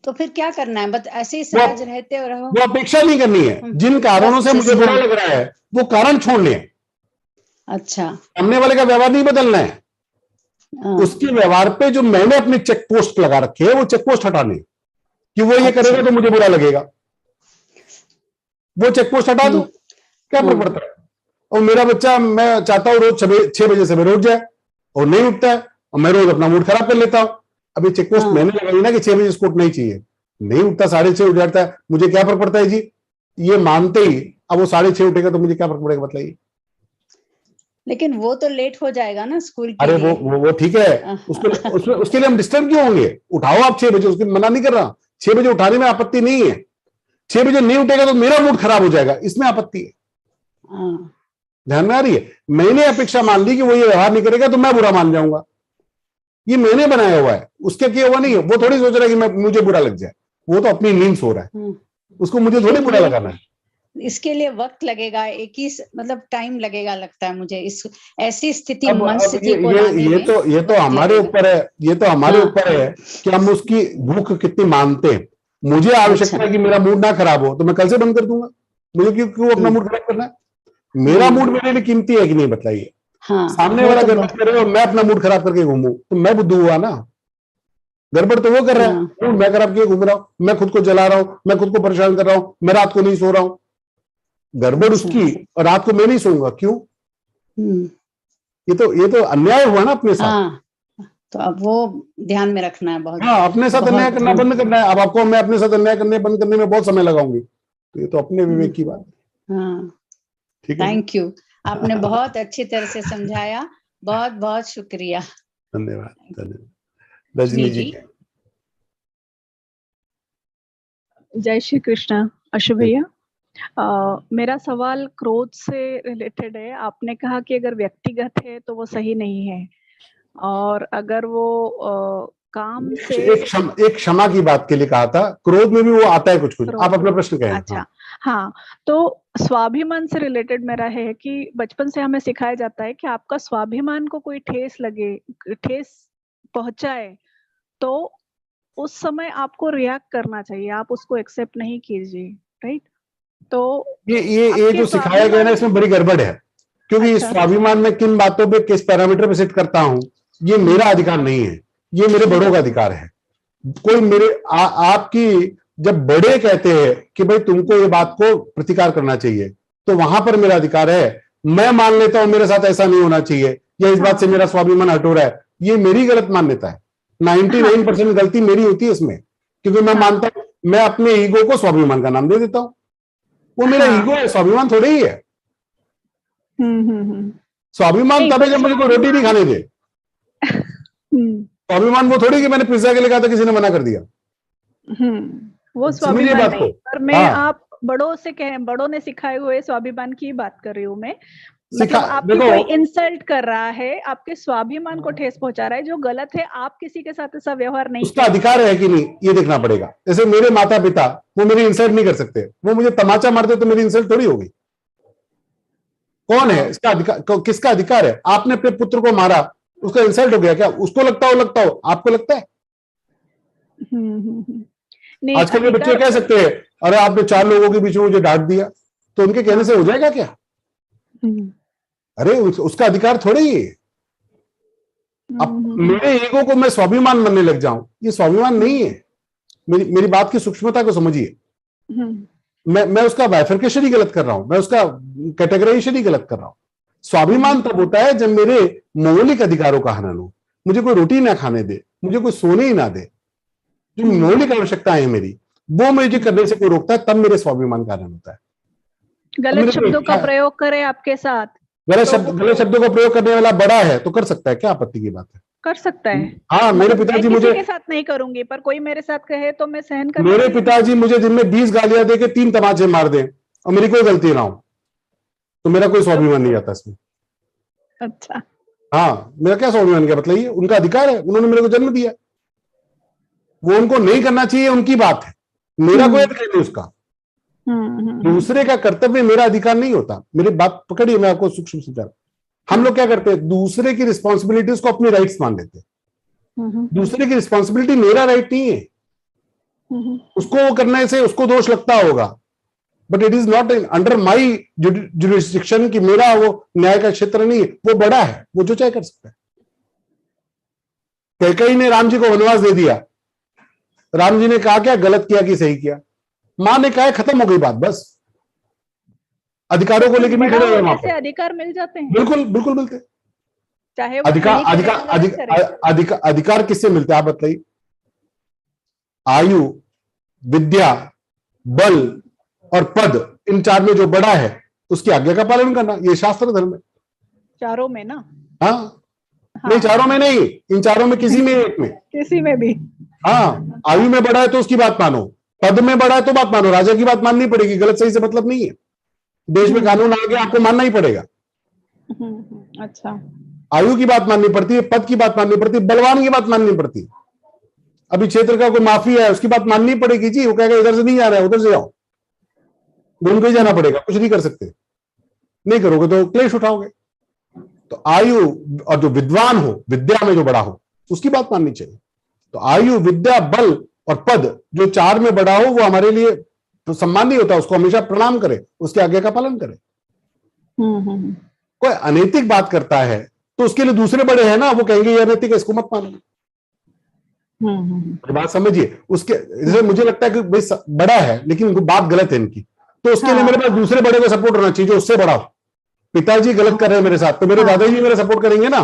तो फिर क्या करना है? बस ऐसे ही सहज रहते रहो। वो अपेक्षा नहीं करनी है, जिन कारणों से मुझे बुरा लग रहा है वो कारण छोड़ने हैं। अच्छा, सामने वाले का व्यवहार नहीं बदलना है, उसके व्यवहार पे जो मैंने अपने चेक पोस्ट लगा रखे हैं वो चेक पोस्ट हटाने, कि वो ये करेगा तो मुझे बुरा लगेगा, वो चेक पोस्ट हटा दो, क्या फर्क पड़ता है? और मेरा बच्चा, मैं चाहता हूं रोज 6 बजे से रोज जाए और नहीं उठता है, और मैं रोज अपना मूड खराब कर लेता हूं। अभी चेक पोस्ट मैंने लगाई ना कि 6 बजे इसको उठना ही चाहिए, नहीं उठता, 6:30 उठ जाता है, मुझे क्या फर्क पड़ता है जी? ये मानते ही अब वो 6:30 उठेगा तो मुझे क्या फर्क पड़ेगा बताइए? लेकिन वो तो लेट हो जाएगा ना स्कूल के अरे लिए। वो ठीक है, उसके लिए हम डिस्टर्ब क्यों होंगे? उठाओ आप 6 बजे, उसकी मना नहीं कर रहा, 6 बजे उठाने में आपत्ति नहीं है। 6 बजे नहीं उठेगा तो मेरा मूड खराब हो जाएगा, इसमें आपत्ति है। ध्यान में आ रही है? मैंने अपेक्षा मान ली कि वो ये व्यवहार नहीं करेगा तो मैं बुरा मान जाऊंगा, ये मैंने बनाया हुआ है, उसके किया हुआ नहीं है। वो थोड़ी सोच रहा है कि मुझे बुरा लग जाए, वो तो अपनी नींद सो रहा है, उसको मुझे थोड़ी बुरा लगाना है। इसके लिए वक्त लगेगा, एक ही मतलब टाइम लगेगा लगता है मुझे इस ऐसी स्थिति, अब मन स्थिति को लाने में ये तो वक्त हमारे लगेगा। ऊपर है, ये तो हमारे हाँ। ऊपर है कि हम उसकी भूख कितनी मानते हैं। मुझे आवश्यकता है कि मेरा मूड ना खराब हो, तो मैं कल से बंद कर दूंगा। मुझे क्यों अपना मूड खराब करना है? मेरा मूड मेरे लिए कीमती है कि नहीं, बताइए। हाँ, सामने वाला गड़बड़ कर रहे हो, मैं अपना मूड खराब करके घूमू, तो मैं बुद्धू हुआ ना। गड़बड़ तो वो कर रहा है, मूड मैं खराब किए घूम रहा हूँ, मैं खुद को जला रहा हूँ, मैं खुद को परेशान कर रहा हूँ, मैं रात को नहीं सो रहा हूँ। गड़बड़ उसकी, और रात को मैं नहीं सोऊंगा, क्यों? ये तो अन्याय हुआ ना अपने साथ। हाँ, तो अब वो ध्यान में रखना है बहुत। हाँ, अपने साथ अन्याय करना बंद करना है। अब आपको मैं अपने साथ अन्याय करने बंद करने में बहुत समय लगाऊंगी, तो ये तो अपने विवेक की बात है। हाँ, ठीक है, थैंक यू, आपने बहुत अच्छी तरह से समझाया, बहुत बहुत शुक्रिया। धन्यवाद, धन्यवाद। रजनी जी, जय श्री कृष्ण। अशु भैया, मेरा सवाल क्रोध से रिलेटेड है। आपने कहा कि अगर व्यक्तिगत है तो वो सही नहीं है, और अगर वो काम से एक क्षमा की बात के लिए कहा था। क्रोध में भी वो आता है कुछ कुछ। आप अपना प्रश्न कहें। अच्छा, हाँ, तो स्वाभिमान से रिलेटेड मेरा है कि बचपन से हमें सिखाया जाता है कि आपका स्वाभिमान को कोई ठेस लगे, ठेस पहुंचाए, तो उस समय आपको रिएक्ट करना चाहिए, आप उसको एक्सेप्ट नहीं कीजिए, राइट? तो ये जो सिखाया गया ना, इसमें बड़ी गड़बड़ है। क्योंकि इस स्वाभिमान में किन बातों पे, किस पैरामीटर पे सेट करता हूं, ये मेरा अधिकार नहीं है, ये मेरे बड़ों का अधिकार है। कोई मेरे आपकी जब बड़े कहते हैं कि भाई तुमको ये बात को प्रतिकार करना चाहिए, तो वहां पर मेरा अधिकार है। मैं मान लेता हूं मेरे साथ ऐसा नहीं होना चाहिए, या इस बात से मेरा स्वाभिमान हट हो रहा है, ये मेरी गलत मान्यता है। 99% गलती मेरी होती है इसमें, क्योंकि मैं मानता हूं, मैं अपने ईगो को स्वाभिमान का नाम दे देता हूं। वो मेरा ईगो है, स्वाभिमान थोड़े ही है। स्वाभिमान तब है जब मुझे कोई रोटी नहीं खाने दे। स्वाभिमान वो थोड़ी कि मैंने पिज्जा के लिए कहा था, किसी ने मना कर दिया। वो स्वाभिमान नहीं, पर मैं आप बड़ों से बड़ों ने सिखाए हुए स्वाभिमान की बात कर रही हूँ मैं। मतलब आपकी कोई इंसल्ट कर रहा है, आपके स्वाभिमान को ठेस पहुंचा रहा है, जो गलत है। आप किसी के साथ ऐसा व्यवहार नहीं, उसका अधिकार है कि नहीं, ये देखना पड़ेगा। जैसे मेरे माता पिता, वो मेरी इंसल्ट नहीं कर सकते, वो मुझे तमाचा मारते तो मेरी इंसल्ट थोड़ी होगी। कौन है इसका अधिकार? किसका अधिकार है? आपने अपने पुत्र को मारा, उसका इंसल्ट हो गया क्या? उसको लगता हो, आपको लगता है? आजकल के बच्चे कह सकते हैं, अरे आपने 4 लोगों के बीच में मुझे डांट दिया, तो उनके कहने से हो जाएगा क्या? अरे उसका अधिकार थोड़े ही है। अब मेरे ईगो को मैं स्वाभिमान मानने लग जाऊं, ये स्वाभिमान नहीं है। मेरी बात की सूक्ष्मता को समझिए। मैं उसका बाइफरकेशन ही गलत कर रहा हूं, मैं उसका कैटेगराइजेशन ही गलत कर रहा हूं। स्वाभिमान तब होता है जब मेरे मौलिक अधिकारों का हनन हो, मुझे कोई रोटी ना खाने दे, मुझे कोई सोने ही ना दे, जो मौलिक आवश्यकताएं हैं मेरी, वो मुझे करने से कोई रोकता है, तब मेरे स्वाभिमान का हनन होता है। गलत शब्दों का प्रयोग करे आपके साथ, गलत शब्दों का प्रयोग करने वाला बड़ा है तो कर सकता है, क्या आपत्ति की बात है? कर सकता है। हाँ, मेरे पिताजी मुझे के साथ नहीं करूंगी, पर कोई मेरे साथ कहे तो मैं सहन कर। मेरे पिताजी मुझे दिन में 20 गालियां दे के 3 तमाचे मार दें और मेरी कोई गलती ना हो, तो मेरा कोई स्वाभिमान नहीं आता इसमें। अच्छा, हाँ, मेरा क्या स्वाभिमान क्या? मतलब ये उनका अधिकार है, उन्होंने मेरे को जन्म दिया, वो उनको नहीं करना चाहिए, उनकी बात है, मेरा कोई अधिकार नहीं उसका। दूसरे का कर्तव्य मेरा अधिकार नहीं होता। मेरी बात पकड़िए, मैं आपको सूक्ष्म समझा रहा हूं। हम लोग क्या करते हैं, दूसरे की रिस्पॉन्सिबिलिटीज को अपनी राइट्स मान लेते हैं। दूसरे की रिस्पॉन्सिबिलिटी मेरा राइट नहीं है, उसको वो करने से उसको दोष लगता होगा, but it is not under my jurisdiction कि मेरा वो न्याय का क्षेत्र नहीं है। वो बड़ा है, वो जो चाहे कर सकता है। कैकेयी ने राम जी को वनवास दे दिया, राम जी ने कहा क्या, गलत किया कि सही किया? मां ने कहा खत्म हो गई बात, बस। अधिकारों को लेकर भी खड़े हुए वहां पे अधिकार मिल जाते हैं। बिल्कुल बिल्कुल मिलते हैं। चाहे अधिकार किससे मिलते हैं आप बताइए? आयु, विद्या, बल और पद, इन 4 में जो बड़ा है उसकी आज्ञा का पालन करना, ये शास्त्र धर्म है। चारों में ना? हाँ, नहीं, चारों में नहीं, इन 4 में किसी में एक में, किसी में भी। हाँ, आयु में बड़ा है तो उसकी बात मानो, पद में बड़ा है तो बात मानो, राजा की बात माननी पड़ेगी, गलत सही से मतलब नहीं है। देश में कानून आ गया, आपको मानना ही पड़ेगा। अच्छा, आयु की बात माननी पड़ती है, पद की बात माननी पड़ती है, बलवान की बात माननी पड़ती है। अभी क्षेत्र का कोई माफी है, उसकी बात माननी पड़ेगी जी। वो कहेगा इधर से नहीं जा रहा है, उधर से जाओ, घूम के जाना पड़ेगा, कुछ नहीं कर सकते। नहीं करोगे तो क्लेश उठाओगे। तो आयु और जो विद्वान हो, विद्या में जो बड़ा हो, उसकी बात माननी चाहिए। तो आयु, विद्या, बल और पद जो चार में बड़ा हो वो हमारे लिए तो सम्मान नहीं होता। उसको हमेशा प्रणाम करे, उसके आज्ञा का पालन करे। कोई अनैतिक बात करता है तो उसके लिए दूसरे बड़े हैं ना, वो कहेंगे ये अनैतिक है, इसको मत मानो। बात समझिए। उसके जैसे मुझे लगता है कि भाई बड़ा है लेकिन बात गलत है इनकी, तो उसके लिए मेरे पास दूसरे बड़े को सपोर्ट होना चाहिए जो उससे बड़ा हो। पिताजी गलत कर रहे हैं मेरे साथ, तो मेरे दादाजी मेरा सपोर्ट करेंगे ना।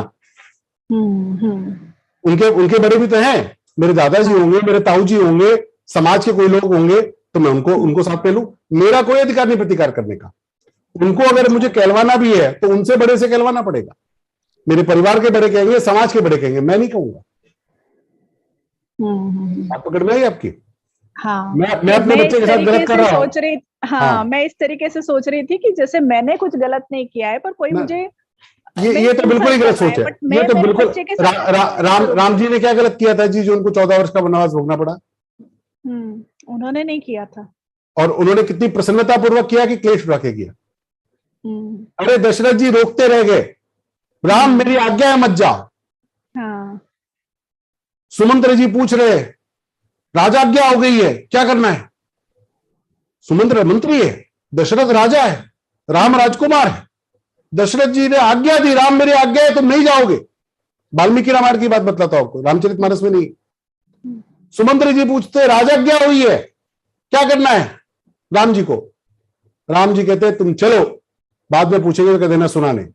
उनके बड़े भी तो हैं, मेरे दादाजी होंगे, मेरे ताऊ जी होंगे, समाज के कोई लोग होंगे, तो मैं उनको साथ में लूं। मेरा कोई अधिकार नहीं प्रतिकार करने का। उनको अगर मुझे कहलवाना भी है तो उनसे बड़े से कहलवाना पड़ेगा। मेरे परिवार के बड़े कहेंगे, समाज के बड़े कहेंगे, मैं नहीं कहूंगा। आप पकड़ में आई आपकी? हाँ, मैं अपने बच्चे के साथ गलत कर रहा हूं। सोच रही, हाँ, मैं इस तरीके से सोच रही थी कि जैसे मैंने कुछ गलत नहीं किया है, पर कोई मुझे ये तो बिल्कुल ही गलत सोच है। ये तो बिल्कुल राम जी ने क्या गलत किया था जी जो उनको 14 वर्ष का वनवास भोगना पड़ा? उन्होंने नहीं किया था। और उन्होंने कितनी प्रसन्नता पूर्वक किया कि क्लेश उठा के किया। अरे दशरथ जी रोकते रह गए, राम मेरी आज्ञा है मत जाओ। हाँ। सुमंत्र जी पूछ रहे, राजाज्ञा हो गई है, क्या करना है? सुमंत्र मंत्री है, दशरथ राजा है, राम राजकुमार है। दशरथ जी ने आज्ञा दी, राम मेरी आज्ञा है, तुम नहीं जाओगे। वाल्मीकि रामायण की बात बतलाता हूं आपको, रामचरितमानस में नहीं। सुमंत्र जी पूछते, राजाज्ञा हुई है, क्या करना है राम जी को? राम जी कहते, तुम चलो, बाद में पूछेंगे तो कह देना सुना नहीं।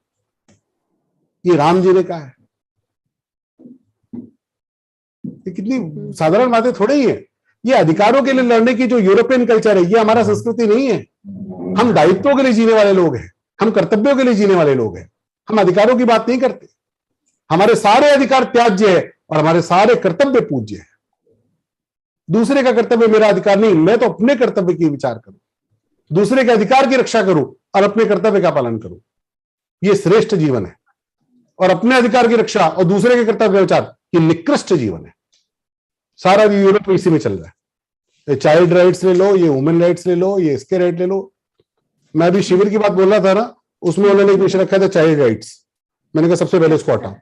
ये राम जी ने कहा है। ये कितनी साधारण बातें थोड़ी ही है। ये अधिकारों के लिए लड़ने की जो यूरोपियन कल्चर है, ये हमारा संस्कृति नहीं है। हम दायित्वों के लिए जीने वाले लोग हैं, हम कर्तव्यों के लिए जीने वाले लोग हैं। हम अधिकारों की बात नहीं करते। हमारे सारे अधिकार त्याज्य है और हमारे सारे कर्तव्य पूज्य है। दूसरे का कर्तव्य मेरा अधिकार नहीं, मैं तो अपने कर्तव्य की विचार करूं, दूसरे के अधिकार की रक्षा करूं और अपने कर्तव्य का पालन करूं। ये श्रेष्ठ जीवन है। और अपने अधिकार की रक्षा और दूसरे के कर्तव्य का विचार, ये निकृष्ट जीवन है। सारा यूरोप इसी में चल रहा है। ये चाइल्ड राइट्स ले लो, ये वुमेन राइट्स ले लो, ये इसके राइट ले लो। मैं अभी शिविर की बात बोल रहा था ना, उसमें उन्होंने एक विषय रखा था चाइल्ड राइट्स। मैंने कहा सबसे पहले उसको हटाओ,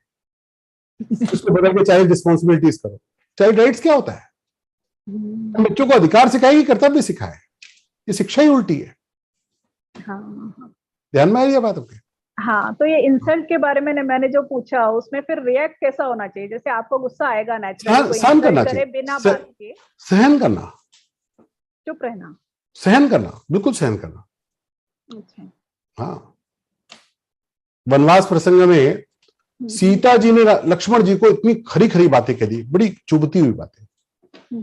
उसको बदल के चाइल्ड रिस्पॉन्सिबिलिटीज करो। चाइल्ड राइट्स क्या होता है? हम बच्चों को अधिकार सिखाएगी, कर्तव्य सिखाए। ये शिक्षा ही उल्टी है। ध्यान में आ रही है बात आपके? हाँ, तो ये इंसल्ट के बारे में मैंने जो पूछा, उसमें फिर रिएक्ट कैसा होना चाहिए? जैसे आपको गुस्सा आएगा नेचुरली, सहन करना चाहिए, बिना बात के सहन करना, चुप रहना, सहन करना, बिल्कुल सहन करना। अच्छा। हाँ, वनवास प्रसंग में सीता जी ने लक्ष्मण जी को इतनी खरी खरी बातें कह दी, बड़ी चुभती हुई बातें।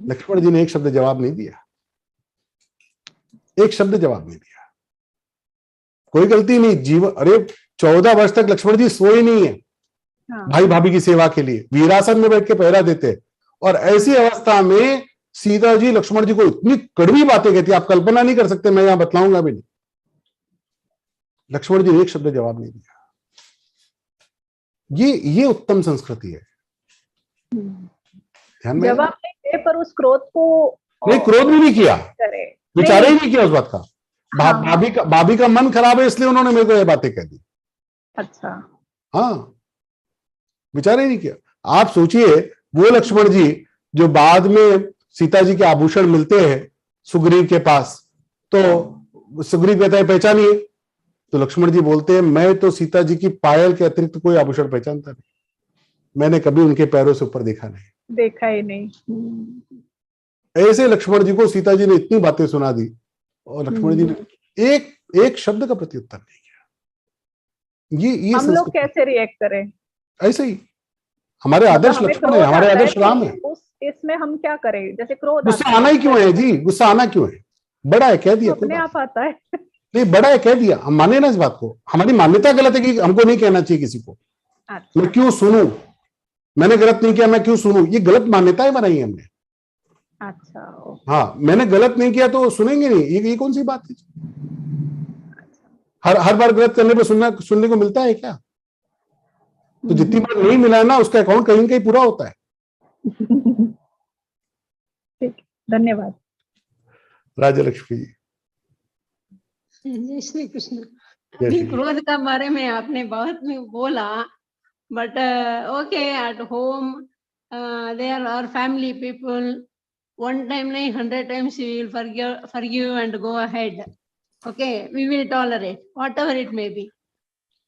लक्ष्मण जी ने एक शब्द जवाब नहीं दिया, एक शब्द जवाब नहीं दिया। कोई गलती नहीं, जीवन, अरे 14 वर्ष तक लक्ष्मण जी सोए नहीं है। भाई भाभी की सेवा के लिए वीरासन में बैठ के पहरा देते। और ऐसी अवस्था में सीता जी लक्ष्मण जी को इतनी कड़वी बातें कहती, आप कल्पना नहीं कर सकते, मैं यहां बतलाऊंगा भी नहीं। लक्ष्मण जी ने एक शब्द जवाब नहीं दिया। ये उत्तम संस्कृति है। ध्यान में जवाब नहीं दे, पर उस क्रोध को नहीं, क्रोध भी नहीं किया, विचार ही नहीं किया उस बात का। भाभी का मन खराब है इसलिए उन्होंने मेरे को ये बातें कह दी। अच्छा। हाँ, विचार ही नहीं किया। आप सोचिए, वो लक्ष्मण जी जो बाद में सीता जी के आभूषण मिलते हैं सुग्रीव के पास, तो सुग्रीव कहता है पहचानिए, तो लक्ष्मण जी बोलते हैं मैं तो सीता जी की पायल के अतिरिक्त कोई आभूषण पहचानता नहीं, मैंने कभी उनके पैरों से ऊपर देखा ही नहीं। ऐसे लक्ष्मण जी को सीता जी ने इतनी बातें सुना दी और लक्ष्मण जी ने एक शब्द का प्रत्युत्तर नहीं किया। ये हम लोग कैसे रिएक्ट करें? ऐसे ही हमारे आदर्श लक्ष्मण है, हमारे आदर्श राम है। इसमें हम क्या करें? जैसे क्रोध, गुस्सा आना ही क्यों है जी? गुस्सा आना क्यों है? बड़ा है, कह दिया, अपने आप आता है। नहीं, बड़ा है, कह दिया, हम माने ना इस बात को। हमारी मान्यता गलत है कि हमको नहीं कहना चाहिए किसी को। मैं क्यों सुनूं? मैंने गलत नहीं किया, मैं क्यों सुनूं? ये गलत मान्यताएं बनाई हमने। अच्छा। हाँ, मैंने गलत नहीं किया तो सुनेंगे नहीं, ये कौन सी बात है? हर बार गलत करने पे सुनने को मिलता है क्या? तो जितनी बार नहीं मिला है ना, उसका अकाउंट कहीं कहीं पूरा होता है। ठीक, धन्यवाद। राजलक्ष्मी जी। जय श्री कृष्ण। जय अभी श्री कृष्ण। क्रोध का बारे में आपने बहुत बोला, but okay, at home there are family people, one time नहीं 100 times we will forgive and go ahead. Okay, we will tolerate whatever it may be.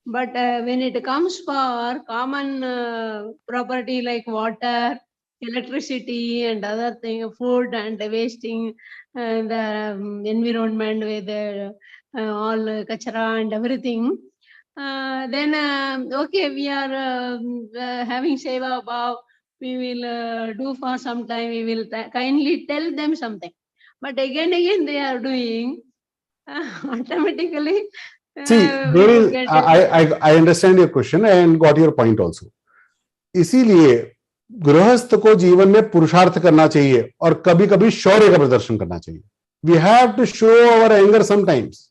But when it comes for common property like water, electricity and other thing, food and wasting and environment with all kachara and everything, then okay, we are having seva bhav, we will do for some time, we will kindly tell them something. But again they are doing, automatically See, there we is, get I understand your question and got your point also. इसीलिए गृहस्थ को जीवन में पुरुषार्थ करना चाहिए और कभी कभी शौर्य का प्रदर्शन करना चाहिए. We have to show our anger sometimes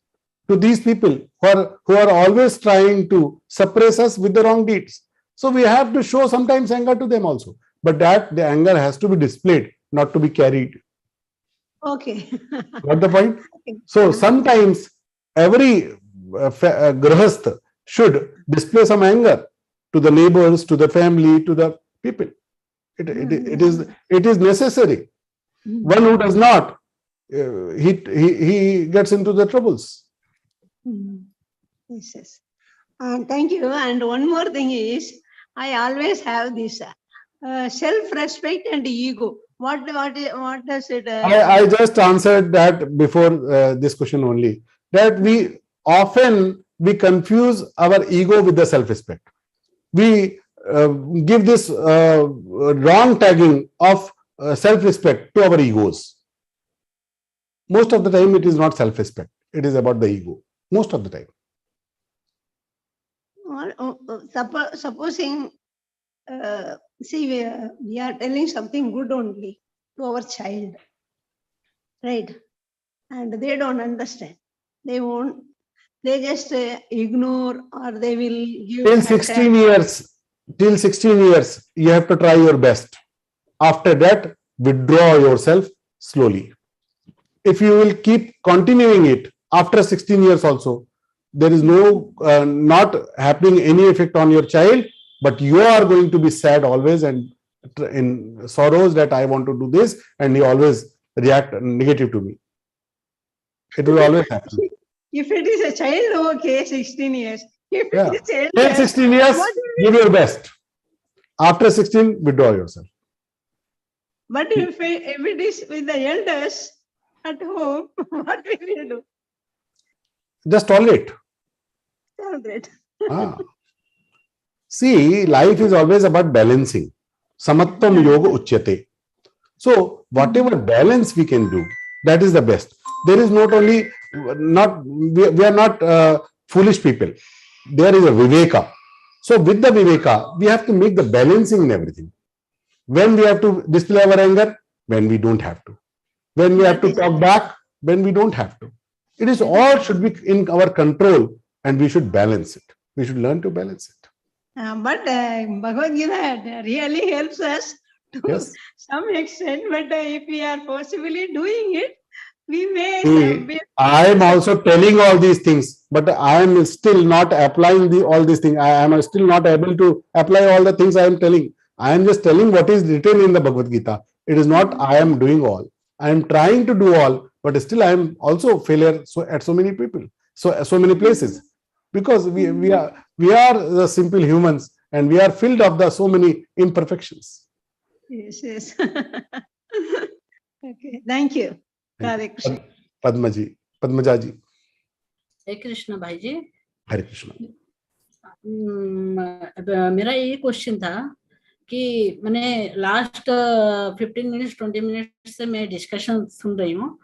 to these people who are always trying to suppress us with the wrong deeds. So we have to show sometimes anger to them also, but that the anger has to be displayed, not to be carried. okay. Got the point? So sometimes every grahastha should display some anger to the neighbors, to the family, to the people. It is necessary. One who does not, he gets into the troubles. Yes, yes. Thank you. And one more thing is, I always have this self-respect and ego. What does it? I just answered that before this question only. That we often confuse our ego with the self-respect. We give this wrong tagging of self-respect to our egos. Most of the time, it is not self-respect. It is about the ego. Most of the time. Supposing, see, we are telling something good only to our child, right? And they don't understand. They won't. They just ignore, or they will give. Till 16 years, you have to try your best. After that, withdraw yourself slowly. If you will keep continuing it after 16 years also, there is no not happening any effect on your child, but you are going to be sad always and in sorrows that I want to do this, and he always react negative to me. It will always happen. If it is a child, okay, 16 years. If Yeah. it is a Till child, 16 years, what will give your best. After 16, withdraw yourself. But if it is with the elders at home, what we will do? Just tolerate. Celebrate. Ah. See, life is always about balancing. Samattam yoga uchyate. So, whatever balance we can do, that is the best. There is not only, we are not foolish people. There is a viveka. So, with the viveka, we have to make the balancing in everything. When we have to display our anger, when we don't have to. When we have to talk back, when we don't have to. It is all should be in our control, and we should balance it. We should learn to balance it. But Bhagavad-Gītā really helps us to some extent. But if we are possibly doing it, we may. See, I am also telling all these things, but I am still not applying all these things. I am still not able to apply all the things I am telling. I am just telling what is written in the Bhagavad-Gītā. It is not I am doing all. I am trying to do all, but still I am also failure at so many people, so many places, because we are the simple humans, and we are filled of the so many imperfections. Yes. Okay. Thank you. Hare Krishna. Padmaja ji. Hare Krishna भाई जी. Hare Krishna. मेरा ये question था कि मैंने last 15 minutes 20 minute से मैं discussion सुन रही हूँ.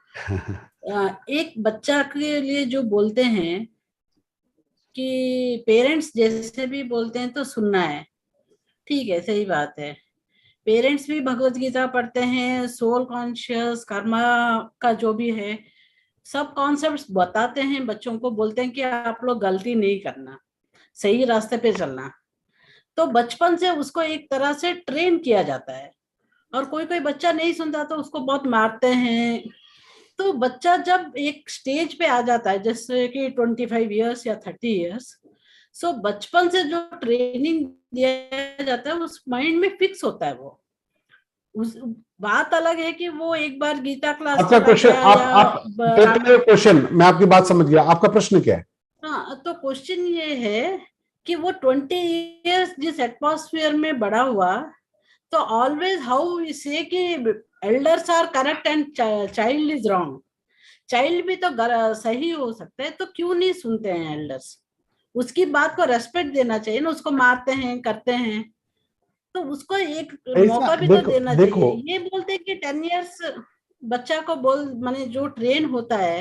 एक बच्चा के लिए जो बोलते हैं कि पेरेंट्स जैसे भी बोलते हैं तो सुनना है, ठीक है, सही बात है. पेरेंट्स भी भगवत गीता पढ़ते हैं, सोल कॉन्शियस कर्मा का जो भी है सब कॉन्सेप्ट्स बताते हैं, बच्चों को बोलते हैं कि आप लोग गलती नहीं करना, सही रास्ते पे चलना. तो बचपन से उसको एक तरह से ट्रेन किया जाता है, और कोई कोई बच्चा नहीं सुनता तो उसको बहुत मारते हैं। तो बच्चा जब एक स्टेज पे आ जाता है जैसे कि 25 इयर्स या 30 इयर्स, सो बचपन से जो ट्रेनिंग दिया जाता है उस माइंड में फिक्स होता है। वो उस बात अलग है कि वो एक बार गीता क्लास आपका चला क्वेश्चन, गया आप क्वेश्चन, मैं आपकी बात समझ गया, आपका प्रश्न क्या है? हाँ, तो क्वेश्चन ये है कि वो 20 इयर्स जिस एटमॉस्फेयर में बड़ा हुआ, तो ऑलवेज हाउ वी से कि elders are correct and child is wrong. Child भी तो सही हो सकता है, तो क्यों नहीं सुनते हैं एल्डर्स? उसकी बात को रेस्पेक्ट देना चाहिए ना, उसको मारते हैं करते हैं, तो उसको एक मौका भी तो देना चाहिए। ये बोलते हैं कि 10 इयर्स बच्चा को बोल माने जो ट्रेन होता है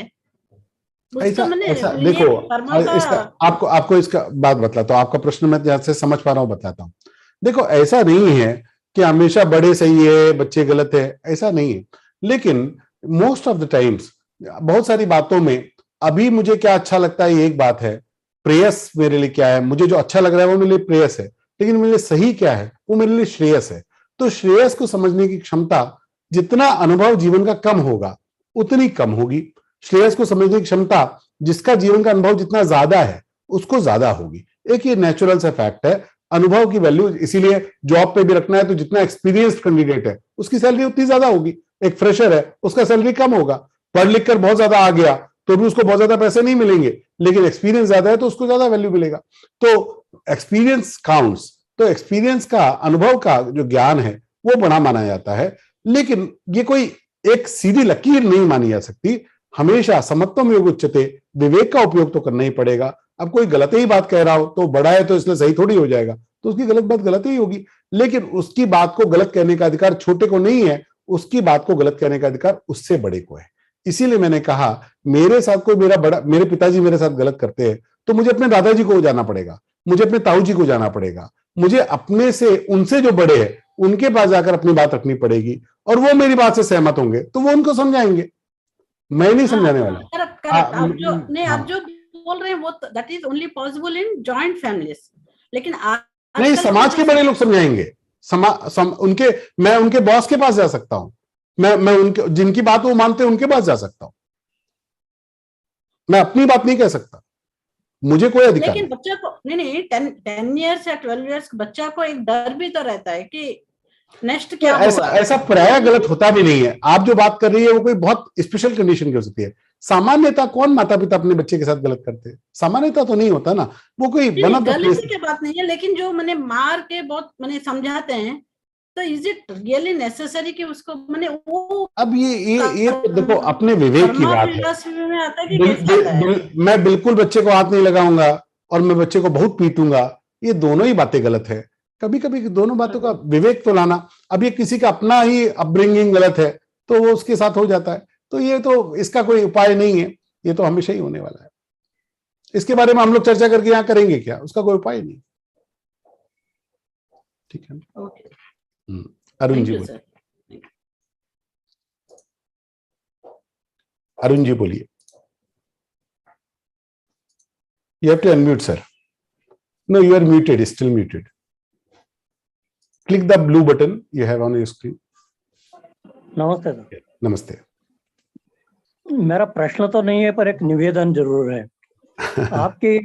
ऐसा उसको ऐसा ये देखो, कर्मा का इसका आपको इसका बात बतलाता हूँ, आपका प्रश्न मैं जैसे समझ पा रहा हूँ बताता हूँ। देखो, ऐसा नहीं है कि हमेशा बड़े सही है बच्चे गलत है, ऐसा नहीं है। लेकिन मोस्ट ऑफ द टाइम्स बहुत सारी बातों में अभी मुझे क्या अच्छा लगता है, एक बात है, प्रेयस मेरे लिए क्या है, मुझे जो अच्छा लग रहा है वो मेरे लिए प्रेयस है, लेकिन मेरे लिए सही क्या है वो मेरे लिए श्रेयस है। तो श्रेयस को समझने की क्षमता, जितना अनुभव जीवन का कम होगा उतनी कम होगी। श्रेयस को समझने की क्षमता, जिसका जीवन का अनुभव जितना ज्यादा है उसको ज्यादा होगी। एक ये नेचुरल सा फैक्ट है, अनुभव की वैल्यू इसीलिए जॉब पे भी रखना है तो जितना एक्सपीरियंस्ड कैंडिडेट है उसकी सैलरी उतनी ज्यादा होगी। एक फ्रेशर है उसका सैलरी कम होगा, पढ़ लिख कर बहुत ज्यादा आ गया तो भी उसको बहुत ज्यादा पैसे नहीं मिलेंगे, लेकिन एक्सपीरियंस ज्यादा है तो उसको ज्यादा वैल्यू मिलेगा। तो एक्सपीरियंस काउंट्स। तो एक्सपीरियंस का, अनुभव का जो ज्ञान है वो बड़ा माना जाता है, लेकिन ये कोई एक सीधी लकीर नहीं मानी जा सकती। हमेशा समत्वम योग उच्यते, विवेक का उपयोग तो करना ही पड़ेगा। अब कोई गलत ही बात कह रहा हो तो बड़ा है तो इसलिए सही थोड़ी हो जाएगा, तो उसकी गलत बात गलत ही होगी, लेकिन उसकी बात को गलत कहने का अधिकार छोटे को नहीं है, उसकी बात को गलत कहने का अधिकार उससे बड़े को है। इसीलिए मैंने कहा, मेरे साथ कोई मेरे पिताजी मेरे साथ गलत करते हैं तो मुझे अपने दादाजी को जाना पड़ेगा, मुझे अपने ताऊ जी को जाना पड़ेगा, मुझे अपने से उनसे जो बड़े हैं उनके पास जाकर अपनी बात रखनी पड़ेगी, और वो मेरी बात से सहमत होंगे तो वो उनको समझाएंगे, मैं नहीं समझाने वाला। करेक्ट। आप जो बोल रहे हैं वो that is only possible in joint families, लेकिन नहीं, समाज के बड़े लोग समझाएंगे। मैं उनके बॉस के पास जा सकता हूं, मैं उनके जिनकी बात वो मानते हैं उनके पास जा सकता हूं, मैं अपनी बात नहीं कह सकता, मुझे कोई अधिकार लेकिन बच्चा को नहीं 10 इयर्स या 12 इयर्स बच्चा को एक डर भी तो रहता है कि नेक्स्ट क्या होगा। ऐसा प्राय गलत होता भी नहीं है। आप जो बात कर रही है वो कोई बहुत स्पेशल कंडीशन की हो सकती है। सामान्यता कौन माता पिता अपने बच्चे के साथ गलत करते हैं? सामान्यता तो नहीं होता ना, वो कोई गलती की बात नहीं है, लेकिन जो मैंने मार के बहुत मैंने समझाते हैं, तो इज इट रियली नेसेसरी कि उसको मैंने वो अब ये तो देखो अपने विवेक की बात में आता है कि मैं बिल्कुल बच्चे को हाथ नहीं लगाऊंगा और मैं बच्चे को बहुत पीटूंगा, ये दोनों ही बातें गलत है। कभी कभी दोनों बातों का विवेक तो लाना। अब ये किसी का अपना ही अपब्रिंगिंग गलत है तो वो उसके साथ हो जाता है, तो ये तो इसका कोई उपाय नहीं है, ये तो हमेशा ही होने वाला है। इसके बारे में हम लोग चर्चा करके यहाँ करेंगे क्या? उसका कोई उपाय नहीं। ठीक है, अरुण जी बोलिए। अरुण जी बोलिए। You have to unmute, sir. No, you are muted, still muted. Click the blue button you have on your screen. नमस्ते सर। नमस्ते। मेरा प्रश्न तो नहीं है पर एक निवेदन जरूर है। आपके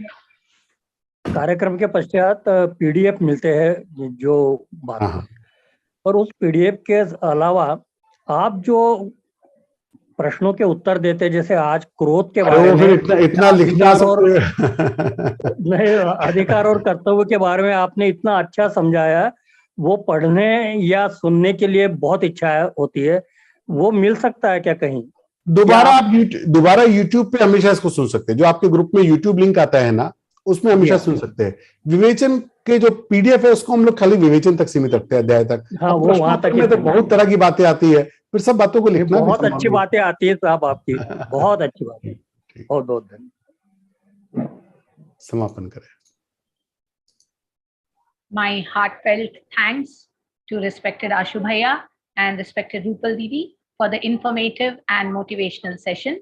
कार्यक्रम के पश्चात पीडीएफ मिलते हैं जो बात, और उस पीडीएफ के अलावा आप जो प्रश्नों के उत्तर देते, जैसे आज क्रोध के बारे में इतना लिखना और नहीं, अधिकार और कर्तव्य के बारे में आपने इतना अच्छा समझाया, वो पढ़ने या सुनने के लिए बहुत इच्छा होती है। वो मिल सकता है क्या कहीं? दोबारा आप दोबारा यूट्यूब पे हमेशा इसको सुन सकते हैं। जो आपके ग्रुप में यूट्यूब लिंक आता है ना, उसमें हमेशा सुन सकते हैं। विवेचन के जो पीडीएफ है उसको हम लोग खाली विवेचन तक सीमित रखते हैं, अध्याय तक। हाँ, वो वहां तक में तो बहुत तरह की बातें आती है, फिर सब बातों को लिखना बहुत अच्छी बातें आती है साहब आपकी, बहुत अच्छी बात है। बहुत बहुत धन्यवाद। समापन करें। My heartfelt thanks to respected Ashu Bhaiya and respected Rupal Didi for the informative and motivational session.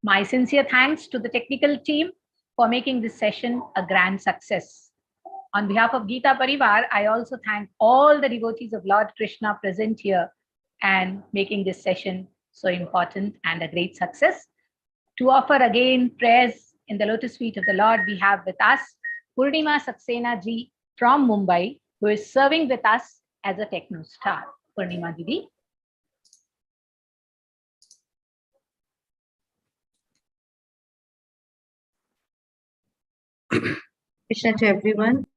My sincere thanks to the technical team for making this session a grand success. On behalf of Geeta Parivar, I also thank all the devotees of Lord Krishna present here and making this session so important and a great success. To offer again prayers in the lotus feet of the Lord, we have with us Purnima Saxena ji from Mumbai, who is serving with us as a techno star. Purnima Didi. Krishna to everyone.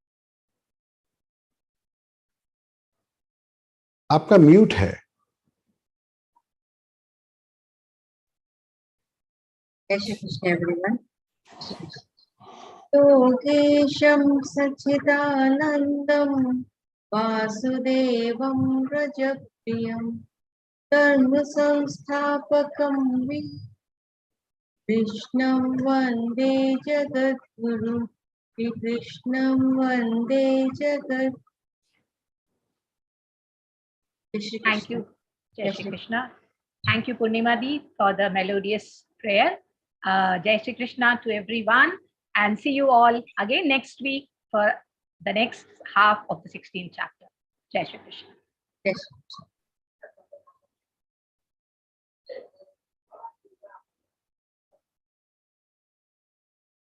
आपका mute है. Jai Shri Krishna everyone. Yogesham Sachidanandam Vasudevam Rajapriyam Dharma Samsthapakam Krishnam Vande Jagadguru Krishnam Vande Jagat. Thank you, Jai Shri Krishna. Thank you, Purnima Di, for the melodious prayer. Jai Shri Krishna to everyone, and see you all again next week for the next half of the 16th chapter. Jai Shri Krishna. Yes.